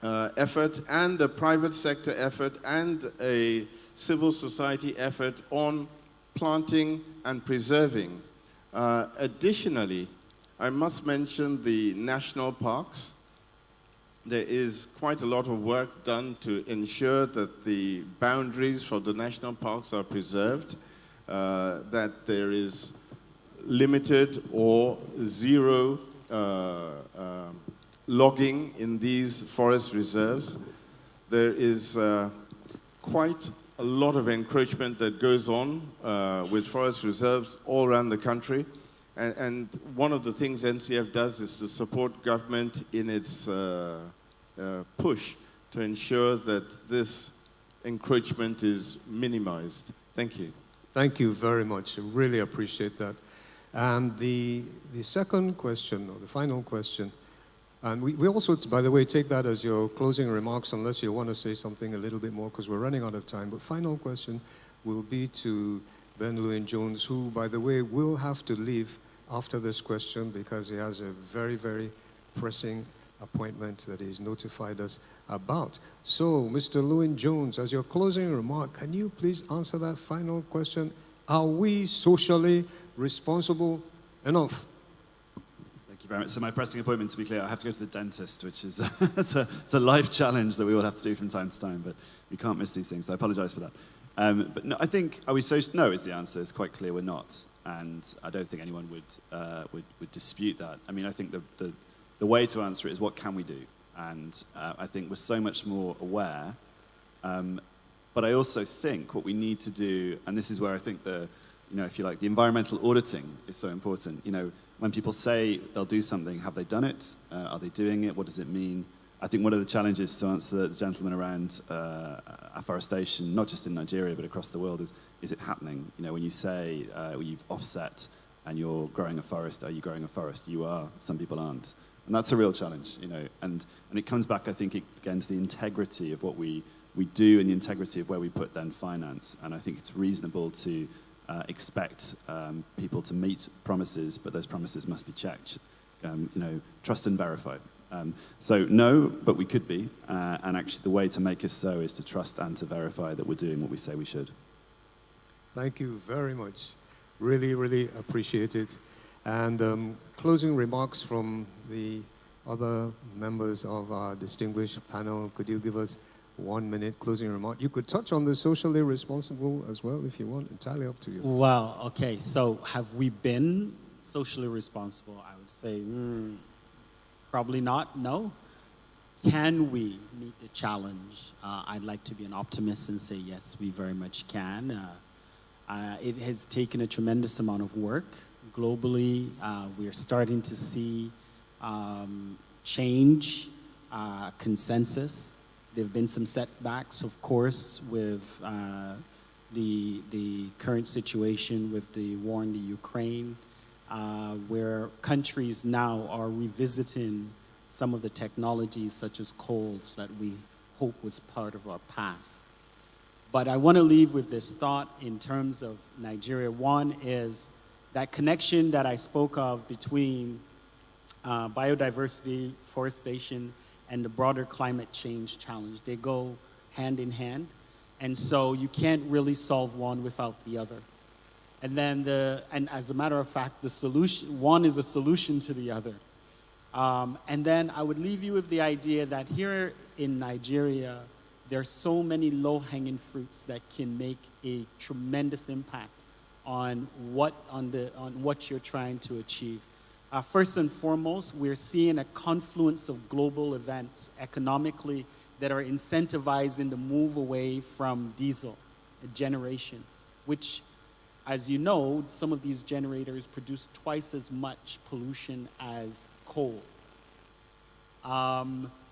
effort and a private sector effort and a civil society effort on planting and preserving. Additionally, I must mention the national parks. There is quite a lot of work done to ensure that the boundaries for the national parks are preserved, that there is limited or zero logging in these forest reserves. There is quite a lot of encroachment that goes on with forest reserves all around the country. And one of the things NCF does is to support government in its push to ensure that this encroachment is minimized. Thank you. Thank you very much. I really appreciate that. And the second question, or the final question, and we also, by the way, take that as your closing remarks, unless you want to say something a little bit more, because we're running out of time. But final question will be to Ben Llewellyn-Jones, who, by the way, will have to leave after this question because he has a very, very pressing appointment that he's notified us about. So, Mr. Llewellyn-Jones, as your closing remark, can you please answer that final question? Are we socially responsible enough? Thank you very much. So my pressing appointment, to be clear, I have to go to the dentist, which is it's a life challenge that we all have to do from time to time, but you can't miss these things, so I apologize for that. But no, I think, are we social? No is the answer. It's quite clear we're not. And I don't think anyone would dispute that. I mean, I think the way to answer it is what can we do? And I think we're so much more aware. But I also think what we need to do, and this is where I think if you like, the environmental auditing is so important. When people say they'll do something, have they done it? Are they doing it? What does it mean? I think one of the challenges, to answer the gentleman around afforestation, not just in Nigeria but across the world, is it happening? When you say you've offset and you're growing a forest. Are you growing a forest? You are. Some people aren't. And that's a real challenge, you know. And it comes back, I think, again, to the integrity of what we do and the integrity of where we put then finance. And I think it's reasonable to expect people to meet promises, but those promises must be checked, you know, trust and verify. So no, but we could be. And actually the way to make us so is to trust and to verify that we're doing what we say we should. Thank you very much. Really, really appreciate it. And closing remarks from the other members of our distinguished panel. Could you give us 1 minute closing remark? You could touch on the socially responsible as well if you want. Entirely up to you. Well, okay, so have we been socially responsible? I would say probably not, no. Can we meet the challenge? I'd like to be an optimist and say yes, we very much can. It has taken a tremendous amount of work. Globally, we're starting to see change, consensus. There have been some setbacks, of course, with the current situation with the war in the Ukraine, where countries now are revisiting some of the technologies such as coal that we hope was part of our past. But I want to leave with this thought in terms of Nigeria. One is that connection that I spoke of between biodiversity, forestation, and the broader climate change challenge. They go hand in hand. And so you can't really solve one without the other. And then and as a matter of fact, the solution, one is a solution to the other. And then I would leave you with the idea that here in Nigeria, there are so many low-hanging fruits that can make a tremendous impact on what you're trying to achieve. First and foremost, we're seeing a confluence of global events economically that are incentivizing the move away from diesel generation, which, as you know, some of these generators produce twice as much pollution as coal.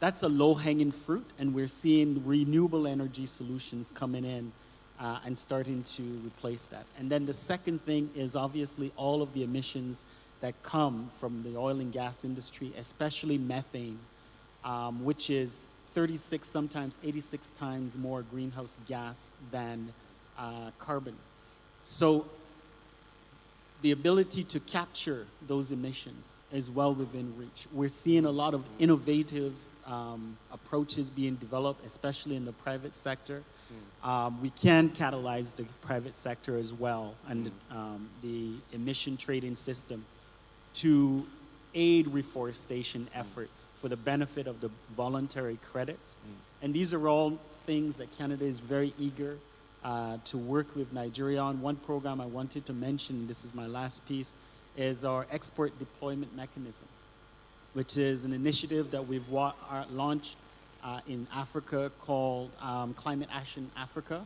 That's a low-hanging fruit, and we're seeing renewable energy solutions coming in and starting to replace that. And then the second thing is obviously all of the emissions that come from the oil and gas industry, especially methane, which is 36, sometimes 86 times more greenhouse gas than carbon. So the ability to capture those emissions is well within reach. We're seeing a lot of innovative approaches being developed, especially in the private sector. We can catalyze the private sector as well, and the emission trading system to aid reforestation efforts for the benefit of the voluntary credits. And these are all things that Canada is very eager to work with Nigeria on. One program I wanted to mention, this is my last piece, is our export deployment mechanism, which is an initiative that we've launched in Africa called Climate Action Africa.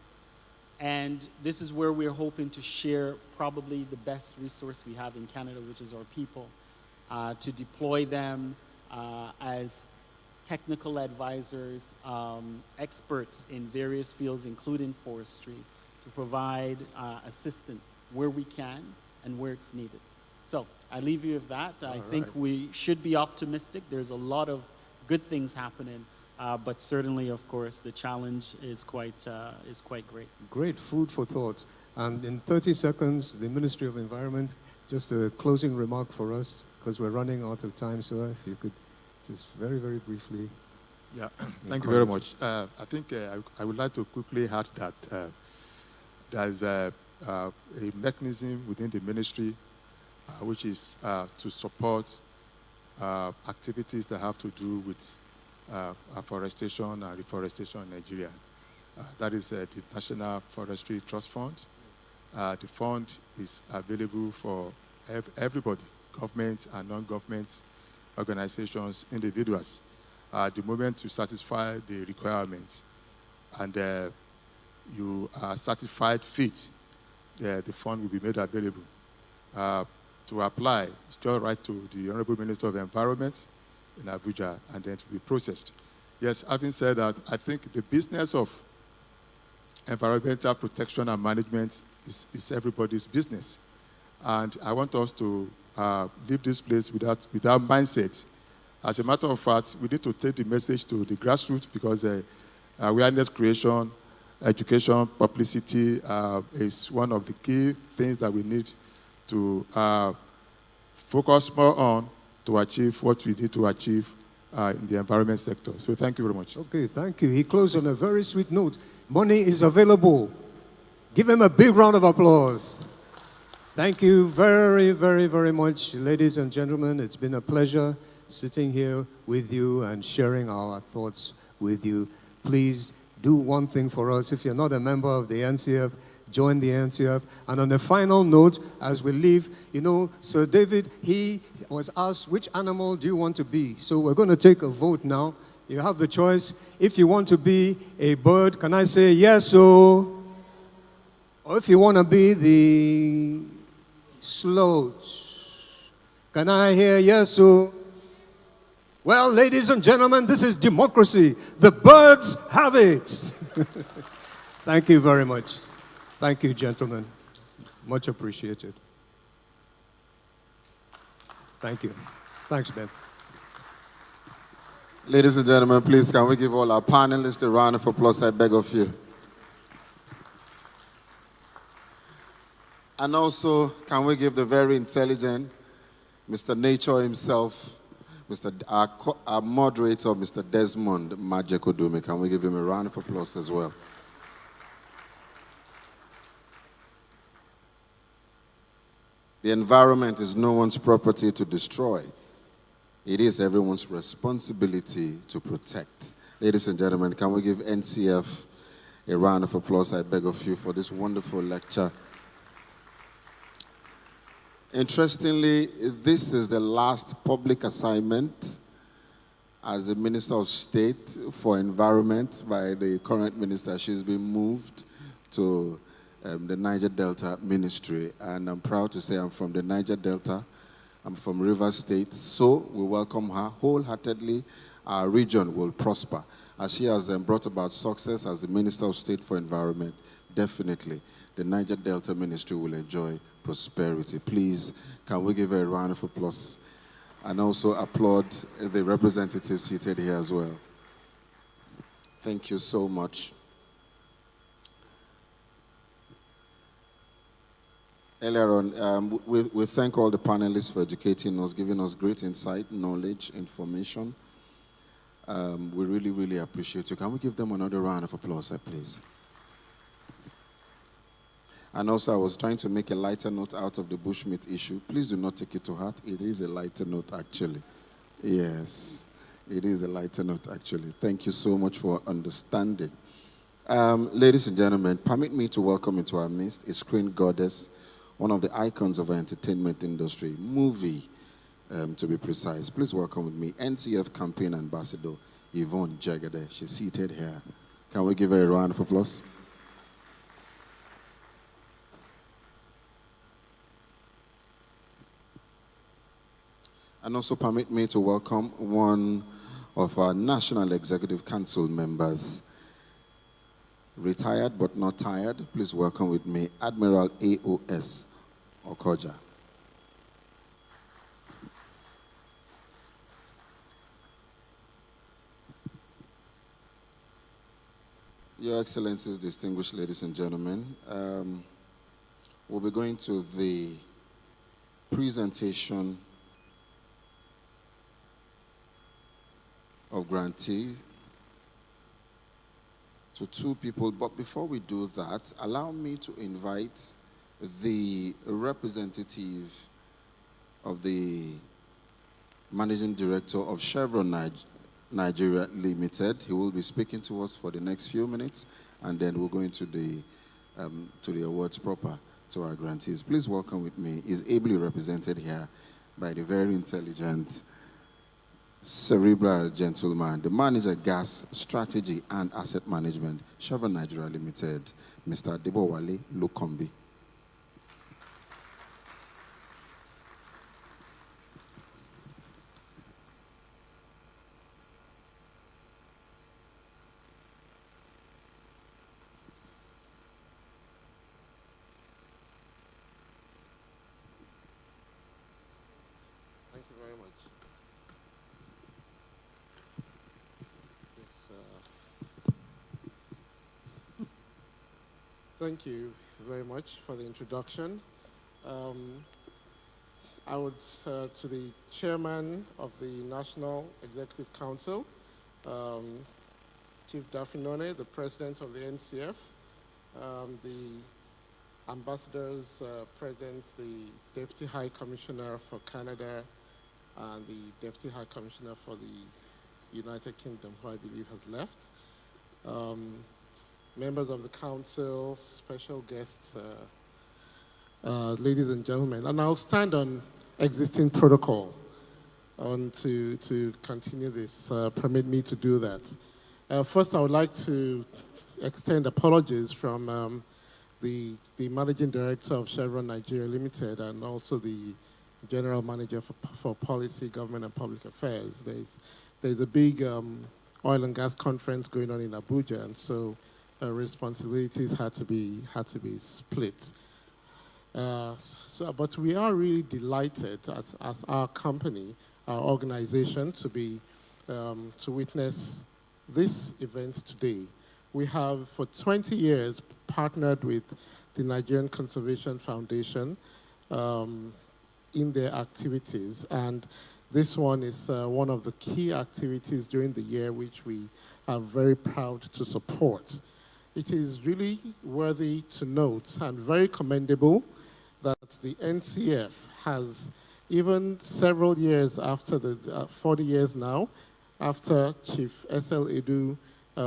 And this is where we're hoping to share probably the best resource we have in Canada, which is our people, to deploy them as technical advisors, experts in various fields, including forestry, to provide assistance where we can and where it's needed. So I leave you with that. I think we should be optimistic. There's a lot of good things happening. But certainly, of course, the challenge is quite great. Great food for thought. And in 30 seconds, the Ministry of Environment, just a closing remark for us, because we're running out of time. So if you could just very, very briefly. Yeah, thank you very much. I think I would like to quickly add that there's a mechanism within the ministry which is to support activities that have to do with afforestation and reforestation in Nigeria. That is the National Forestry Trust Fund. The fund is available for everybody, government and non-government organizations, individuals. The moment you satisfy the requirements and you are certified fit, the fund will be made available. To apply, just write to the Honorable Minister of Environment in Abuja, and then to be processed. Yes, having said that, I think the business of environmental protection and management is everybody's business. And I want us to leave this place with that mindset. As a matter of fact, we need to take the message to the grassroots because awareness creation, education, publicity is one of the key things that we need to focus more on to achieve what we need to achieve in the environment sector. So thank you very much. Okay, thank you. He closed on a very sweet note. Money is available. Give him a big round of applause. Thank you very, very, very much, ladies and gentlemen. It's been a pleasure sitting here with you and sharing our thoughts with you. Please do one thing for us. If you're not a member of the NCF, join the NCF. And on a final note, as we leave, Sir David, he was asked, which animal do you want to be? So we're going to take a vote now. You have the choice. If you want to be a bird, can I say yes, or if you want to be the sloth, can I hear yes, so? Well, ladies and gentlemen, this is democracy. The birds have it. Thank you very much. Thank you, gentlemen. Much appreciated. Thank you. Thanks, Ben. Ladies and gentlemen, please can we give all our panelists a round of applause, I beg of you. And also, can we give the very intelligent Mr. Nature himself, our moderator, Mr. Desmond Majekodumi, can we give him a round of applause as well? The environment is no one's property to destroy. It is everyone's responsibility to protect. Ladies and gentlemen, can we give NCF a round of applause, I beg of you, for this wonderful lecture. Interestingly, this is the last public assignment as the Minister of State for Environment by the current minister. She's been moved to the Niger Delta Ministry, and I'm proud to say I'm from the Niger Delta. I'm from Rivers State, so we welcome her wholeheartedly. Our region will prosper. As she has brought about success as the Minister of State for Environment, definitely the Niger Delta Ministry will enjoy prosperity. Please, can we give her a round of applause and also applaud the representatives seated here as well. Thank you so much. Earlier on, we thank all the panelists for educating us, giving us great insight, knowledge, information. We really, really appreciate you. Can we give them another round of applause, please? And also, I was trying to make a lighter note out of the bushmeat issue. Please do not take it to heart. It is a lighter note, actually. Yes, it is a lighter note, actually. Thank you so much for understanding. Ladies and gentlemen, permit me to welcome into our midst a screen goddess, one of the icons of our entertainment industry, movie, to be precise. Please welcome with me NCF Campaign Ambassador Yvonne Jagade. She's seated here. Can we give her a round of applause? And also permit me to welcome one of our National Executive Council members, retired but not tired. Please welcome with me Admiral AOS Okoja. Your Excellencies, distinguished ladies and gentlemen, we'll be going to the presentation of grantee to two people. But before we do that, allow me to invite the representative of the Managing Director of Chevron Nigeria Limited. He will be speaking to us for the next few minutes, and then we'll go into the awards proper to our grantees. Please welcome with me, is ably represented here by the very intelligent, cerebral gentleman, the Manager Gas Strategy and Asset Management, Chevron Nigeria Limited, Mr. Debowale Lukombi. Thank you very much for the introduction. I would, to the chairman of the National Executive Council, Chief Dafinone, the president of the NCF, the ambassadors present, the Deputy High Commissioner for Canada, and the Deputy High Commissioner for the United Kingdom, who I believe has left. Members of the council, special guests, ladies and gentlemen, and I'll stand on existing protocol to continue this. Permit me to do that. First, I would like to extend apologies from the Managing Director of Chevron Nigeria Limited and also the General Manager for Policy, Government and Public Affairs. There's a big oil and gas conference going on in Abuja, and so responsibilities had to be split. But we are really delighted as our company, our organization, to witness this event today. We have for 20 years partnered with the Nigerian Conservation Foundation in their activities, and this one is one of the key activities during the year which we are very proud to support. It is really worthy to note and very commendable that the NCF has, even several years after 40 years now, after Chief SLEDU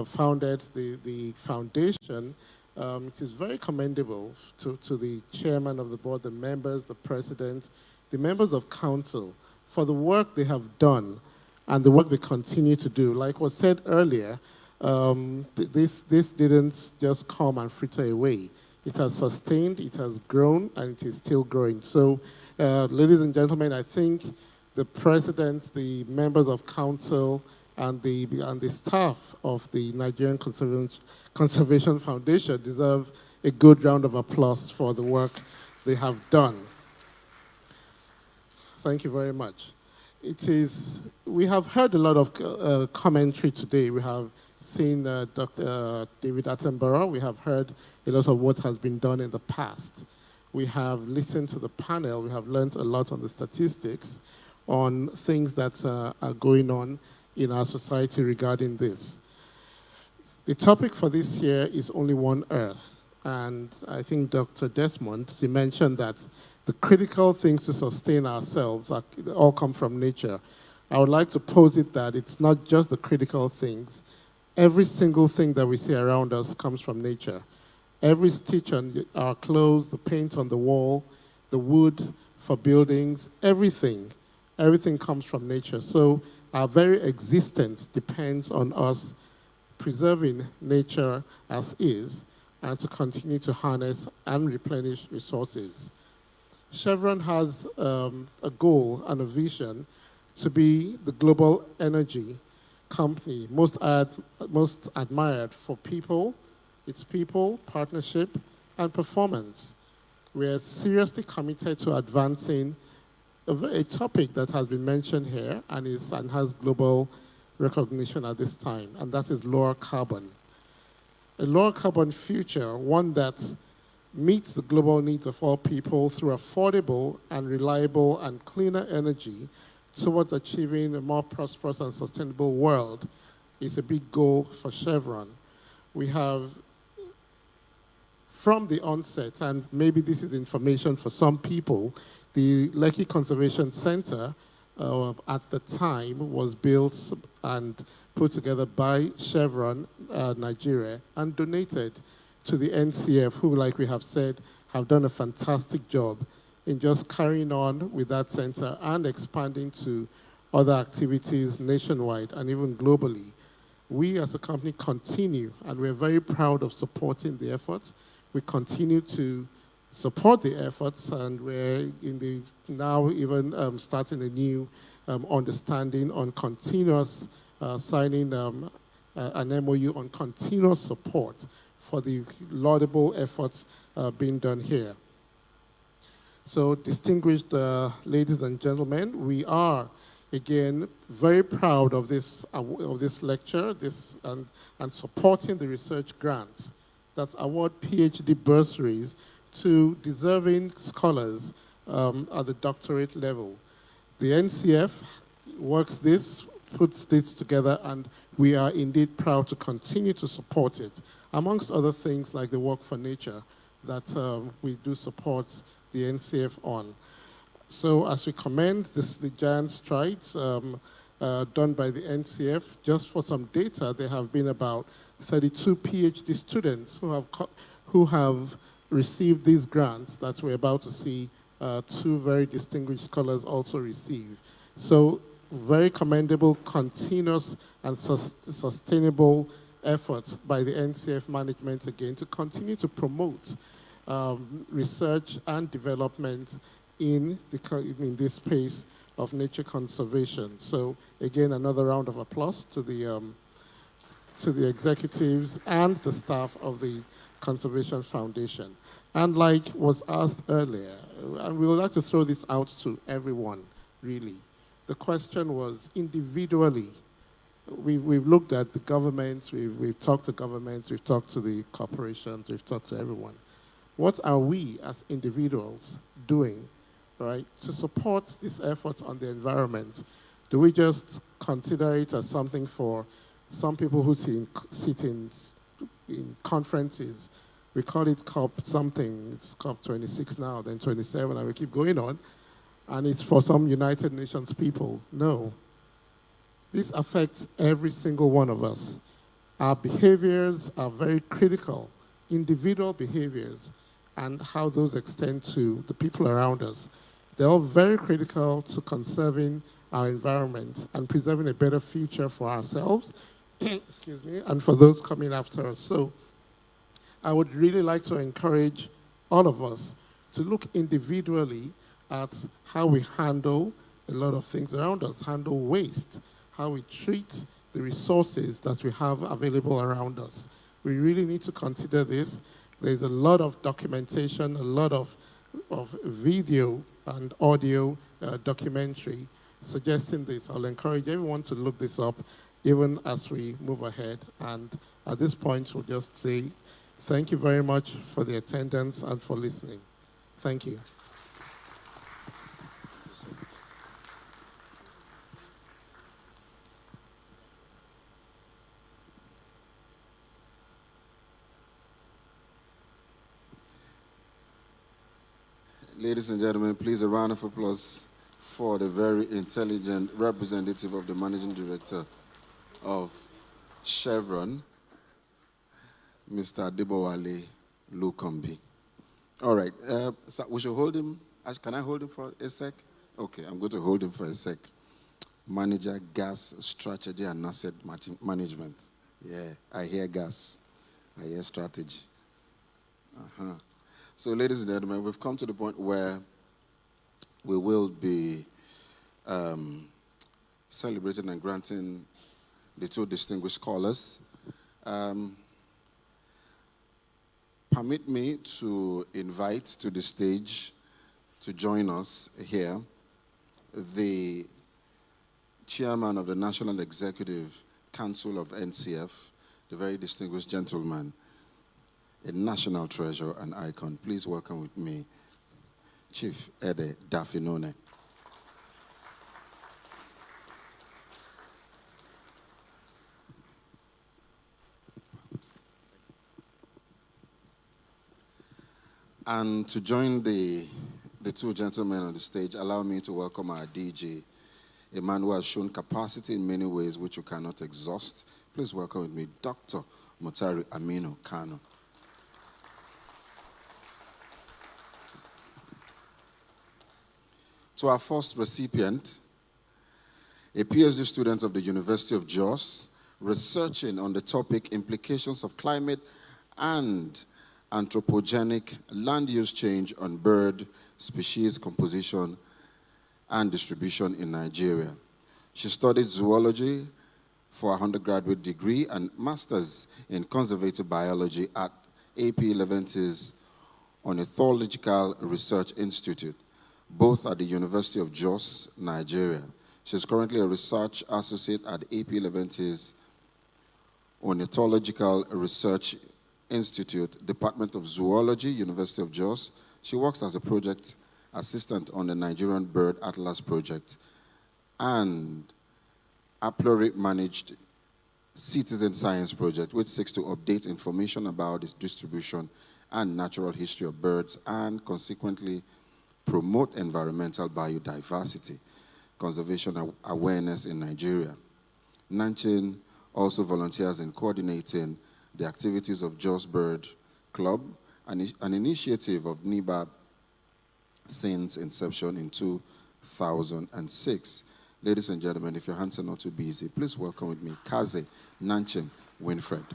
founded the foundation, it is very commendable to the chairman of the board, the members, the president, the members of council for the work they have done and the work they continue to do. Like was said earlier, this didn't just come and fritter away. It has sustained, it has grown, and it is still growing. So, ladies and gentlemen, I think the president, the members of council, and the staff of the Nigerian Conservation Foundation deserve a good round of applause for the work they have done. Thank you very much. We have heard a lot of commentary today. We have seen Dr. David Attenborough. We have heard a lot of what has been done in the past. We have listened to the panel. We have learned a lot on the statistics, on things that are going on in our society regarding this. The topic for this year is Only One Earth. And I think Dr. Desmond, he mentioned that the critical things to sustain ourselves all come from nature. I would like to pose it that it's not just the critical things. Every single thing that we see around us comes from nature. Every stitch on our clothes, the paint on the wall, the wood for buildings, everything comes from nature. So our very existence depends on us preserving nature as is and to continue to harness and replenish resources. Chevron has a goal and a vision to be the global energy company most admired for people, its people, partnership, and performance. We are seriously committed to advancing a topic that has been mentioned here and has global recognition at this time, and that is lower carbon. A lower carbon future, one that meets the global needs of all people through affordable and reliable and cleaner energy towards achieving a more prosperous and sustainable world, is a big goal for Chevron. We have, from the onset, and maybe this is information for some people, the Lekki Conservation Center at the time was built and put together by Chevron Nigeria and donated to the NCF, who, like we have said, have done a fantastic job in just carrying on with that center and expanding to other activities nationwide and even globally. We as a company continue, and we're very proud of supporting the efforts. We continue to support the efforts, and we're now even starting a new understanding on continuous signing an MOU on continuous support for the laudable efforts being done here. So, distinguished ladies and gentlemen, we are again very proud of this lecture, and supporting the research grants that award PhD bursaries to deserving scholars at the doctorate level. The NCF works this, puts this together, and we are indeed proud to continue to support it, amongst other things like the Work for Nature that we do support the NCF on. So as we commend the giant strides done by the NCF, just for some data, there have been about 32 PhD students who have received these grants that we're about to see two very distinguished scholars also receive. So very commendable, continuous and sustainable efforts by the NCF management again to continue to promote research and development in this space of nature conservation. So again, another round of applause to the executives and the staff of the Conservation Foundation. And like was asked earlier, and we would like to throw this out to everyone, really. The question was, individually, we've looked at the governments, we've talked to governments, we've talked to the corporations, we've talked to everyone. What are we as individuals doing, right, to support these efforts on the environment? Do we just consider it as something for some people who sit in conferences? We call it COP something, it's COP 26 now, then 27, and we keep going on. And it's for some United Nations people. No. This affects every single one of us. Our behaviors are very critical, individual behaviors, and how those extend to the people around us. They're all very critical to conserving our environment and preserving a better future for ourselves, excuse me, and for those coming after us. So I would really like to encourage all of us to look individually at how we handle a lot of things around us, handle waste, how we treat the resources that we have available around us. We really need to consider this. There's a lot of documentation, a lot of video and audio documentary suggesting this. I'll encourage everyone to look this up even as we move ahead. And at this point, we'll just say thank you very much for the attendance and for listening. Thank you. Ladies and gentlemen, please a round of applause for the very intelligent representative of the managing director of Chevron, Mr. Adebowale Lukombi. All right, so we should hold him. Can I hold him for a sec? Okay, I'm going to hold him for a sec. Manager, Gas Strategy and Asset Management. Yeah, I hear gas. I hear strategy. So, ladies and gentlemen, we've come to the point where we will be celebrating and granting the two distinguished scholars. Permit me to invite to the stage to join us here the chairman of the National Executive Council of NCF, the very distinguished gentleman, a national treasure and icon. Please welcome with me Chief Ede Dafinone. And to join the two gentlemen on the stage, allow me to welcome our DJ, a man who has shown capacity in many ways which you cannot exhaust. Please welcome with me Dr. Mutari Aminu Kano. To our first recipient, a PhD student of the University of Jos, researching on the topic implications of climate and anthropogenic land use change on bird species composition and distribution in Nigeria. She studied zoology for a undergraduate degree and master's in conservative biology at AP Leventis Ornithological Research Institute, both at the University of Jos, Nigeria. She's currently a research associate at AP Leventis Ornithological Research Institute, Department of Zoology, University of Jos. She works as a project assistant on the Nigerian Bird Atlas Project and Aplori-managed Citizen Science Project, which seeks to update information about the distribution and natural history of birds and consequently promote environmental biodiversity, conservation awareness in Nigeria. Nanchin also volunteers in coordinating the activities of Jos Bird Club, an initiative of NIBAB since inception in 2006. Ladies and gentlemen, if your hands are not too busy, please welcome with me Kaze Nanchin Winfred.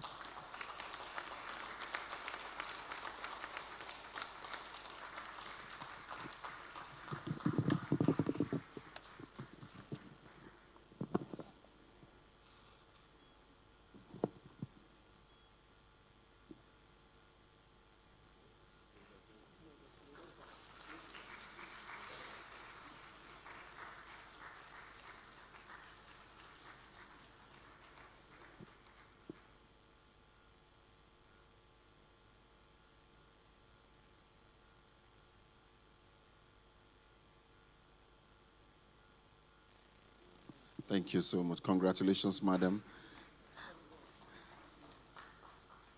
Thank you so much. Congratulations, madam.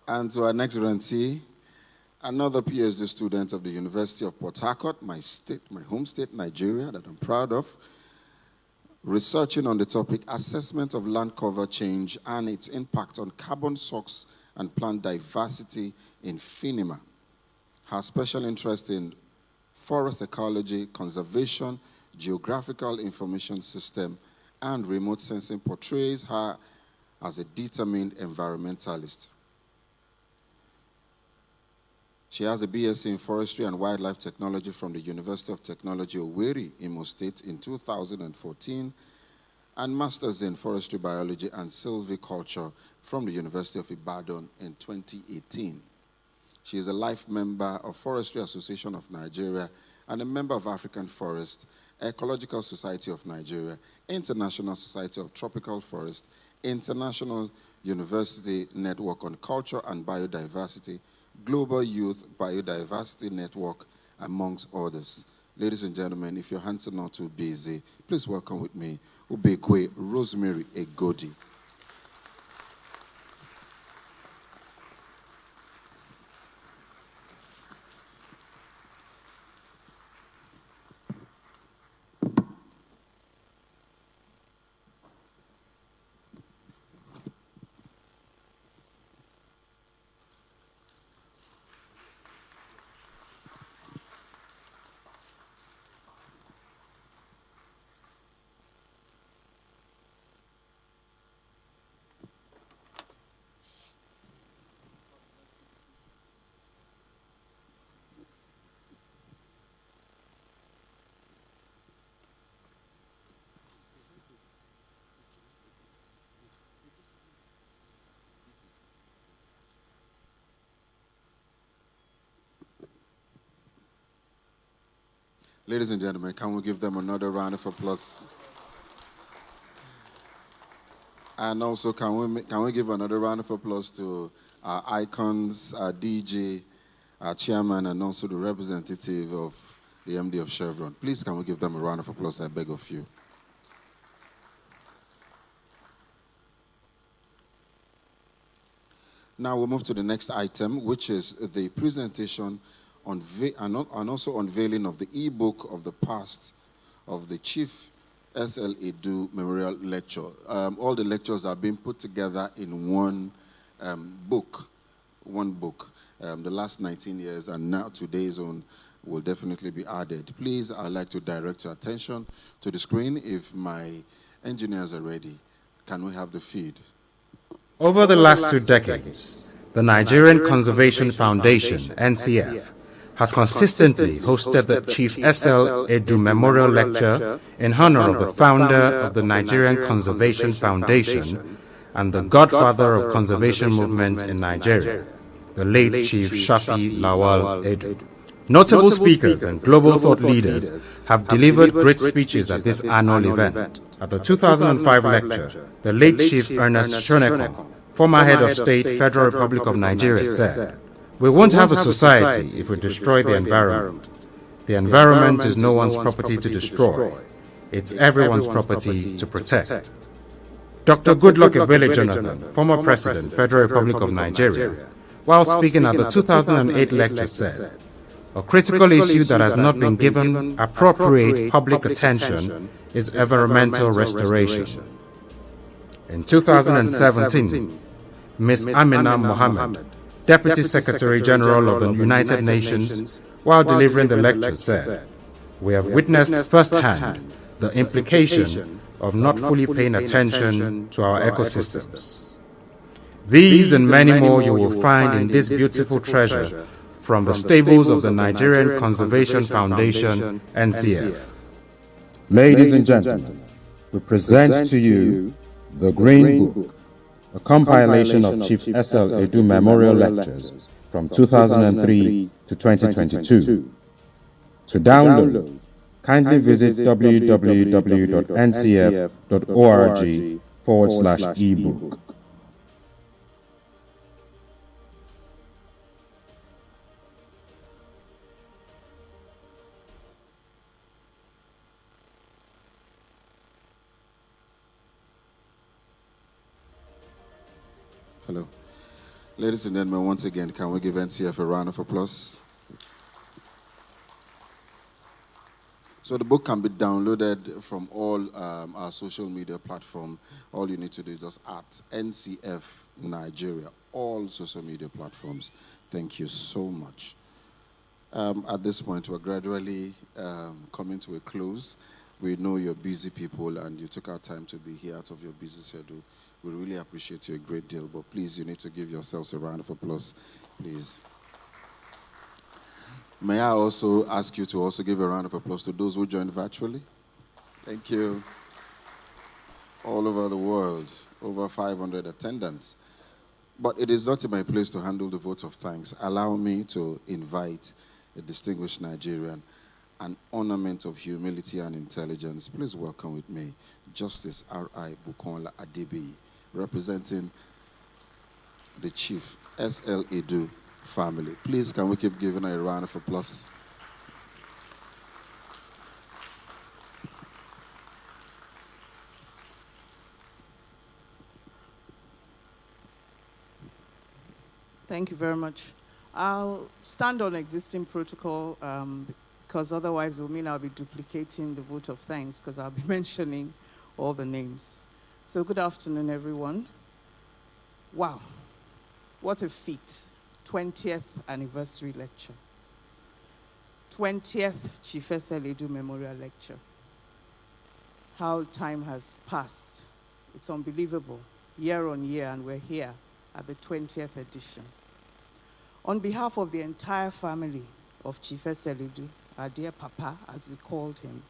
And to our next grantee, another PhD student of the University of Port Harcourt, my home state, Nigeria, that I'm proud of, researching on the topic assessment of land cover change and its impact on carbon stocks and plant diversity in FINIMA. Her special interest in forest ecology, conservation, geographical information system, and remote sensing portrays her as a determined environmentalist. She has a BSc in Forestry and Wildlife Technology from the University of Technology, Owerri, Imo State in 2014, and Masters in Forestry Biology and Silviculture from the University of Ibadan in 2018. She is a life member of Forestry Association of Nigeria and a member of African Forest, Ecological Society of Nigeria, International Society of Tropical Forest, International University Network on Culture and Biodiversity, Global Youth Biodiversity Network, amongst others. Ladies and gentlemen, if your hands are not too busy, please welcome with me Ubekwe Rosemary Egodi. Ladies and gentlemen, can we give them another round of applause? And also, can we give another round of applause to our icons, our DJ, our chairman, and also the representative of the MD of Chevron. Please, can we give them a round of applause, I beg of you. Now we'll move to the next item, which is the presentation and also unveiling of the e-book of the past of the Chief SLEDU Memorial Lecture. All the lectures are being put together in one book. The last 19 years, and now today's own will definitely be added. Please, I'd like to direct your attention to the screen. If my engineers are ready, can we have the feed? Over the last 2 decades, the Nigerian Conservation Foundation, NCF, has consistently hosted the Chief SLEDU Memorial Lecture in honor of the founder of the Nigerian Conservation Foundation and the godfather of conservation movement in Nigeria, the late Chief Shafi Lawal Edu. Notable speakers and global thought leaders have delivered great speeches at this annual event. At the 2005 lecture, the late Chief Ernest Shonekon, former head of state, Federal Republic of Nigeria, said, "We won't have a society if we destroy the environment. The environment is no one's property to destroy. It's everyone's property to protect." Dr. Goodluck Ebele Jonathan, former President, Federal Republic of Nigeria, while speaking at the 2008 lecture said, "A critical issue that has not been given appropriate public attention is environmental restoration." In 2017, Ms. Amina Mohammed, Deputy Secretary General of the United Nations, while delivering the lecture said, "We have witnessed firsthand the implication of not fully paying attention to our ecosystems." These and many more you will find in this beautiful treasure from the stables of the Nigerian Conservation Foundation, NCF. Ladies and gentlemen, we present to you the Green Book, a compilation of Chief SLEDU Memorial Lectures from 2003 to 2022. To download, kindly visit www.ncf.org/ebook. Hello. Ladies and gentlemen, once again, can we give NCF a round of applause? So the book can be downloaded from all our social media platforms. All you need to do is just at NCF Nigeria, all social media platforms. Thank you so much. At this point, we're gradually coming to a close. We know you're busy people and you took our time to be here out of your busy schedule. We really appreciate you a great deal, but please, you need to give yourselves a round of applause, please. May I also ask you to also give a round of applause to those who joined virtually? Thank you. All over the world, over 500 attendants. But it is not in my place to handle the vote of thanks. Allow me to invite a distinguished Nigerian, an ornament of humility and intelligence. Please welcome with me Justice R.I. Bukola Adebi, representing the Chief SLEDU family. Please, can we keep giving her a round of applause? Thank you very much. I'll stand on existing protocol because otherwise it will mean I'll be duplicating the vote of thanks because I'll be mentioning all the names. So good afternoon, everyone. Wow, what a feat. 20th anniversary lecture. 20th Chief SLEDU Memorial Lecture. How time has passed. It's unbelievable. Year on year, and we're here at the 20th edition. On behalf of the entire family of Chief SLEDU, our dear Papa, as we called him,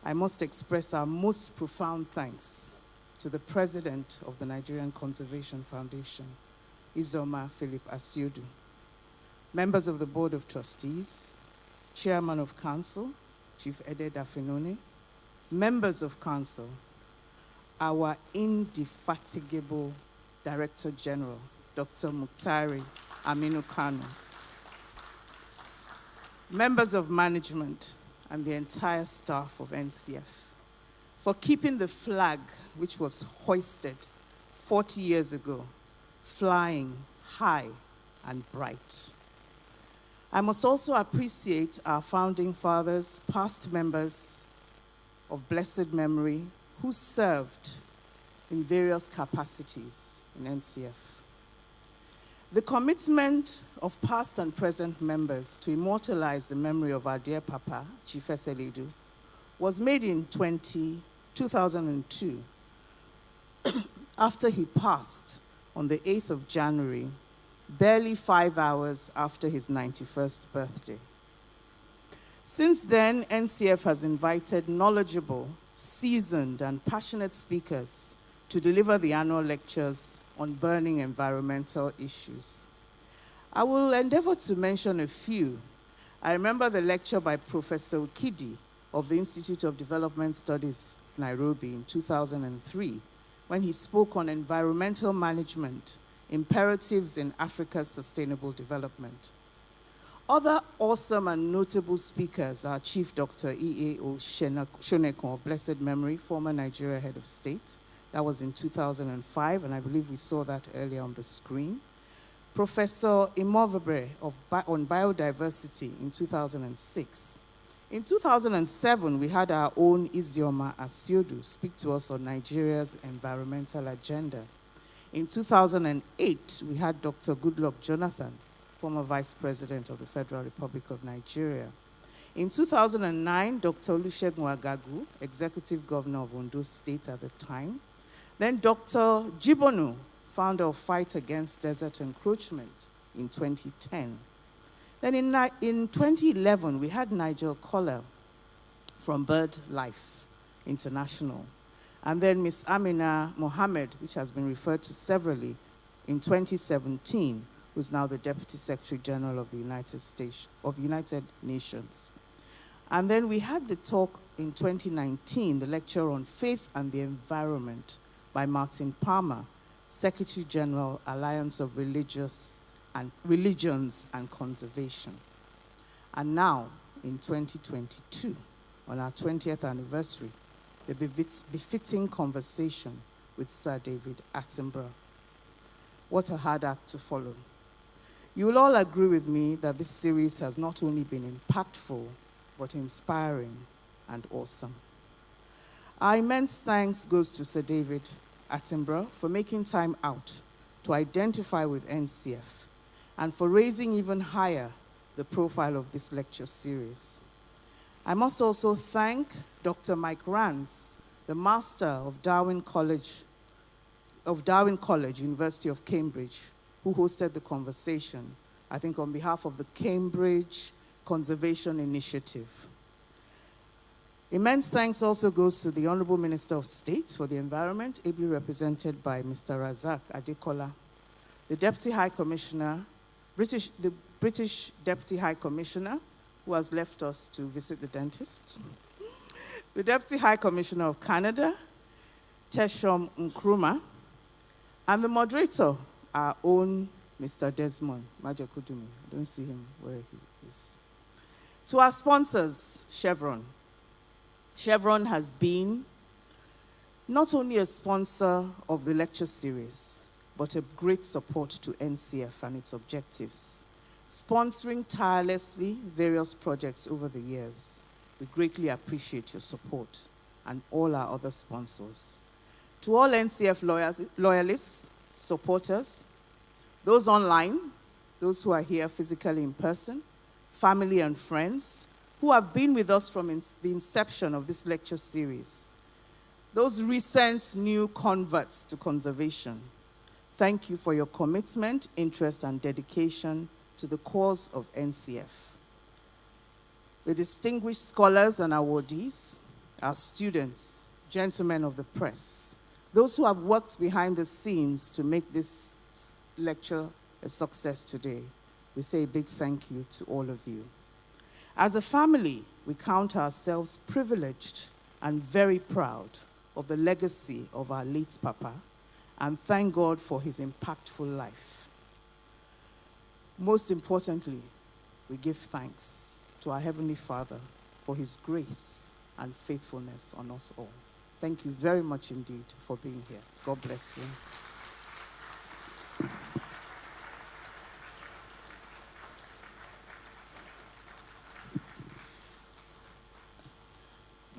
I must express our most profound thanks to the President of the Nigerian Conservation Foundation, Uzoma Philip Asiodu, members of the Board of Trustees, Chairman of Council, Chief Ede Dafinone, members of Council, our indefatigable Director General, Dr. Muktari Aminu Kano, members of management, and the entire staff of NCF, for keeping the flag which was hoisted 40 years ago flying high and bright. I must also appreciate our founding fathers, past members of blessed memory, who served in various capacities in NCF. The commitment of past and present members to immortalize the memory of our dear Papa, Chief SLEDU, was made in 2002 after he passed on the 8th of January, barely 5 hours after his 91st birthday. Since then, NCF has invited knowledgeable, seasoned, and passionate speakers to deliver the annual lectures on burning environmental issues. I will endeavor to mention a few. I remember the lecture by Professor Ukidi of the Institute of Development Studies, Nairobi, in 2003, when he spoke on environmental management, imperatives in Africa's sustainable development. Other awesome and notable speakers are Chief Dr. E.A.O. Shonekon of blessed memory, former Nigeria head of state. That was in 2005, and I believe we saw that earlier on the screen. Professor Imovebre on biodiversity in 2006. In 2007, we had our own Isioma Asiodu speak to us on Nigeria's environmental agenda. In 2008, we had Dr. Goodluck Jonathan, former Vice President of the Federal Republic of Nigeria. In 2009, Dr. Olusegun Agagu, Executive Governor of Ondo State at the time. Then Dr. Jibonu, founder of Fight Against Desert Encroachment in 2010. Then in 2011, we had Nigel Koller from BirdLife International. And then Ms. Amina Mohammed, which has been referred to severally, in 2017, who's now the Deputy Secretary General of the United Nations. And then we had the talk in 2019, the lecture on Faith and the Environment by Martin Palmer, Secretary General, Alliance of Religions and Conservation. And now, in 2022, on our 20th anniversary, the befitting conversation with Sir David Attenborough. What a hard act to follow. You will all agree with me that this series has not only been impactful, but inspiring and awesome. Our immense thanks goes to Sir David Attenborough for making time out to identify with NCF and for raising even higher the profile of this lecture series. I must also thank Dr. Mike Rance, the master of Darwin College, University of Cambridge, who hosted the conversation, I think on behalf of the Cambridge Conservation Initiative. Immense thanks also goes to the Honorable Minister of State for the Environment, ably represented by Mr. Razak Adekola, the Deputy High Commissioner, the British Deputy High Commissioner, who has left us to visit the dentist, the Deputy High Commissioner of Canada, Teshom Nkrumah, and the moderator, our own Mr. Desmond Majakudumi. I don't see him where he is. To our sponsors, Chevron. Chevron has been not only a sponsor of the lecture series, but a great support to NCF and its objectives, sponsoring tirelessly various projects over the years. We greatly appreciate your support and all our other sponsors. To all NCF loyalists, supporters, those online, those who are here physically in person, family and friends, who have been with us from the inception of this lecture series, those recent new converts to conservation, thank you for your commitment, interest, and dedication to the cause of NCF. The distinguished scholars and awardees, our students, gentlemen of the press, those who have worked behind the scenes to make this lecture a success today, we say a big thank you to all of you. As a family, we count ourselves privileged and very proud of the legacy of our late Papa and thank God for his impactful life. Most importantly, we give thanks to our Heavenly Father for his grace and faithfulness on us all. Thank you very much indeed for being here. God bless you.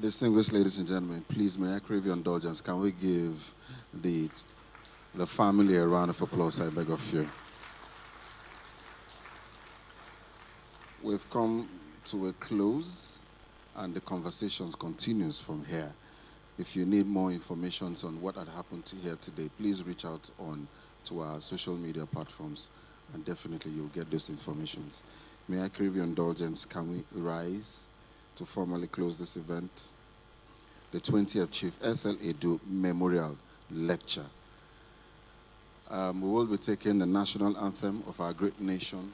Distinguished ladies and gentlemen, please may I crave your indulgence. Can we give the family a round of applause, I beg of you. We've come to a close and the conversation continues from here. If you need more information on what had happened here today, please reach out to our social media platforms and definitely you'll get those informations. May I crave your indulgence? Can we rise to formally close this event? The 20th Chief SLEDU Memorial Lecture. We will be taking the national anthem of our great nation.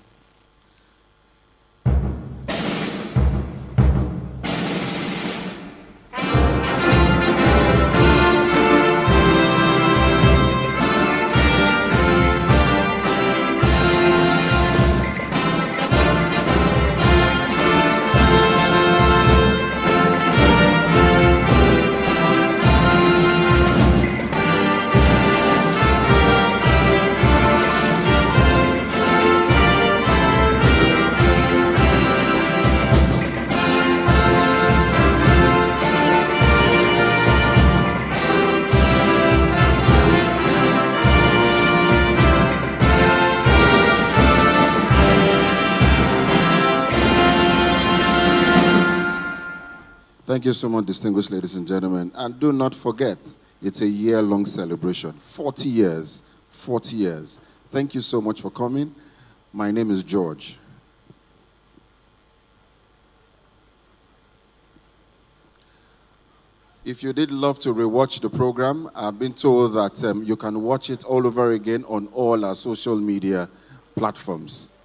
Thank you so much, distinguished ladies and gentlemen. And do not forget, it's a year-long celebration. 40 years. 40 years. Thank you so much for coming. My name is George. If you did love to rewatch the program, I've been told that you can watch it all over again on all our social media platforms.